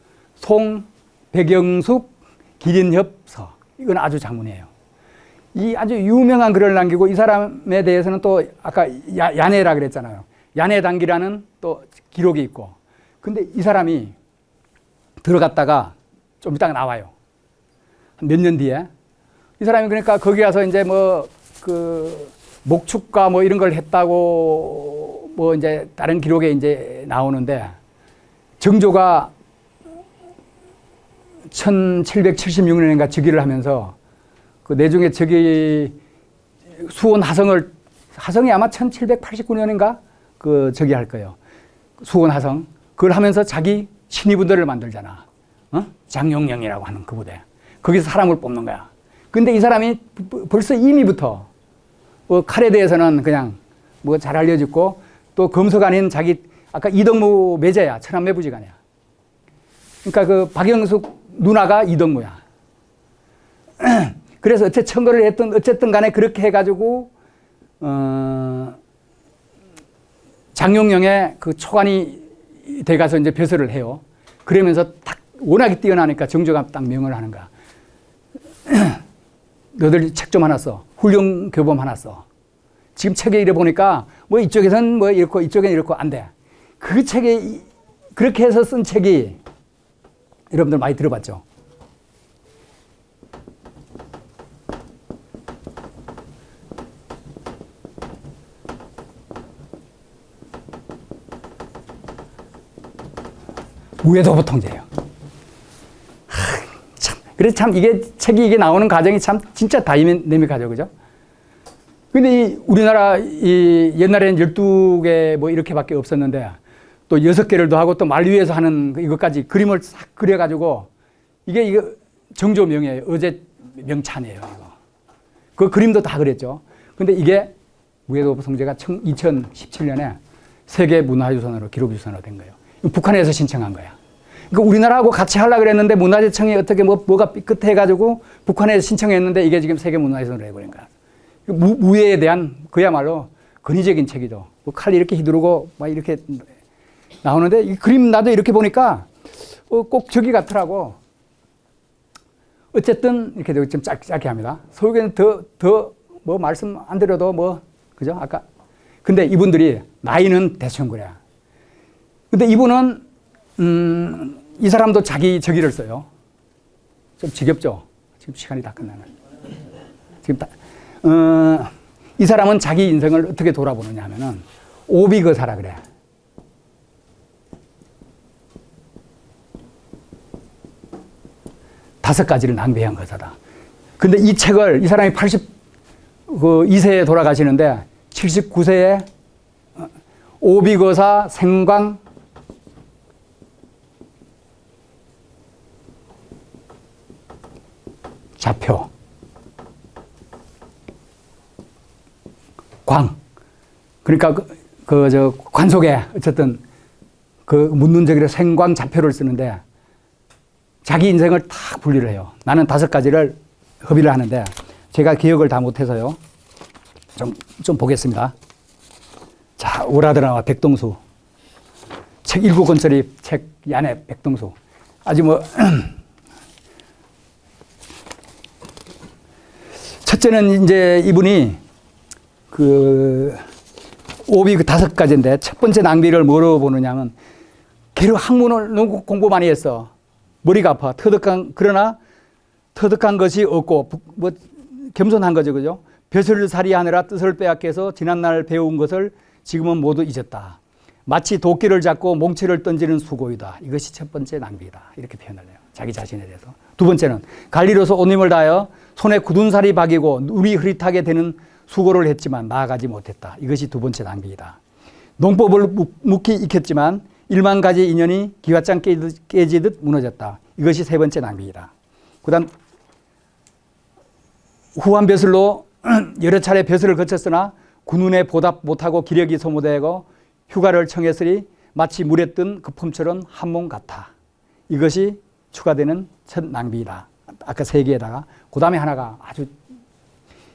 Speaker 1: 백영숙 기린협서. 이건 아주 장문이에요. 이 아주 유명한 글을 남기고 이 사람에 대해서는 또 아까 야내라 그랬잖아요. 야내단기라는 또 기록이 있고. 근데 이 사람이 들어갔다가 좀 이따가 나와요. 몇 년 뒤에. 이 사람이 그러니까 거기 가서 이제 뭐 그 목축과 뭐 이런 걸 했다고 뭐 이제 다른 기록에 이제 나오는데 정조가 1776년인가 즉위를 하면서 그 내중에 저기 수원 하성이 아마 1789년인가 그 저기 할 거예요. 수원 하성. 그걸 하면서 자기 신의부대를 만들잖아. 장용령이라고 하는 그 부대. 거기서 사람을 뽑는 거야. 근데 이 사람이 벌써 이미부터 뭐 칼에 대해서는 그냥 뭐 잘 알려졌고 또 검소관인 자기 아까 이덕무 매제야. 천안매부지간이야. 그러니까 그 박영숙 누나가 이덕무야. 그래서 어째 청거를 했든 어쨌든 간에 그렇게 해가지고 장용령의 그 초관이 돼가서 이제 벼슬을 해요. 그러면서 딱 워낙에 뛰어나니까 정조가 딱 명을 하는 거야. 너들 책 좀 하나 써. 훌륭 교범 하나 써. 지금 책에 이래 보니까 뭐 이쪽에선 뭐 이렇고 이쪽엔 이렇고 안 돼. 그 책에 그렇게 해서 쓴 책이 여러분들 많이 들어봤죠? 우회도보 통제예요. 그래서 참 이게 책이 이게 나오는 과정이 참 진짜 다이내믹하죠, 그죠? 근데 이 우리나라 이 옛날에는 12개 뭐 이렇게밖에 없었는데 또 6개를 더하고 또 말 위에서 하는 이것까지 그림을 싹 그려가지고 이게 정조 명예예요. 어제 명찬이에요, 이거. 그 그림도 다 그랬죠. 근데 이게 우회도보 통제가 2017년에 세계 문화유산으로 기록유산으로 된 거예요. 북한에서 신청한 거야. 그러니까 우리나라하고 같이 하려고 그랬는데 문화재청이 어떻게 뭐가 삐끗해가지고 북한에서 신청했는데 이게 지금 세계문화유산으로 해버린 거야. 무예에 대한 그야말로 권위적인 책이죠. 뭐 칼 이렇게 휘두르고 막 이렇게 나오는데 이 그림 나도 이렇게 보니까 꼭 저기 같더라고. 어쨌든 이렇게 좀 짧게 합니다. 서울에는 더 뭐 말씀 안 드려도 뭐 그죠? 아까 근데 이분들이 나이는 대충 그래. 근데 이분은 이 사람도 자기 저기를 써요. 좀 지겹죠? 지금 시간이 다 끝나네. 지금 이 사람은 자기 인생을 어떻게 돌아보느냐 하면은 오비거사라 그래. 다섯 가지를 낭비한 거사다. 근데 이 책을 이 사람이 82세에 돌아가시는데 79세에 오비거사 생광 좌표 광 그러니까 저 관속에 어쨌든 그 묻는 저기를 생광 좌표를 쓰는데 자기 인생을 탁 분리를 해요. 나는 5가지를 허비를 하는데 제가 기억을 다 못해서요. 좀 보겠습니다. 자, 오라드라와 백동수 책 7권짜리 책 안에 백동수 아주 뭐 첫째는 이제 이분이 오비 5가지인데 첫 번째 낭비를 뭐로 보느냐면 걔로 학문을 너무 공부 많이 했어. 머리가 아파. 그러나 터득한 것이 없고 뭐 겸손한 거죠, 그죠? 벼슬살이 하느라 뜻을 빼앗겨서 지난날 배운 것을 지금은 모두 잊었다. 마치 도끼를 잡고 몽치를 던지는 수고이다. 이것이 첫 번째 낭비다. 이렇게 표현을 해요. 자기 자신에 대해서. 두 번째는 관리로서 온 힘을 다하여 손에 굳은 살이 박이고 눈이 흐릿하게 되는 수고를 했지만 나아가지 못했다. 이것이 두 번째 낭비이다. 농법을 묵히 익혔지만 1만 가지 인연이 기와장 깨지듯 무너졌다. 이것이 세 번째 낭비이다. 그 다음 후한 벼슬로 여러 차례 벼슬을 거쳤으나 군운에 보답 못하고 기력이 소모되고 휴가를 청했으니 마치 물에 뜬 거품처럼 한 몸 같아. 이것이 추가되는 첫 낭비이다. 아까 세 개에다가 그 다음에 하나가 아주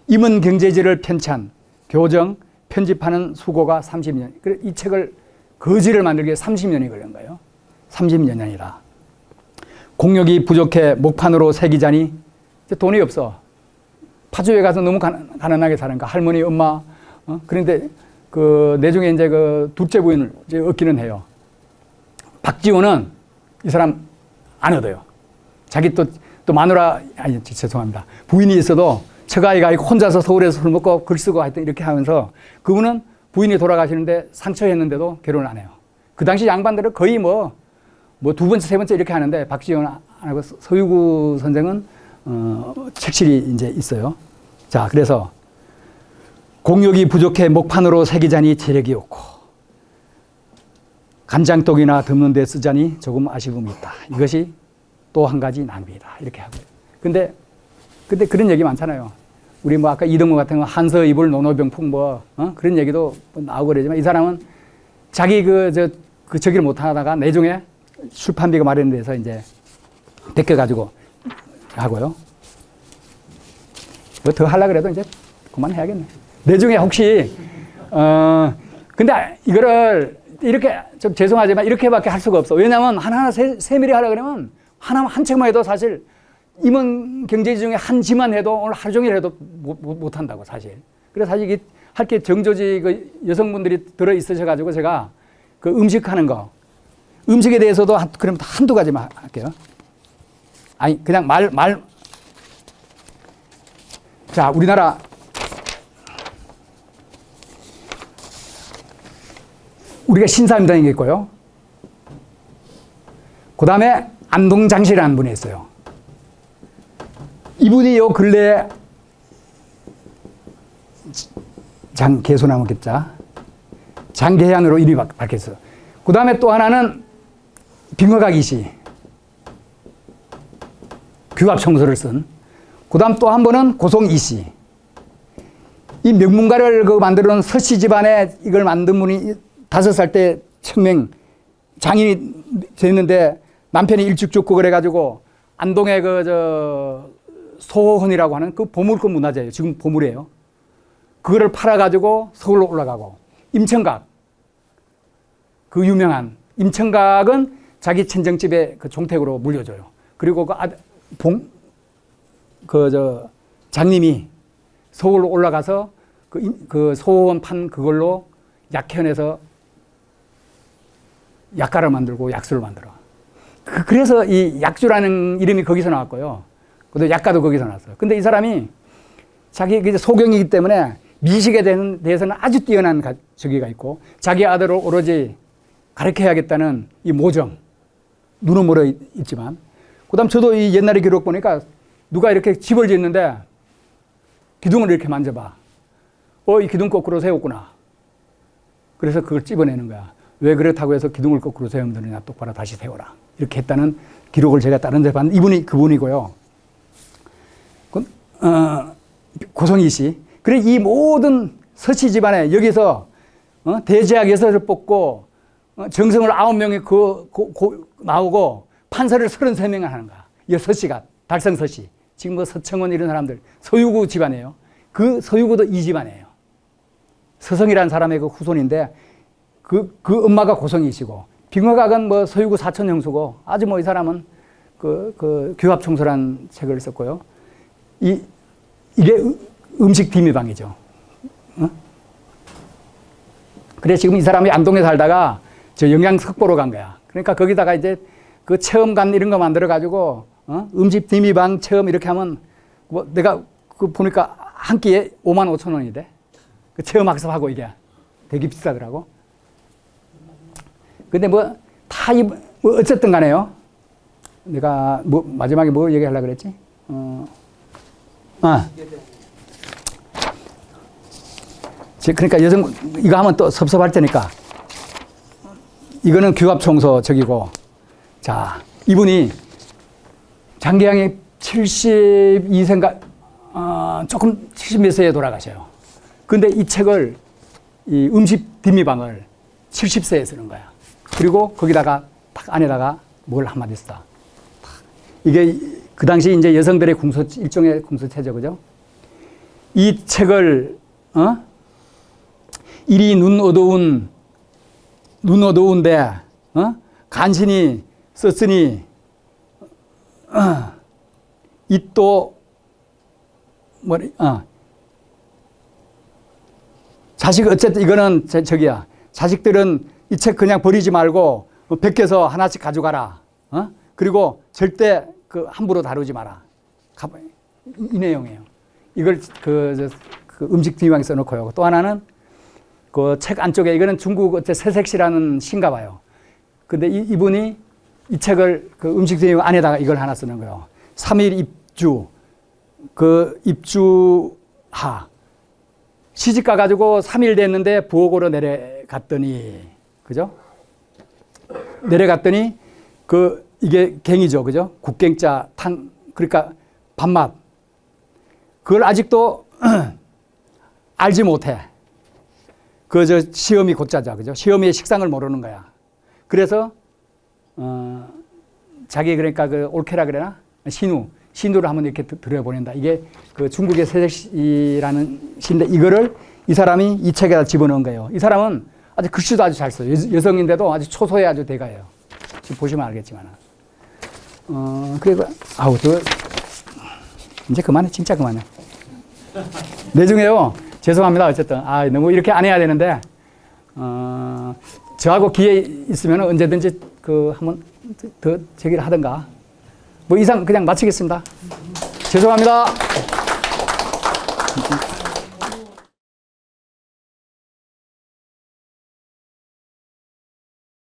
Speaker 1: 임원 경제지를 편찬, 교정, 편집하는 수고가 30년. 이 책을 거지를 만들기에 30년이 걸린 거예요. 30년이다. 공력이 부족해 목판으로 새기자니 돈이 없어. 파주에 가서 너무 가난하게 사는가. 할머니, 엄마. 그런데 그 내중에 이제 그 둘째 부인을 이제 얻기는 해요. 박지원은 이 사람 안 얻어요. 자기 또 마누라, 아니, 죄송합니다. 부인이 있어도 처가이가 혼자서 서울에서 술 먹고 글 쓰고 하여튼 이렇게 하면서 그분은 부인이 돌아가시는데 상처했는데도 결혼을 안 해요. 그 당시 양반들은 거의 뭐 두 번째, 세 번째 이렇게 하는데 박지원 안 하고 서유구 선생은 책실이 이제 있어요. 자, 그래서 공력이 부족해 목판으로 새기자니 체력이 없고 간장독이나 덮는 데 쓰자니 조금 아쉬움이 있다. 이것이 또 한 가지 낭비이다. 이렇게 하고요. 근데 그런 얘기 많잖아요. 우리 뭐 아까 이동호 같은 거 한서 이불 노노병풍 그런 얘기도 나오고 그러지만 이 사람은 자기 저기를 못 하다가 내중에 출판비가 마련돼서 이제 데껴가지고 하고요. 뭐 더 하려고 그래도 이제 그만해야겠네. 내중에 혹시, 근데 이거를 이렇게 좀 죄송하지만 이렇게밖에 할 수가 없어. 왜냐면 하나하나 세밀히 하려고 그러면 한 책만 해도 사실 임원 경제지 중에 한 지만 해도 오늘 하루 종일 해도 못 한다고 사실. 그래서 사실 이게 할 게 정조지 그 여성분들이 들어 있으셔가지고 제가 그 음식하는 거, 음식에 대해서도 그럼 한두 가지만 할게요. 아니, 그냥 자, 우리나라 우리가 신사임당이 있고요. 그 다음에 안동장씨라는 분이 있어요. 이분이 요 근래에 장개소나무 깁자 장계향으로 이름이 밝혔어요. 그 다음에 또 하나는 빙어각 이씨 규합청소를 쓴. 그 다음 또 한 번은 고송 이씨. 이 명문가를 만들어 놓은 서씨 집안에 이걸 만든 분이 5살 때 천명 장인이 됐는데 남편이 일찍 죽고 그래가지고 안동에 소호헌이라고 하는 그 보물급 문화재예요. 지금 보물이에요. 그거를 팔아가지고 서울로 올라가고 임청각 그 유명한 임청각은 자기 친정집에 그 종택으로 물려줘요. 그리고 장님이 서울로 올라가서 그 소호헌 판 그걸로 약현에서 약가를 만들고 약수를 만들어. 그래서 이 약주라는 이름이 거기서 나왔고요. 그것도 약가도 거기서 나왔어요. 근데 이 사람이 자기 이제 소경이기 때문에 미식에 대해서는 아주 뛰어난 저기가 있고 자기 아들을 오로지 가르쳐야겠다는 이 모정, 눈은 멀어 있지만 그 다음 저도 이 옛날에 기록 보니까 누가 이렇게 집을 짓는데 기둥을 이렇게 만져봐. 이 기둥 거꾸로 세웠구나. 그래서 그걸 찝어내는 거야. 왜 그렇다고 해서 기둥을 거꾸로 세우면 되느냐, 똑바로 다시 세워라. 이렇게 했다는 기록을 제가 다른 데 봤는데 이분이 그분이고요. 고성희 씨. 그래 이 모든 서씨 집안에 여기서 대제학 6을 뽑고 정성을 9명이 나오고 판서를 33명을 하는 거야. 이 서씨가 달성 서씨. 지금 뭐 서청원 이런 사람들 서유구 집안이에요. 그 서유구도 이 집안이에요. 서성이라는 사람의 그 후손인데 그 엄마가 고성이시고 빙어각은 뭐 서유구 사촌 형수고 아주 뭐 이 사람은 그 규합청소라는 책을 썼고요. 이게 음식 디미방이죠. 그래 지금 이 사람이 안동에 살다가 저 영양석보로 간 거야. 그러니까 거기다가 이제 그 체험관 이런 거 만들어 가지고 음식 디미방 체험 이렇게 하면 뭐 내가 그 보니까 한 끼에 55,000원이래. 그 체험 학습하고 이게 되게 비싸더라고. 근데 뭐 뭐 어쨌든 간에요. 내가 뭐 마지막에 뭐 얘기하려고 그랬지? 그러니까 여성, 이거 하면 또 섭섭할 테니까. 이거는 규합청소 저기고. 자, 이분이 장기양이 72세인가, 조금 70몇 세에 돌아가셔요. 근데 이 책을, 이 음식 뒷미방을 70세에 쓰는 거야. 그리고 거기다가 딱 안에다가 뭘 한마디 써. 이게 그 당시 이제 여성들의 일종의 궁서체죠, 그죠? 이 책을, 이리 눈 어두운데, 간신히 썼으니, 이또, 자식, 어쨌든 이거는 저기야. 자식들은 이 책 그냥 버리지 말고, 베껴서 하나씩 가져가라. 그리고 절대 그 함부로 다루지 마라. 이 내용이에요. 이걸 그 음식 뒷방에 써놓고요. 또 하나는 그 책 안쪽에 이거는 중국 어째 새색시라는 시인가 봐요. 근데 이분이 이 책을 그 음식 뒷방 안에다가 이걸 하나 쓰는 거예요. 3일 입주, 그 입주하. 시집 가가지고 3일 됐는데 부엌으로 내려갔더니, 그죠? 내려갔더니 이게 갱이죠, 그죠? 국갱자 탕, 그러니까 밥맛. 그걸 아직도 알지 못해. 시어미 곧자자, 그죠? 시어미의 식상을 모르는 거야. 그래서, 자기 그러니까 올케라 그래나? 신우를 한번 이렇게 들여보낸다. 이게 그 중국의 새색시라는 시인데 이거를 이 사람이 이 책에다 집어넣은 거예요. 이 사람은 아주 글씨도 아주 잘 써요. 여성인데도 아주 초소에 아주 대가예요. 지금 보시면 알겠지만. 그리고, 이제 그만해. 진짜 그만해. 내중에요. 죄송합니다. 어쨌든. 너무 이렇게 안 해야 되는데, 저하고 기회 있으면 언제든지 한번 더 제기를 하든가. 뭐 이상 그냥 마치겠습니다. 죄송합니다.